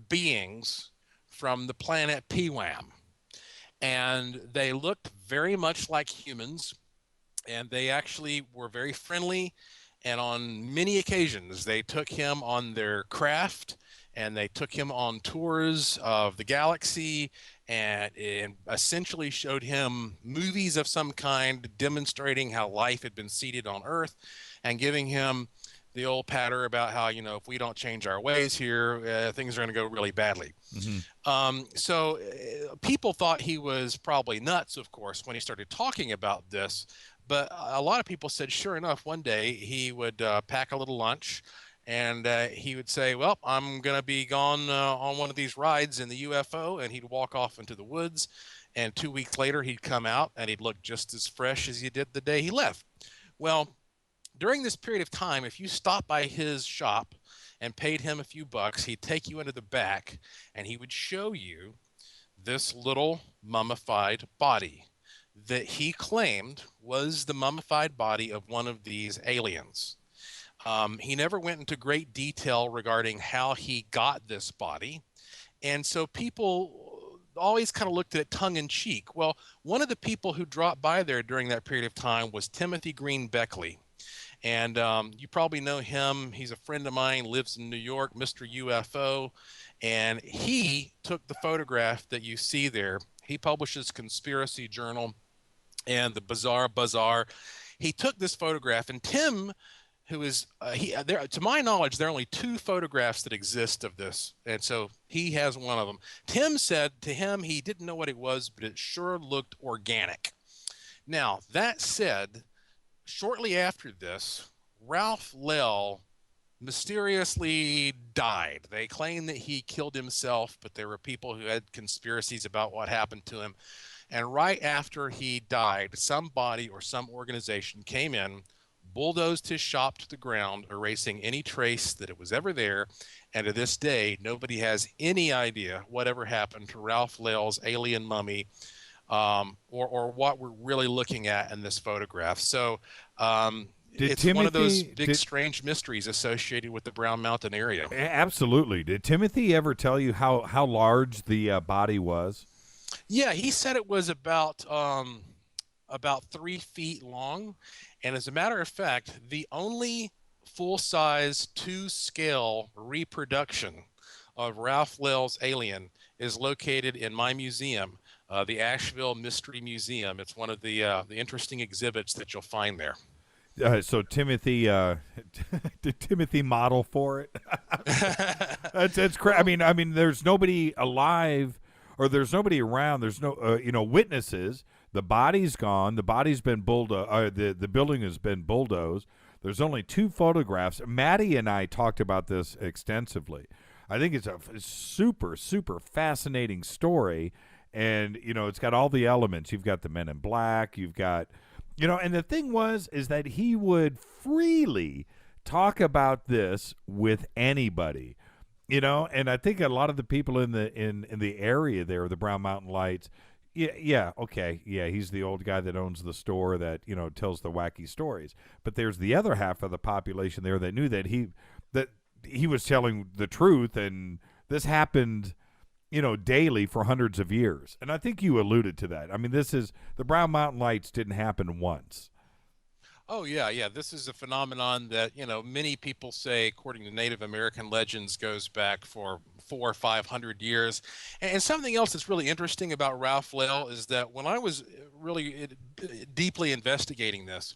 beings from the planet Pewam. And they looked very much like humans, and they actually were very friendly. And on many occasions, they took him on their craft, and they took him on tours of the galaxy, and essentially showed him movies of some kind demonstrating how life had been seeded on Earth, and giving him the old patter about how, if we don't change our ways here, things are going to go really badly. Mm-hmm. So people thought he was probably nuts, of course, when he started talking about this. But a lot of people said, sure enough, one day he would pack a little lunch And he would say, well, I'm going to be gone on one of these rides in the UFO. And he'd walk off into the woods. And 2 weeks later, he'd come out and he'd look just as fresh as he did the day he left. Well, during this period of time, if you stopped by his shop and paid him a few bucks, he'd take you into the back and he would show you this little mummified body that he claimed was the mummified body of one of these aliens. He never went into great detail regarding how he got this body. And so people always kind of looked at it tongue in cheek. Well, one of the people who dropped by there during that period of time was Timothy Green Beckley. And you probably know him. He's a friend of mine, lives in New York, Mr. UFO. And he took the photograph that you see there. He publishes Conspiracy Journal and the Bizarre Bazaar. He took this photograph, and Tim, who is there, to my knowledge, there are only 2 photographs that exist of this, and so he has one of them. Tim said to him he didn't know what it was, but it sure looked organic. Now, that said, shortly after this, Ralph Lell mysteriously died. They claim that he killed himself, but there were people who had conspiracies about what happened to him. And right after he died, somebody or some organization came in, bulldozed his shop to the ground, erasing any trace that it was ever there. And to this day, nobody has any idea whatever happened to Ralph Lell's alien mummy, or what we're really looking at in this photograph. So it's one of those big, strange mysteries associated with the Brown Mountain area. Absolutely. Did Timothy ever tell you how large the body was? Yeah, he said it was about 3 feet long. And as a matter of fact, the only full-size 2-scale reproduction of Ralph Lell's alien is located in my museum, the Asheville Mystery Museum. It's one of the interesting exhibits that you'll find there. So Timothy, did Timothy model for it? That's crazy. I mean, there's nobody alive, or there's nobody around. There's no, witnesses. The body's gone. The body's been bulldozed. The building has been bulldozed. There's only 2 photographs. Maddie and I talked about this extensively. I think it's a super, super fascinating story. And, it's got all the elements. You've got the Men in Black. You've got, and the thing is that he would freely talk about this with anybody, and I think a lot of the people in the area there, the Brown Mountain Lights, he's the old guy that owns the store that, tells the wacky stories. But there's the other half of the population there that knew that he was telling the truth, and this happened, daily for hundreds of years. And I think you alluded to that. I mean, the Brown Mountain Lights didn't happen once. Oh, yeah. This is a phenomenon that, many people say, according to Native American legends, goes back for 400 or 500 years. And something else that's really interesting about Ralph Lell is that when I was really deeply investigating this,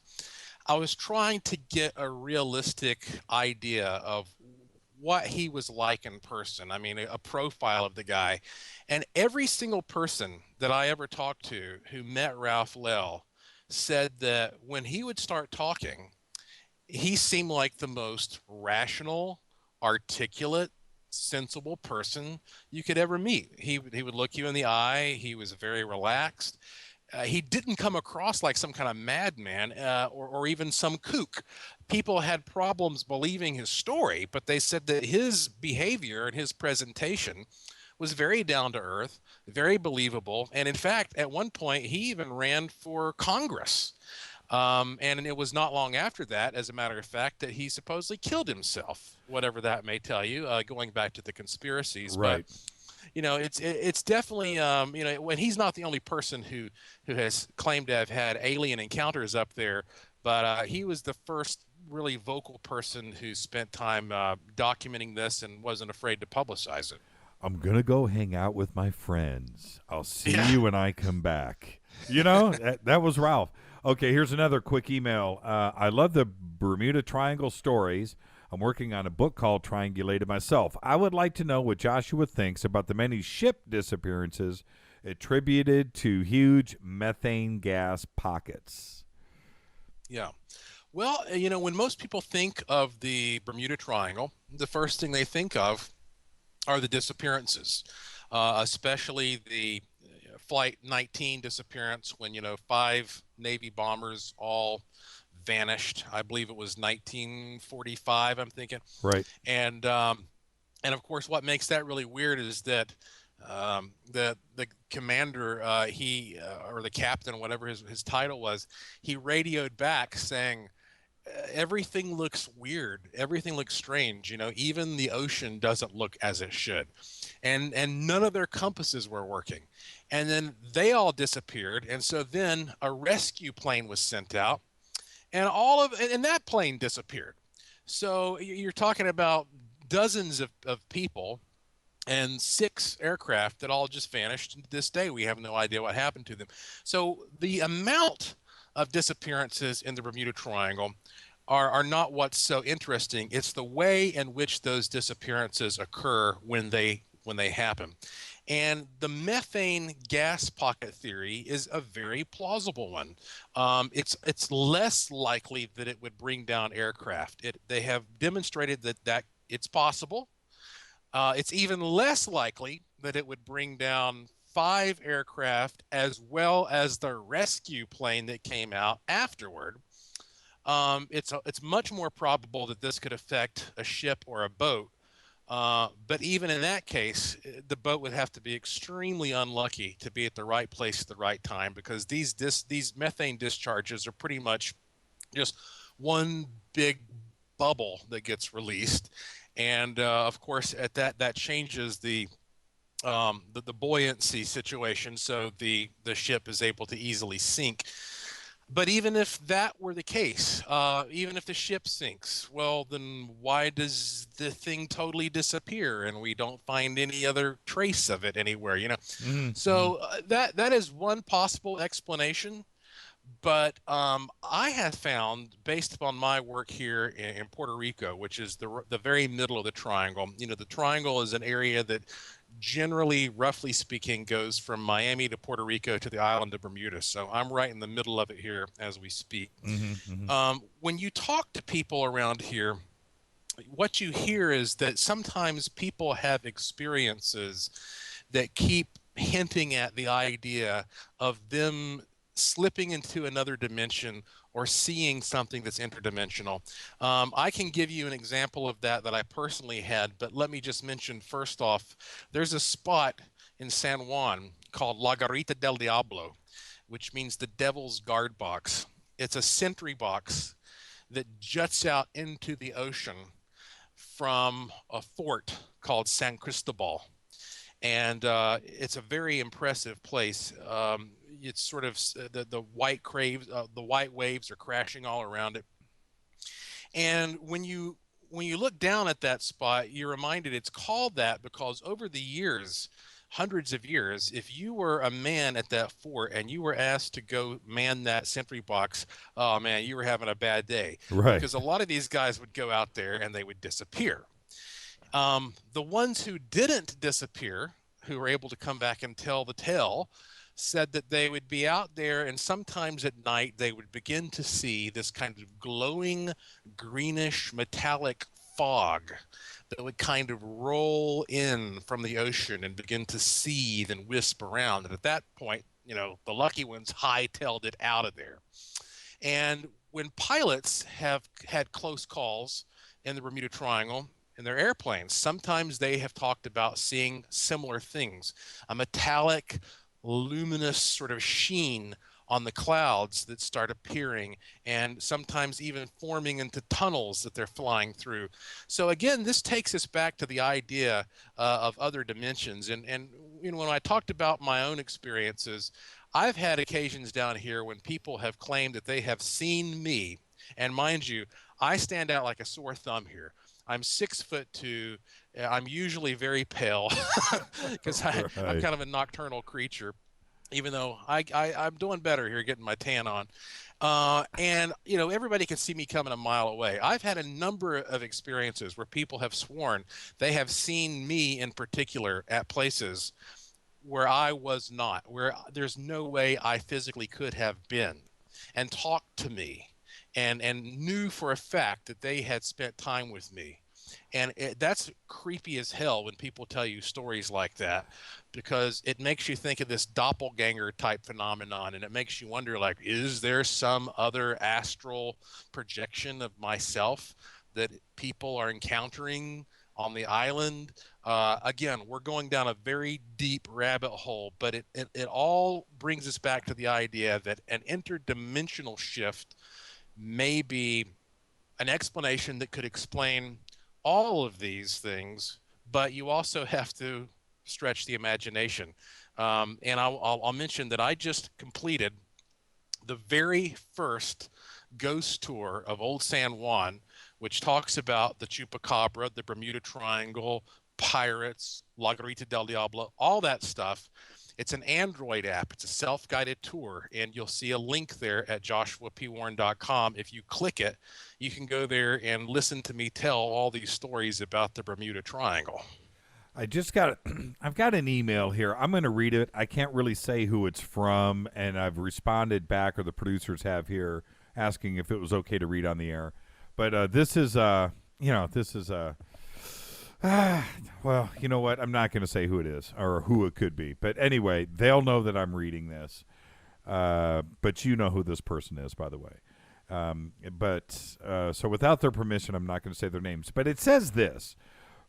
I was trying to get a realistic idea of what he was like in person. I mean, a profile of the guy. And every single person that I ever talked to who met Ralph Lell said that when he would start talking, he seemed like the most rational, articulate, sensible person you could ever meet. He would look you in the eye. He was very relaxed. He didn't come across like some kind of madman or even some kook. People had problems believing his story, but they said that his behavior and his presentation was very down to earth, very believable. And in fact, at one point, he even ran for Congress. And it was not long after that, as a matter of fact, that he supposedly killed himself, whatever that may tell you, going back to the conspiracies. Right. But, it's definitely, when he's not the only person who has claimed to have had alien encounters up there, but he was the first really vocal person who spent time documenting this and wasn't afraid to publicize it. I'm going to go hang out with my friends. I'll see you when I come back. That was Ralph. Okay, here's another quick email. I love the Bermuda Triangle stories. I'm working on a book called Triangulated myself. I would like to know what Joshua thinks about the many ship disappearances attributed to huge methane gas pockets. Yeah. Well, when most people think of the Bermuda Triangle, the first thing they think of are the disappearances, especially the Flight 19 disappearance when, 5 Navy bombers all vanished. I believe it was 1945, I'm thinking. Right. And of course, what makes that really weird is that the commander, or the captain, whatever his title was, he radioed back saying, everything looks weird. Everything looks strange. Even the ocean doesn't look as it should. And none of their compasses were working. And then they all disappeared. And so then a rescue plane was sent out, and that plane disappeared. So you're talking about dozens of people and 6 aircraft that all just vanished. To this day, we have no idea what happened to them. So the amount of disappearances in the Bermuda Triangle are not what's so interesting. It's the way in which those disappearances occur when they happen. And the methane gas pocket theory is a very plausible one. It's less likely that it would bring down aircraft. They have demonstrated that it's possible. It's even less likely that it would bring down 5 aircraft as well as the rescue plane that came out afterward. It's much more probable that this could affect a ship or a boat. But even in that case, the boat would have to be extremely unlucky to be at the right place at the right time, because these methane discharges are pretty much just one big bubble that gets released. And of course, at that changes the buoyancy situation, so the ship is able to easily sink. But even if that were the case, even if the ship sinks, well, then why does the thing totally disappear and we don't find any other trace of it anywhere? Mm-hmm. So that is one possible explanation. But I have found, based upon my work here in Puerto Rico, which is the very middle of the triangle. The triangle is an area that generally, roughly speaking, goes from Miami to Puerto Rico to the island of Bermuda. So I'm right in the middle of it here as we speak. Mm-hmm, mm-hmm. When you talk to people around here, what you hear is that sometimes people have experiences that keep hinting at the idea of them slipping into another dimension or seeing something that's interdimensional. I can give you an example of that I personally had, but let me just mention first off, there's a spot in San Juan called La Garita del Diablo, which means the devil's guard box. It's a sentry box that juts out into the ocean from a fort called San Cristobal. And it's a very impressive place. It's sort of the white waves are crashing all around it. And when you look down at that spot, you're reminded it's called that because over the years, hundreds of years, if you were a man at that fort and you were asked to go man that sentry box, oh man, you were having a bad day. Right. Because a lot of these guys would go out there and they would disappear. The ones who didn't disappear, who were able to come back and tell the tale, said that they would be out there, and sometimes at night they would begin to see this kind of glowing, greenish, metallic fog that would kind of roll in from the ocean and begin to seethe and wisp around. And at that point, the lucky ones hightailed it out of there. And when pilots have had close calls in the Bermuda Triangle, in their airplanes, sometimes they have talked about seeing similar things, a metallic, luminous sort of sheen on the clouds that start appearing, and sometimes even forming into tunnels that they're flying through. So again, this takes us back to the idea of other dimensions. And when I talked about my own experiences, I've had occasions down here when people have claimed that they have seen me. And mind you, I stand out like a sore thumb here. I'm 6'2". I'm usually very pale because I'm kind of a nocturnal creature, even though I'm doing better here getting my tan on. And, everybody can see me coming a mile away. I've had a number of experiences where people have sworn they have seen me in particular at places where I was not, where there's no way I physically could have been, and talked to me. and knew for a fact that they had spent time with me. And that's creepy as hell when people tell you stories like that, because it makes you think of this doppelganger type phenomenon, and it makes you wonder, like, is there some other astral projection of myself that people are encountering on the island? Again, we're going down a very deep rabbit hole, but it all brings us back to the idea that an interdimensional shift may be an explanation that could explain all of these things, but you also have to stretch the imagination. And I'll mention that I just completed the very first ghost tour of Old San Juan, which talks about the Chupacabra, the Bermuda Triangle, pirates, La Garita del Diablo, all that stuff. It's an Android app. It's a self-guided tour, and you'll see a link there at joshuapwarren.com. If you click it, you can go there and listen to me tell all these stories about the Bermuda Triangle. I've got an email here. I'm going to read it. I can't really say who it's from, and I've responded back, or the producers have here, asking if it was okay to read on the air. But this is, well, you know what? I'm not going to say who it is or who it could be. But anyway, they'll know that I'm reading this. But you know who this person is, by the way. So without their permission, I'm not going to say their names. But it says this: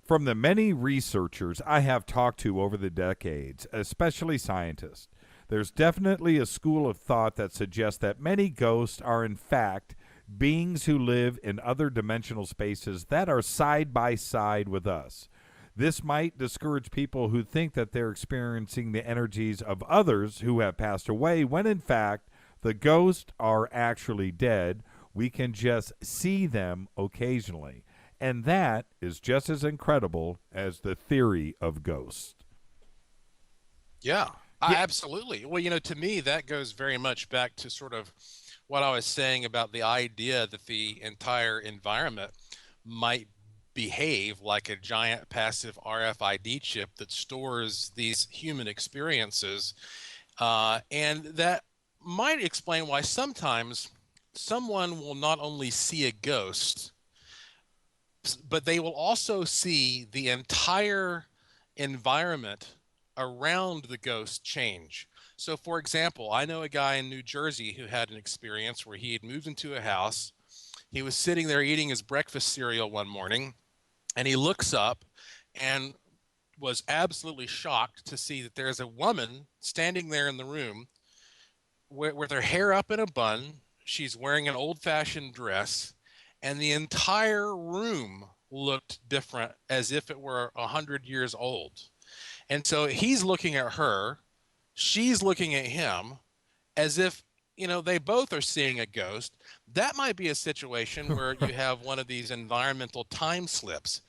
from the many researchers I have talked to over the decades, especially scientists, there's definitely a school of thought that suggests that many ghosts are, in fact, beings who live in other dimensional spaces that are side by side with us. This might discourage people who think that they're experiencing the energies of others who have passed away, when in fact the ghosts are actually dead. We can just see them occasionally. And that is just as incredible as the theory of ghosts. Yeah, absolutely. Well, you know, to me, that goes very much back to sort of what I was saying about the idea that the entire environment might behave like a giant passive RFID chip that stores these human experiences. And that might explain why sometimes someone will not only see a ghost, but they will also see the entire environment around the ghost change. So, for example, I know a guy in New Jersey who had an experience where he had moved into a house. He was sitting there eating his breakfast cereal one morning, and he looks up and was absolutely shocked to see that there's a woman standing there in the room with her hair up in a bun. She's wearing an old-fashioned dress, and the entire room looked different, as if it were 100 years old. And so he's looking at her. She's looking at him as if, you know, they both are seeing a ghost. That might be a situation where you have one of these environmental time slips.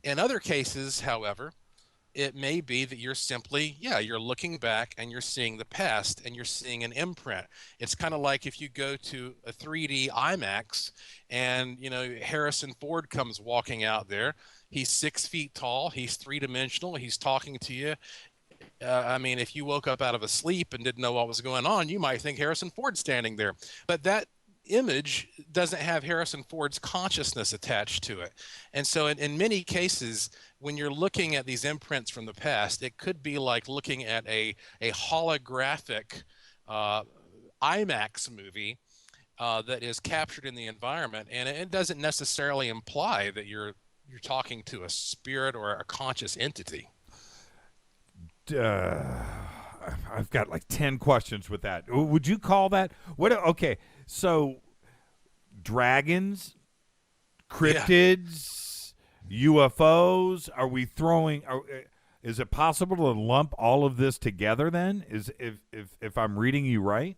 In other cases, however, it may be that you're simply, you're looking back and you're seeing the past and you're seeing an imprint. It's kind of like if you go to a 3D IMAX and, you know, Harrison Ford comes walking out there. He's 6 feet tall. He's three-dimensional. He's talking to you. I mean, if you woke up out of a sleep and didn't know what was going on, you might think Harrison Ford's standing there. But that image doesn't have Harrison Ford's consciousness attached to it. And so in many cases, when you're looking at these imprints from the past, it could be like looking at a holographic IMAX movie that is captured in the environment. And it doesn't necessarily imply that you're talking to a spirit or a conscious entity. I've got like 10 questions with that. Would you call that what? Okay, so dragons, cryptids, UFOs. Are we throwing? Is it possible to lump all of this together? Then is if I'm reading you right?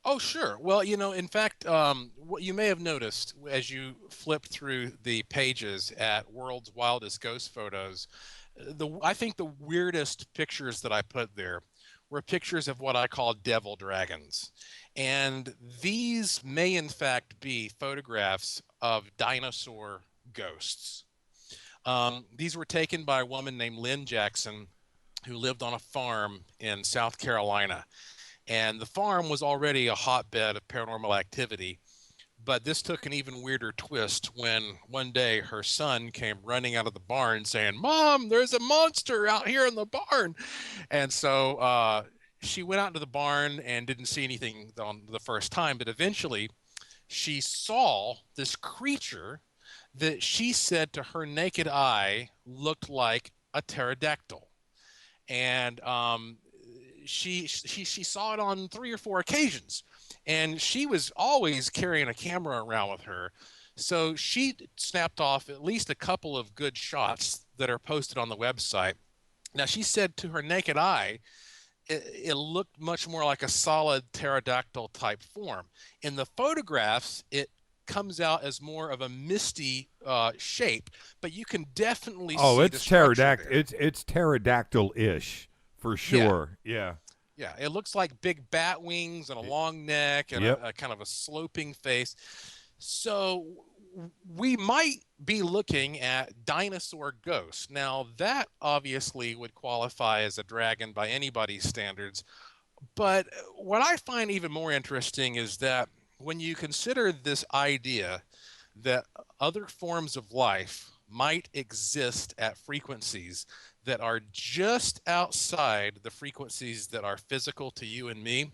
Oh, sure. Well, you know, in fact, what you may have noticed as you flip through the pages at World's Wildest Ghost Photos, I think the weirdest pictures that I put there were pictures of what I call devil dragons. And these may in fact be photographs of dinosaur ghosts. These were taken by a woman named Lynn Jackson, who lived on a farm in South Carolina. And the farm was already a hotbed of paranormal activity. But this took an even weirder twist when one day her son came running out of the barn saying, "Mom, there's a monster out here in the barn." And so she went out into the barn and didn't see anything on the first time, but eventually she saw this creature that she said to her naked eye looked like a pterodactyl. And she saw it on 3 or 4 occasions, and she was always carrying a camera around with her. So she snapped off at least a couple of good shots that are posted on the website. Now, she said to her naked eye, it looked much more like a solid pterodactyl type form. In the photographs, it comes out as more of a misty shape, but you can definitely see it's the structure there. It's pterodactyl-ish for sure. Yeah. Yeah, it looks like big bat wings and a long neck and a kind of a sloping face. So we might be looking at dinosaur ghosts. Now, that obviously would qualify as a dragon by anybody's standards. But what I find even more interesting is that when you consider this idea that other forms of life might exist at frequencies that are just outside the frequencies that are physical to you and me,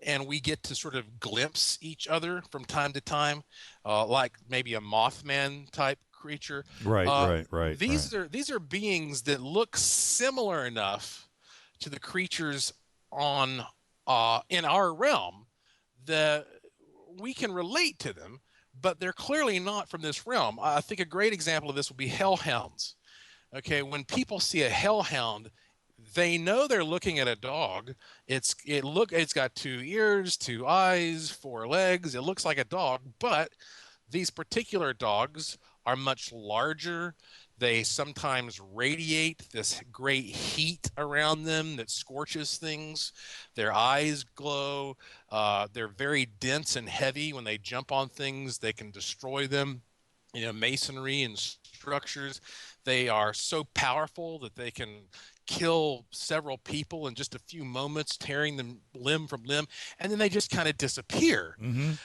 and we get to sort of glimpse each other from time to time, like maybe a Mothman type creature. Right. These are beings that look similar enough to the creatures on in our realm that we can relate to them, but they're clearly not from this realm. I think a great example of this would be hellhounds. Okay, when people see a hellhound, they know they're looking at a dog. It's got 2 ears, 2 eyes, 4 legs. It looks like a dog, but these particular dogs are much larger. They sometimes radiate this great heat around them that scorches things. Their eyes glow. They're very dense and heavy. When they jump on things, they can destroy them. Masonry and structures. They are so powerful that they can kill several people in just a few moments, tearing them limb from limb, and then they just kind of disappear.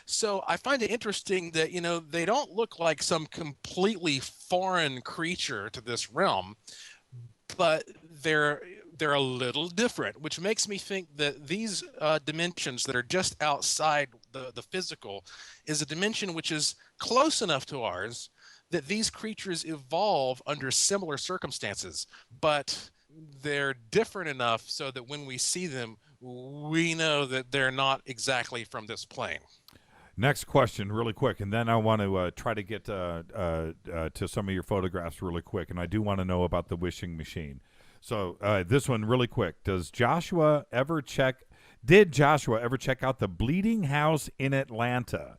So I find it interesting that, they don't look like some completely foreign creature to this realm, but they're a little different, which makes me think that these dimensions that are just outside the physical is a dimension which is close enough to ours that these creatures evolve under similar circumstances, but they're different enough so that when we see them, we know that they're not exactly from this plane. Next question, really quick, and then I want to try to get to some of your photographs really quick, and I do want to know about the wishing machine. So this one really quick. Did Joshua ever check out the Bleeding House in Atlanta?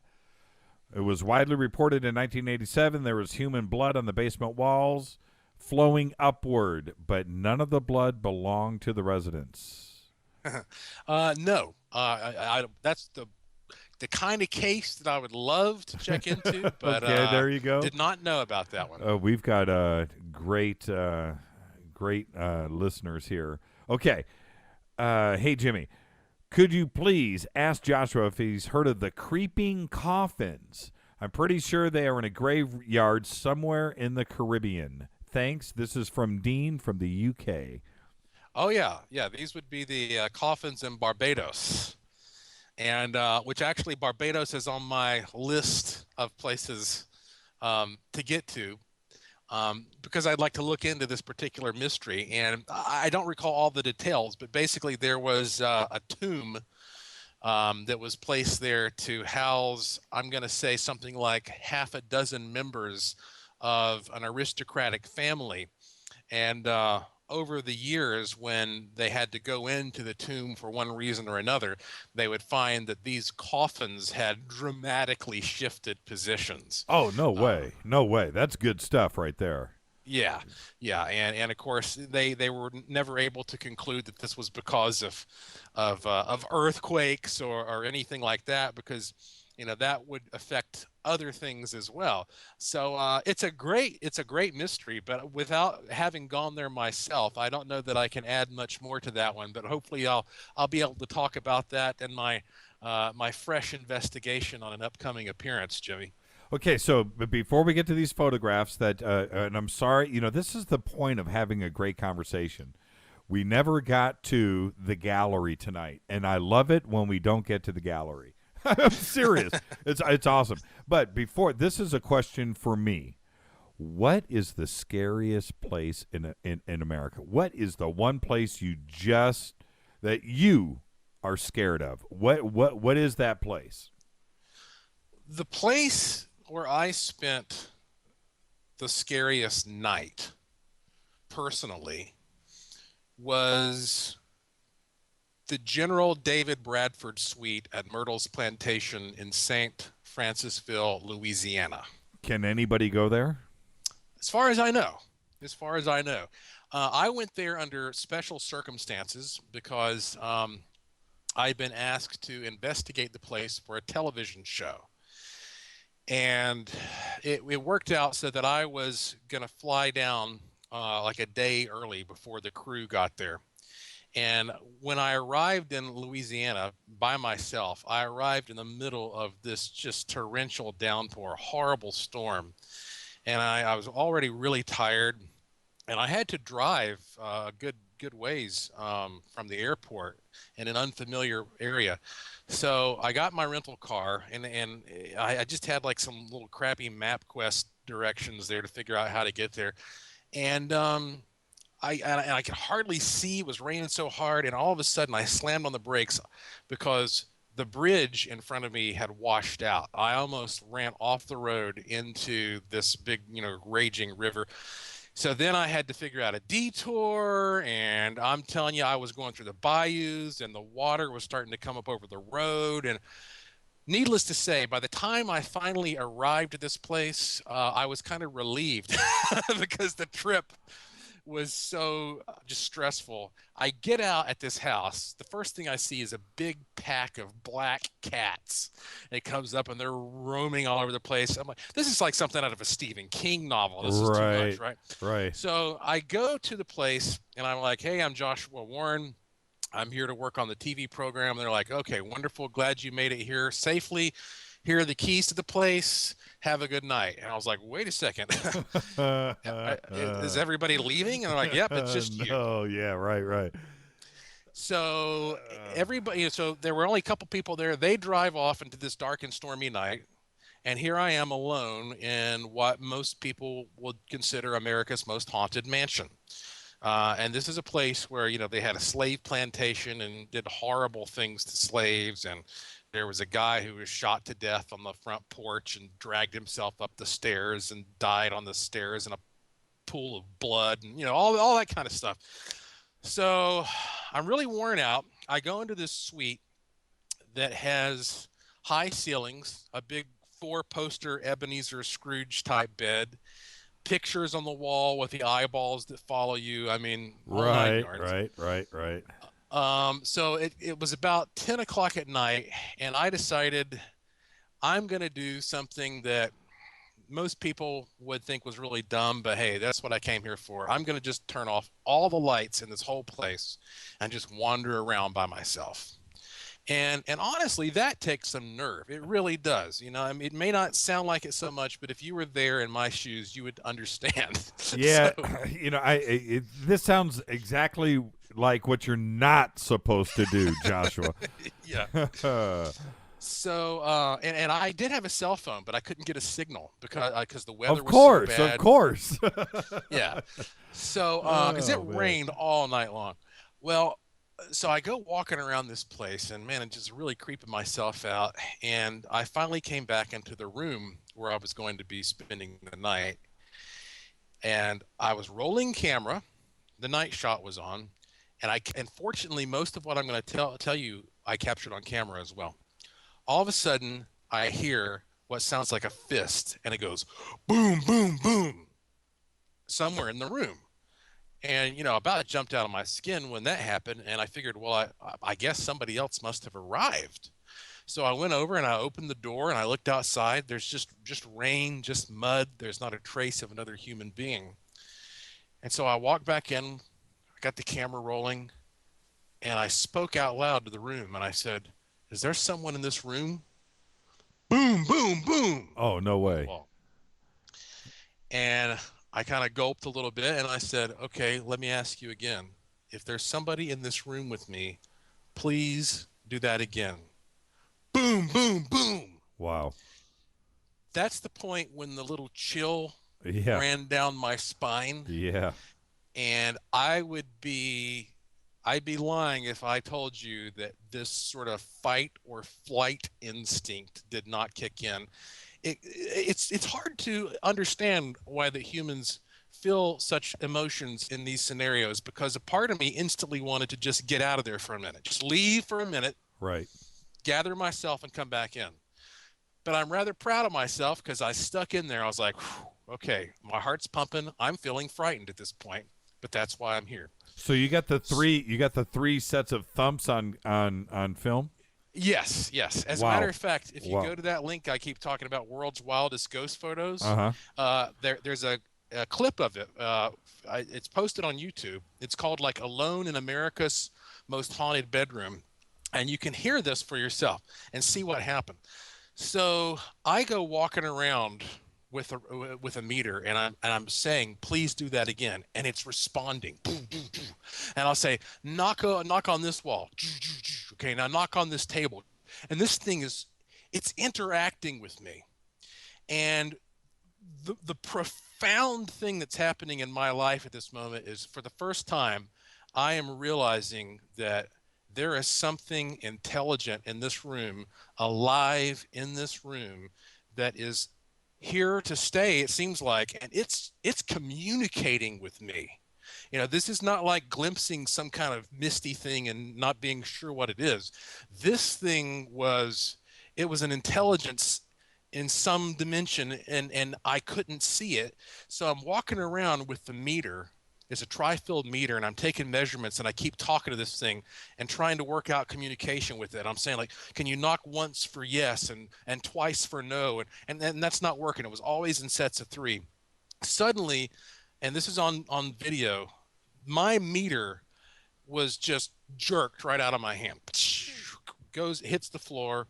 It was widely reported in 1987 there was human blood on the basement walls flowing upward, but none of the blood belonged to the residents. No. That's the kind of case that I would love to check into, but okay, there you go. Did not know about that one. We've got great listeners here. Okay. Hey, Jimmy. Could you please ask Joshua if he's heard of the creeping coffins? I'm pretty sure they are in a graveyard somewhere in the Caribbean. Thanks. This is from Dean from the UK. Oh, yeah. Yeah, these would be the coffins in Barbados. And which actually Barbados is on my list of places to get to. Because I'd like to look into this particular mystery. And I don't recall all the details, but basically there was a tomb that was placed there to house, I'm going to say something like 6 members of an aristocratic family. And over the years, when they had to go into the tomb for one reason or another, they would find that these coffins had dramatically shifted positions. Oh, no way. No way. That's good stuff right there. Yeah. And of course, they were never able to conclude that this was because of earthquakes or anything like that, because that would affect other things as well. So it's a great mystery, but without having gone there myself, I don't know that I can add much more to that one. But hopefully I'll be able to talk about that in my my fresh investigation on an upcoming appearance, Jimmy. Okay, so but before we get to these photographs, and I'm sorry, this is the point of having a great conversation. We never got to the gallery tonight, and I love it when we don't get to the gallery. I'm serious. It's awesome. But before, this is a question for me. What is the scariest place in America? What is the one place that you are scared of? What is that place? The place where I spent the scariest night, personally, was the General David Bradford Suite at Myrtles Plantation in St. Francisville, Louisiana. Can anybody go there? As far as I know. I went there under special circumstances because I'd been asked to investigate the place for a television show. And it worked out so that I was going to fly down like a day early before the crew got there. And when I arrived in Louisiana by myself, I arrived in the middle of this just torrential downpour, horrible storm. And I was already really tired. And I had to drive a good ways from the airport in an unfamiliar area. So I got my rental car, and I just had like some little crappy MapQuest directions there to figure out how to get there. And I could hardly see. It was raining so hard, and all of a sudden I slammed on the brakes because the bridge in front of me had washed out. I almost ran off the road into this big, raging river. So then I had to figure out a detour, and I'm telling you, I was going through the bayous, and the water was starting to come up over the road. And needless to say, by the time I finally arrived at this place, I was kind of relieved because the trip was so just stressful. I get out at this house. The first thing I see is a big pack of black cats. It comes up and they're roaming all over the place. I'm like, this is like something out of a Stephen King novel. This is too much, right? Right. So I go to the place and I'm like, hey, I'm Joshua Warren. I'm here to work on the TV program. And they're like, okay, wonderful. Glad you made it here safely. Here are the keys to the place. Have a good night. And I was like, wait a second. Is everybody leaving? And they're like, yep, it's just you. Oh, yeah, right. So everybody, so there were only a couple people there. They drive off into this dark and stormy night. And here I am alone in what most people would consider America's most haunted mansion. And this is a place where, they had a slave plantation and did horrible things to slaves. And there was a guy who was shot to death on the front porch and dragged himself up the stairs and died on the stairs in a pool of blood and, all that kind of stuff. So I'm really worn out. I go into this suite that has high ceilings, a big 4-poster Ebenezer Scrooge type bed, pictures on the wall with the eyeballs that follow you. I mean, right. So it was about 10 o'clock at night, and I decided I'm going to do something that most people would think was really dumb, but hey, that's what I came here for. I'm going to just turn off all the lights in this whole place and just wander around by myself. And honestly, that takes some nerve. It really does. It may not sound like it so much, but if you were there in my shoes, you would understand. Yeah, this sounds exactly like what you're not supposed to do, Joshua. Yeah. So, and I did have a cell phone, but I couldn't get a signal because the weather was so bad. Of course. Yeah. So, because it rained all night long. Well, so I go walking around this place, and man, I'm just really creeping myself out. And I finally came back into the room where I was going to be spending the night. And I was rolling camera. The night shot was on. And fortunately, most of what I'm going to tell you, I captured on camera as well. All of a sudden, I hear what sounds like a fist, and it goes boom, boom, boom, somewhere in the room. And, about jumped out of my skin when that happened. And I figured, well, I guess somebody else must have arrived. So I went over and I opened the door and I looked outside. There's just rain, just mud. There's not a trace of another human being. And so I walked back in, I got the camera rolling, and I spoke out loud to the room and I said, "Is there someone in this room?" Boom, boom, boom. Oh, no way. Well, and I kind of gulped a little bit and I said, "Okay, let me ask you again. If there's somebody in this room with me, please do that again." Boom, boom, boom. Wow. That's the point when the little chill Yeah. ran down my spine. Yeah. And I'd be lying if I told you that this sort of fight or flight instinct did not kick in. It's hard to understand why the humans feel such emotions in these scenarios, because a part of me instantly wanted to just get out of there for a minute, just leave for a minute, Right. gather myself and come back in. But I'm rather proud of myself because I stuck in there. I was like, okay, my heart's pumping. I'm feeling frightened at this point, but that's why I'm here. So you got the three sets of thumps on film? Yes. As Wow. a matter of fact, if you Wow. go to that link I keep talking about, World's Wildest Ghost Photos, there's a clip of it. It's posted on YouTube. It's called like Alone in America's Most Haunted Bedroom. And you can hear this for yourself and see what happened. So I go walking around with a meter and I'm saying, "Please do that again," and it's responding. And I'll say, knock on this wall. Okay, now knock on this table. And this thing it's interacting with me. And the profound thing that's happening in my life at this moment is, for the first time, I am realizing that there is something intelligent in this room, alive in this room, that is here to stay, it seems like, and it's communicating with me. You know, this is not like glimpsing some kind of misty thing and not being sure what it is. This thing was an intelligence in some dimension, and I couldn't see it. So I'm walking around with the meter. It's a tri-field meter, and I'm taking measurements, and I keep talking to this thing and trying to work out communication with it. I'm saying, like, can you knock once for yes and twice for no? And that's not working. It was always in sets of 3. Suddenly, and this is on video, my meter was just jerked right out of my hand. Hits the floor.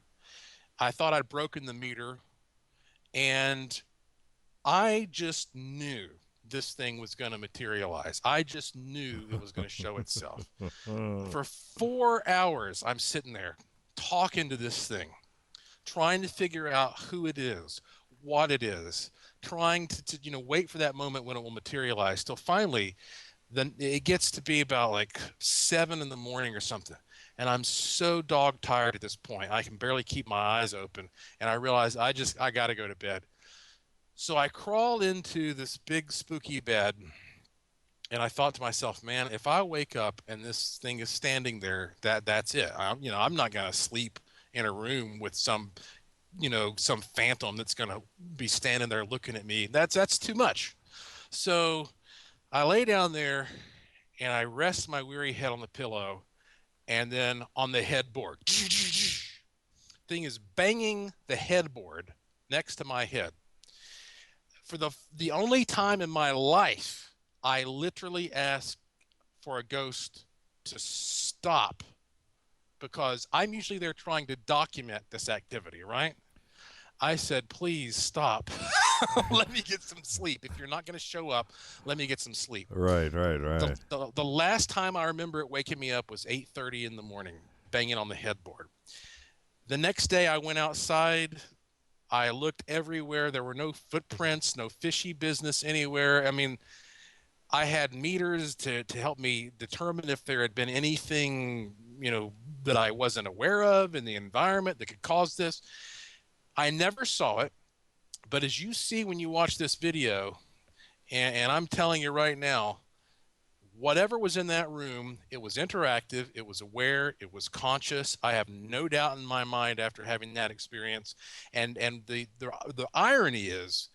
I thought I'd broken the meter, and I just knew this thing was going to materialize. I just knew it was going to show itself. For 4 hours, I'm sitting there talking to this thing, trying to figure out who it is, what it is, trying to wait for that moment when it will materialize. Till finally, then it gets to be about like 7 in the morning or something. And I'm so dog tired at this point. I can barely keep my eyes open. And I realize I got to go to bed. So I crawled into this big spooky bed, and I thought to myself, man, if I wake up and this thing is standing there, that's it. I'm not going to sleep in a room with some phantom that's going to be standing there looking at me. That's too much. So I lay down there and I rest my weary head on the pillow, and then on the headboard, thing is banging the headboard next to my head. For the only time in my life, I literally asked for a ghost to stop, because I'm usually there trying to document this activity, right? I said, please stop. Let me get some sleep. If you're not going to show up, let me get some sleep. Right. The last time I remember it waking me up was 8:30 in the morning, banging on the headboard. The next day I went outside. I looked everywhere. There were no footprints, no fishy business anywhere. I mean, I had meters to help me determine if there had been anything, that I wasn't aware of in the environment that could cause this. I never saw it. But as you see when you watch this video, and I'm telling you right now, whatever was in that room, it was interactive, it was aware, it was conscious. I have no doubt in my mind after having that experience. And the irony is,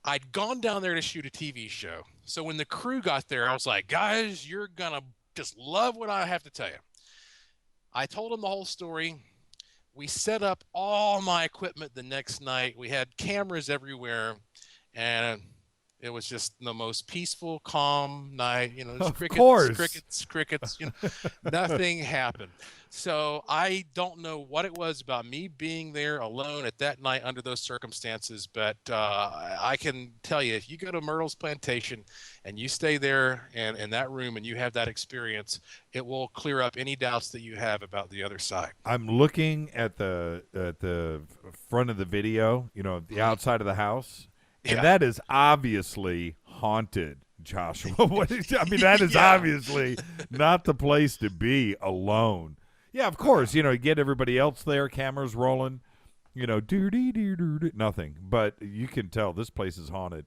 I'd gone down there to shoot a TV show. So when the crew got there, I was like, guys, you're going to just love what I have to tell you. I told them the whole story. we set up all my equipment the next night. We had cameras everywhere, and it was just the most peaceful, calm night. You know, there's Of crickets, course. crickets, crickets. You know, nothing happened. So I don't know what it was about me being there alone at that night under those circumstances, but I can tell you, if you go to Myrtles Plantation and you stay there and in that room and you have that experience, it will clear up any doubts that you have about the other side. I'm looking at the front of the video, you know, the outside of the house, and that is obviously haunted, Joshua. I mean, that is obviously not the place to be alone. Yeah, of course, you know, you get everybody else there, cameras rolling, you know, nothing. But you can tell this place is haunted.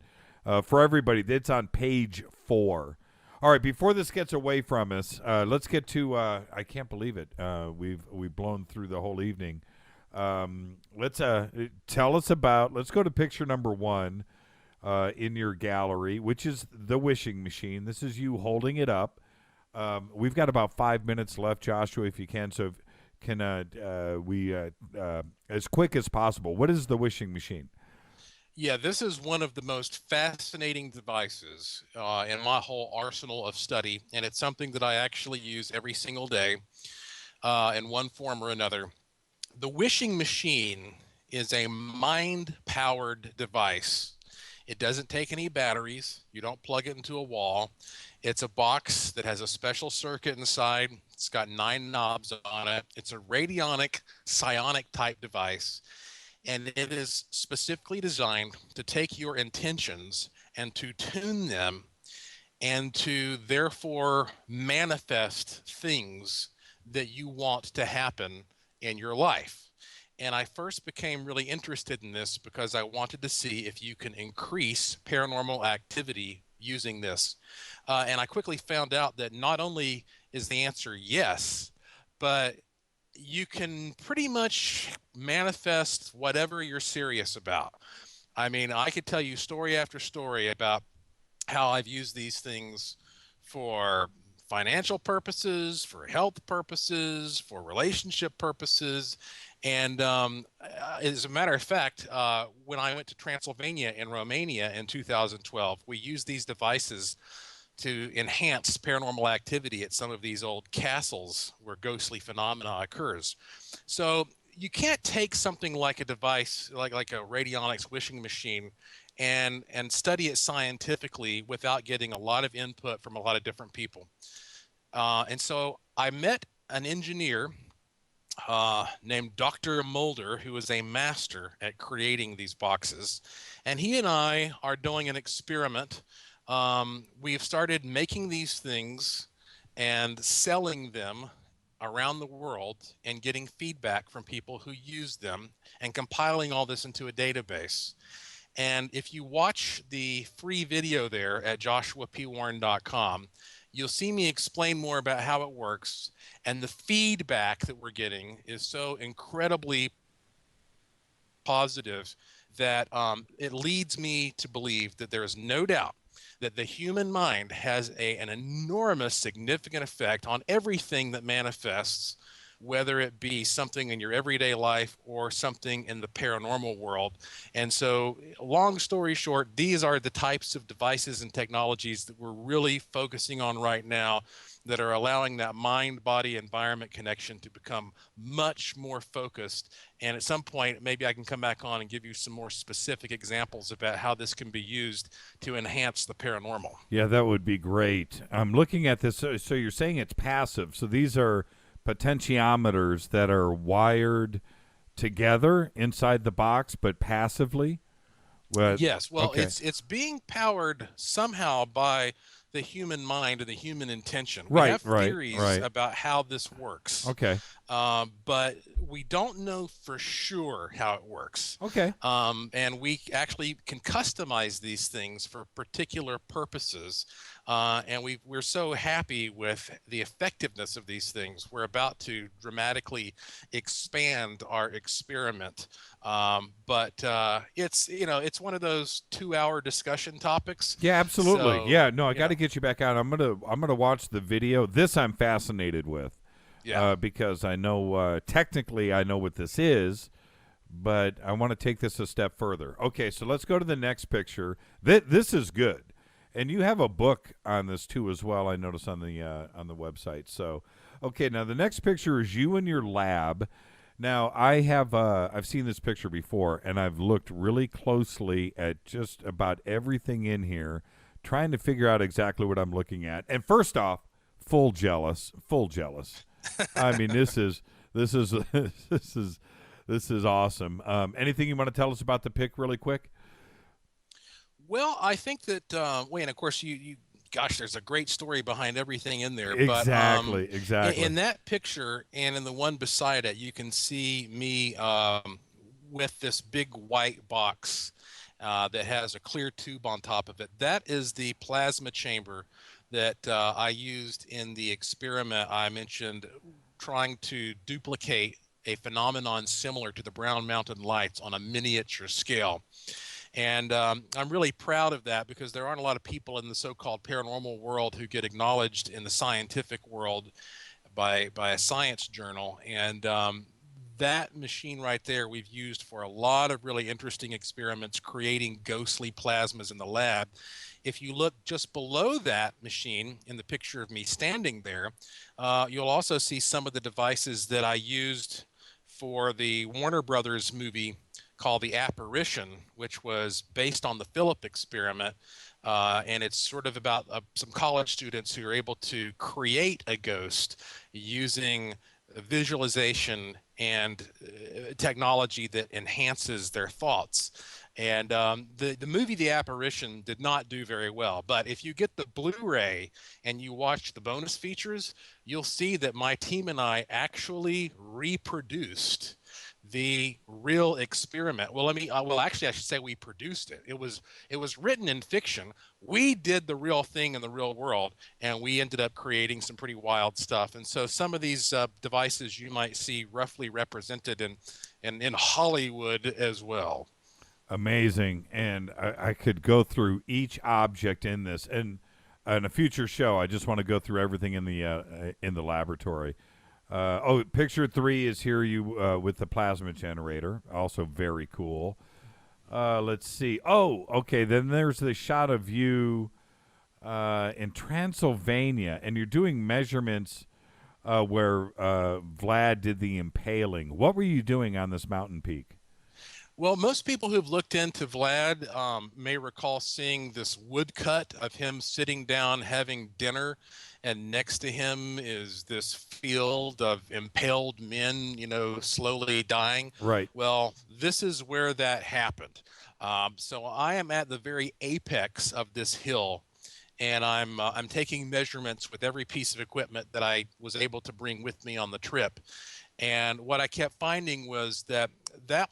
For everybody, it's on page 4. All right, before this gets away from us, let's get to I can't believe it. We've blown through the whole evening. Let's tell us about. Let's go to picture number 1 in your gallery, which is the wishing machine. This is you holding it up. We've got about 5 minutes left, Joshua, if you can. So can we as quick as possible? What is the wishing machine? Yeah, this is one of the most fascinating devices in my whole arsenal of study, and it's something that I actually use every single day in one form or another. The wishing machine is a mind-powered device. It doesn't take any batteries. You don't plug it into a wall. It's a box that has a special circuit inside. It's got 9 knobs on it. It's a radionic, psionic type device. And it is specifically designed to take your intentions and to tune them and to therefore manifest things that you want to happen in your life. And I first became really interested in this because I wanted to see if you can increase paranormal activity using this. And I quickly found out that not only is the answer yes, but you can pretty much manifest whatever you're serious about. I mean, I could tell you story after story about how I've used these things for financial purposes, for health purposes, for relationship purposes. And as a matter of fact, when I went to Transylvania in Romania in 2012, we used these devices to enhance paranormal activity at some of these old castles where ghostly phenomena occurs. So you can't take something like a device, like a radionics wishing machine, and study it scientifically without getting a lot of input from a lot of different people. And so I met an engineer named Dr. Mulder, who is a master at creating these boxes. And he and I are doing an experiment. We've started making these things and selling them around the world and getting feedback from people who use them and compiling all this into a database. And if you watch the free video there at joshuapwarren.com, you'll see me explain more about how it works. And the feedback that we're getting is so incredibly positive that it leads me to believe that there is no doubt that the human mind has an enormous significant effect on everything that manifests, whether it be something in your everyday life or something in the paranormal world. And so, long story short, these are the types of devices and technologies that we're really focusing on right now that are allowing that mind-body environment connection to become much more focused. And at some point, maybe I can come back on and give you some more specific examples about how this can be used to enhance the paranormal. Yeah, that would be great. I'm looking at this. So you're saying it's passive. So these are potentiometers that are wired together inside the box, but passively? Yes. Well, okay. It's being powered somehow by the human mind and the human intention. We Right, have theories right. about how this works. Okay. But we don't know for sure how it works. Okay. And we actually can customize these things for particular purposes. And we're so happy with the effectiveness of these things. We're about to dramatically expand our experiment. But it's one of those 2-hour discussion topics. Yeah, absolutely. So, yeah, no, I got to get you back out. I'm gonna watch the video. This I'm fascinated with. Yeah. because I know technically I know what this is, but I want to take this a step further. Okay, so let's go to the next picture. This is good, and you have a book on this too as well. I noticed on the website. So, okay, now the next picture is you in your lab. Now I've seen this picture before, and I've looked really closely at just about everything in here, trying to figure out exactly what I'm looking at. And first off, full jealous. I mean, this is this is awesome. Anything you want to tell us about the pic really quick? Well, I think that, Wayne, of course, gosh, there's a great story behind everything in there. Exactly, but, exactly. In that picture and in the one beside it, you can see me with this big white box that has a clear tube on top of it. That is the plasma chamber that I used in the experiment I mentioned, trying to duplicate a phenomenon similar to the Brown Mountain Lights on a miniature scale. And I'm really proud of that, because there aren't a lot of people in the so-called paranormal world who get acknowledged in the scientific world by a science journal. And that machine right there we've used for a lot of really interesting experiments, creating ghostly plasmas in the lab. If you look just below that machine in the picture of me standing there, you'll also see some of the devices that I used for the Warner Brothers movie called The Apparition, which was based on the Philip experiment. And it's sort of about some college students who are able to create a ghost using visualization and technology that enhances their thoughts. And the movie The Apparition did not do very well. But if you get the Blu-ray and you watch the bonus features, you'll see that my team and I actually reproduced the real experiment. Well, actually, I should say we produced it. It was written in fiction. We did the real thing in the real world, and we ended up creating some pretty wild stuff. And so some of these devices you might see roughly represented in Hollywood as well. Amazing. And I could go through each object in this, and in a future show, I just want to go through everything in the laboratory. Picture 3 is here you with the plasma generator, also very cool. Let's see. Oh, okay, then there's the shot of you in Transylvania, and you're doing measurements where Vlad did the impaling. What were you doing on this mountain peak? Well, most people who've looked into Vlad may recall seeing this woodcut of him sitting down having dinner, and next to him is this field of impaled men, slowly dying. Right. Well, this is where that happened. So I am at the very apex of this hill, and I'm taking measurements with every piece of equipment that I was able to bring with me on the trip. And what I kept finding was that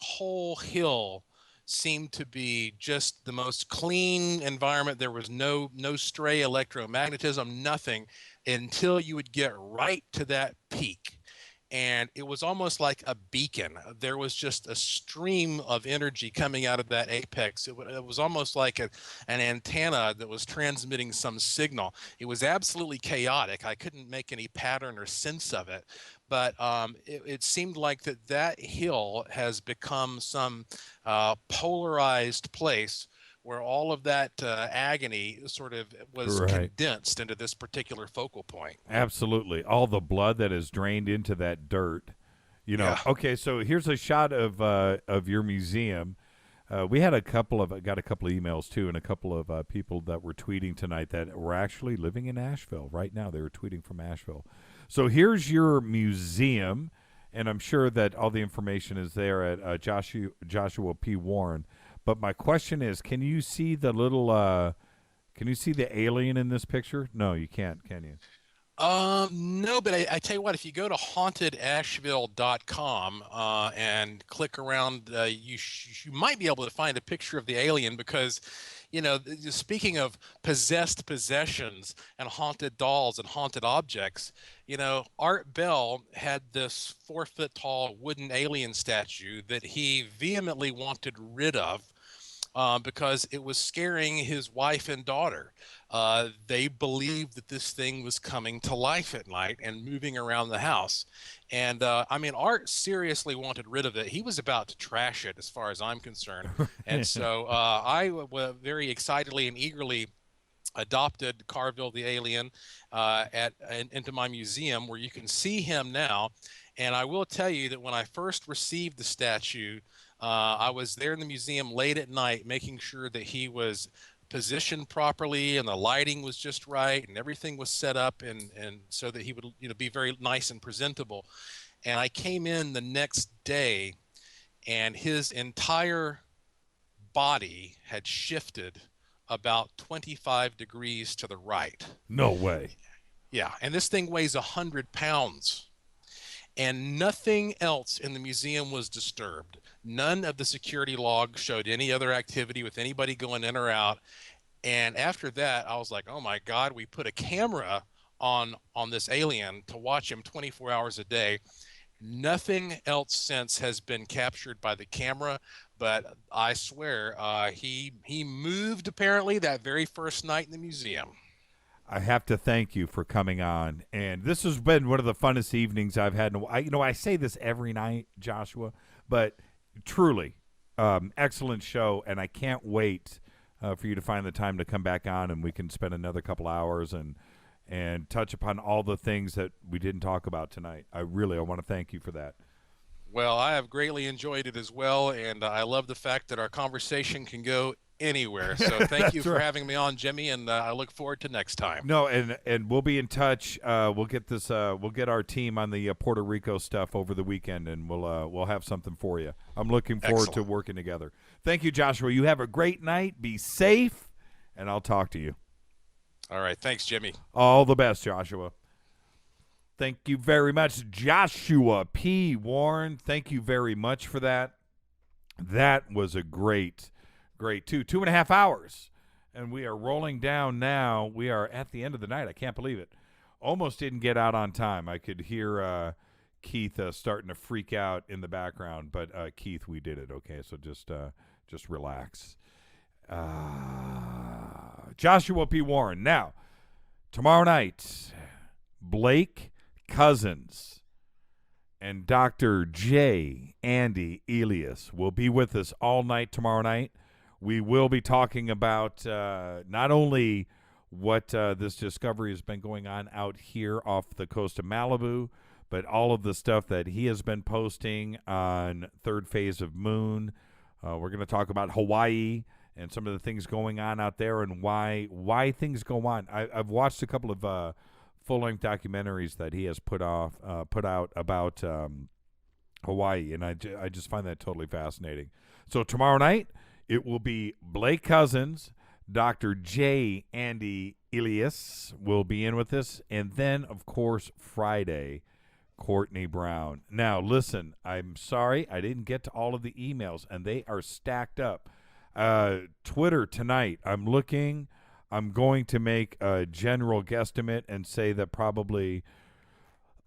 whole hill seemed to be just the most clean environment. There was no stray electromagnetism, nothing, until you would get right to that peak. And it was almost like a beacon. There was just a stream of energy coming out of that apex. It was almost like an antenna that was transmitting some signal. It was absolutely chaotic. I couldn't make any pattern or sense of it. But it seemed like that hill has become some polarized place where all of that agony sort of was condensed into this particular focal point. Absolutely. All the blood that is drained into that dirt. Yeah. Okay, so here's a shot of your museum. We had got a couple of emails too, and a couple of people that were tweeting tonight that were actually living in Asheville right now. They were tweeting from Asheville. So here's your museum, and I'm sure that all the information is there at Joshua P. Warren. But my question is, can you see the little, can you see the alien in this picture? No, you can't, can you? No, but I tell you what, if you go to hauntedasheville.com and click around, you might be able to find a picture of the alien, because, speaking of possessed possessions and haunted dolls and haunted objects, Art Bell had this 4-foot tall wooden alien statue that he vehemently wanted rid of. because it was scaring his wife and daughter. They believed that this thing was coming to life at night and moving around the house. And I mean, Art seriously wanted rid of it. He was about to trash it, as far as I'm concerned. And so very excitedly and eagerly adopted Carville the alien into my museum, where you can see him now. And I will tell you that when I first received the statue, I was there in the museum late at night, making sure that he was positioned properly and the lighting was just right and everything was set up and so that he would be very nice and presentable. And I came in the next day and his entire body had shifted about 25 degrees to the right. No way. Yeah, and this thing weighs 100 pounds. And nothing else in the museum was disturbed. None of the security logs showed any other activity with anybody going in or out. And after that, I was like, oh my God, we put a camera on this alien to watch him 24 hours a day. Nothing else since has been captured by the camera, but I swear he moved apparently that very first night in the museum. I have to thank you for coming on, and this has been one of the funnest evenings I've had. I say this every night, Joshua, but truly, excellent show, and I can't wait for you to find the time to come back on, and we can spend another couple hours and touch upon all the things that we didn't talk about tonight. I want to thank you for that. Well, I have greatly enjoyed it as well, and I love the fact that our conversation can go anywhere. So thank you for having me on, Jimmy, and I look forward to next time. No, and we'll be in touch. We'll get this. We'll get our team on the Puerto Rico stuff over the weekend, and we'll have something for you. I'm looking forward to working together. Thank you, Joshua. You have a great night. Be safe, and I'll talk to you. All right. Thanks, Jimmy. All the best, Joshua. Thank you very much, Joshua P. Warren. Thank you very much for that. That was a great 2.5 hours. And we are rolling down now. We are at the end of the night. I can't believe it. Almost didn't get out on time. I could hear Keith starting to freak out in the background. But, Keith, we did it, okay? So just relax. Joshua P. Warren. Now, tomorrow night, Blake Cousins and Dr. J. Andy Elias will be with us all night tomorrow night. We will be talking about not only what this discovery has been going on out here off the coast of Malibu, but all of the stuff that he has been posting on Third Phase of Moon. We're going to talk about Hawaii and some of the things going on out there and why things go on. I've watched a couple of full-length documentaries that he has put out about Hawaii, and I just find that totally fascinating. So tomorrow night, it will be Blake Cousins, Dr. J. Andy Elias will be in with us, and then, of course, Friday, Courtney Brown. Now, listen, I'm sorry I didn't get to all of the emails, and they are stacked up. Twitter tonight, I'm going to make a general guesstimate and say that probably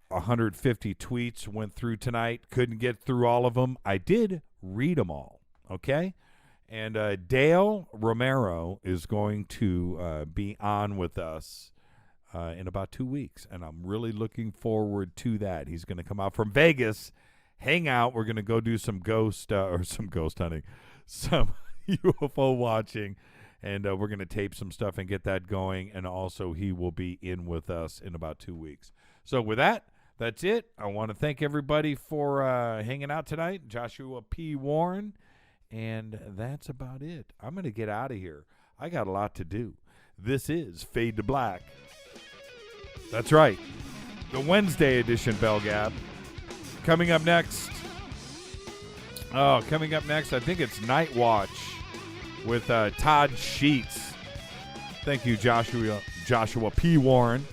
150 tweets went through tonight. Couldn't get through all of them. I did read them all, okay? And Dale Romero is going to be on with us in about 2 weeks, and I'm really looking forward to that. He's going to come out from Vegas, hang out. We're going to go do some ghost hunting, some UFO watching, and we're going to tape some stuff and get that going. And also, he will be in with us in about 2 weeks. So with that, that's it. I want to thank everybody for hanging out tonight. Joshua P. Warren. And that's about it. I'm going to get out of here. I got a lot to do. This is Fade to Black. That's right. The Wednesday edition, Bell Gap. Coming up next, I think it's Night Watch with Todd Sheets. Thank you, Joshua P. Warren.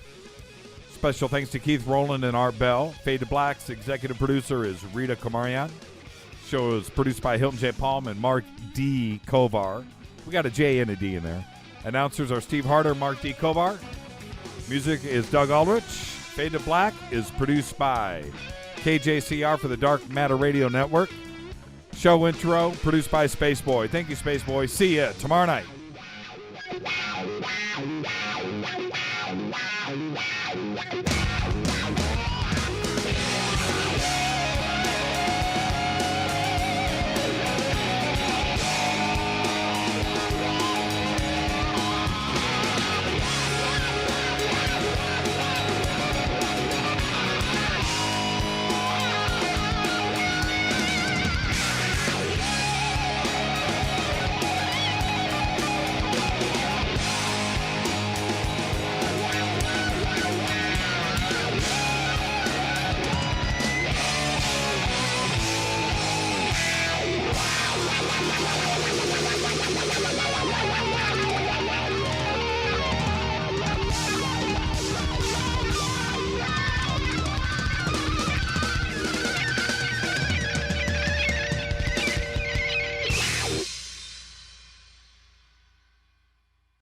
Special thanks to Keith Rowland and Art Bell. Fade to Black's executive producer is Rita Kamarian. Show is produced by Hilton J. Palm and Mark D. Kovar. We got a J and a D in there. Announcers are Steve Harder, Mark D. Kovar. Music is Doug Aldrich. Fade to Black is produced by KJCR for the Dark Matter Radio Network. Show intro produced by Spaceboy. Thank you, Spaceboy. See ya tomorrow night.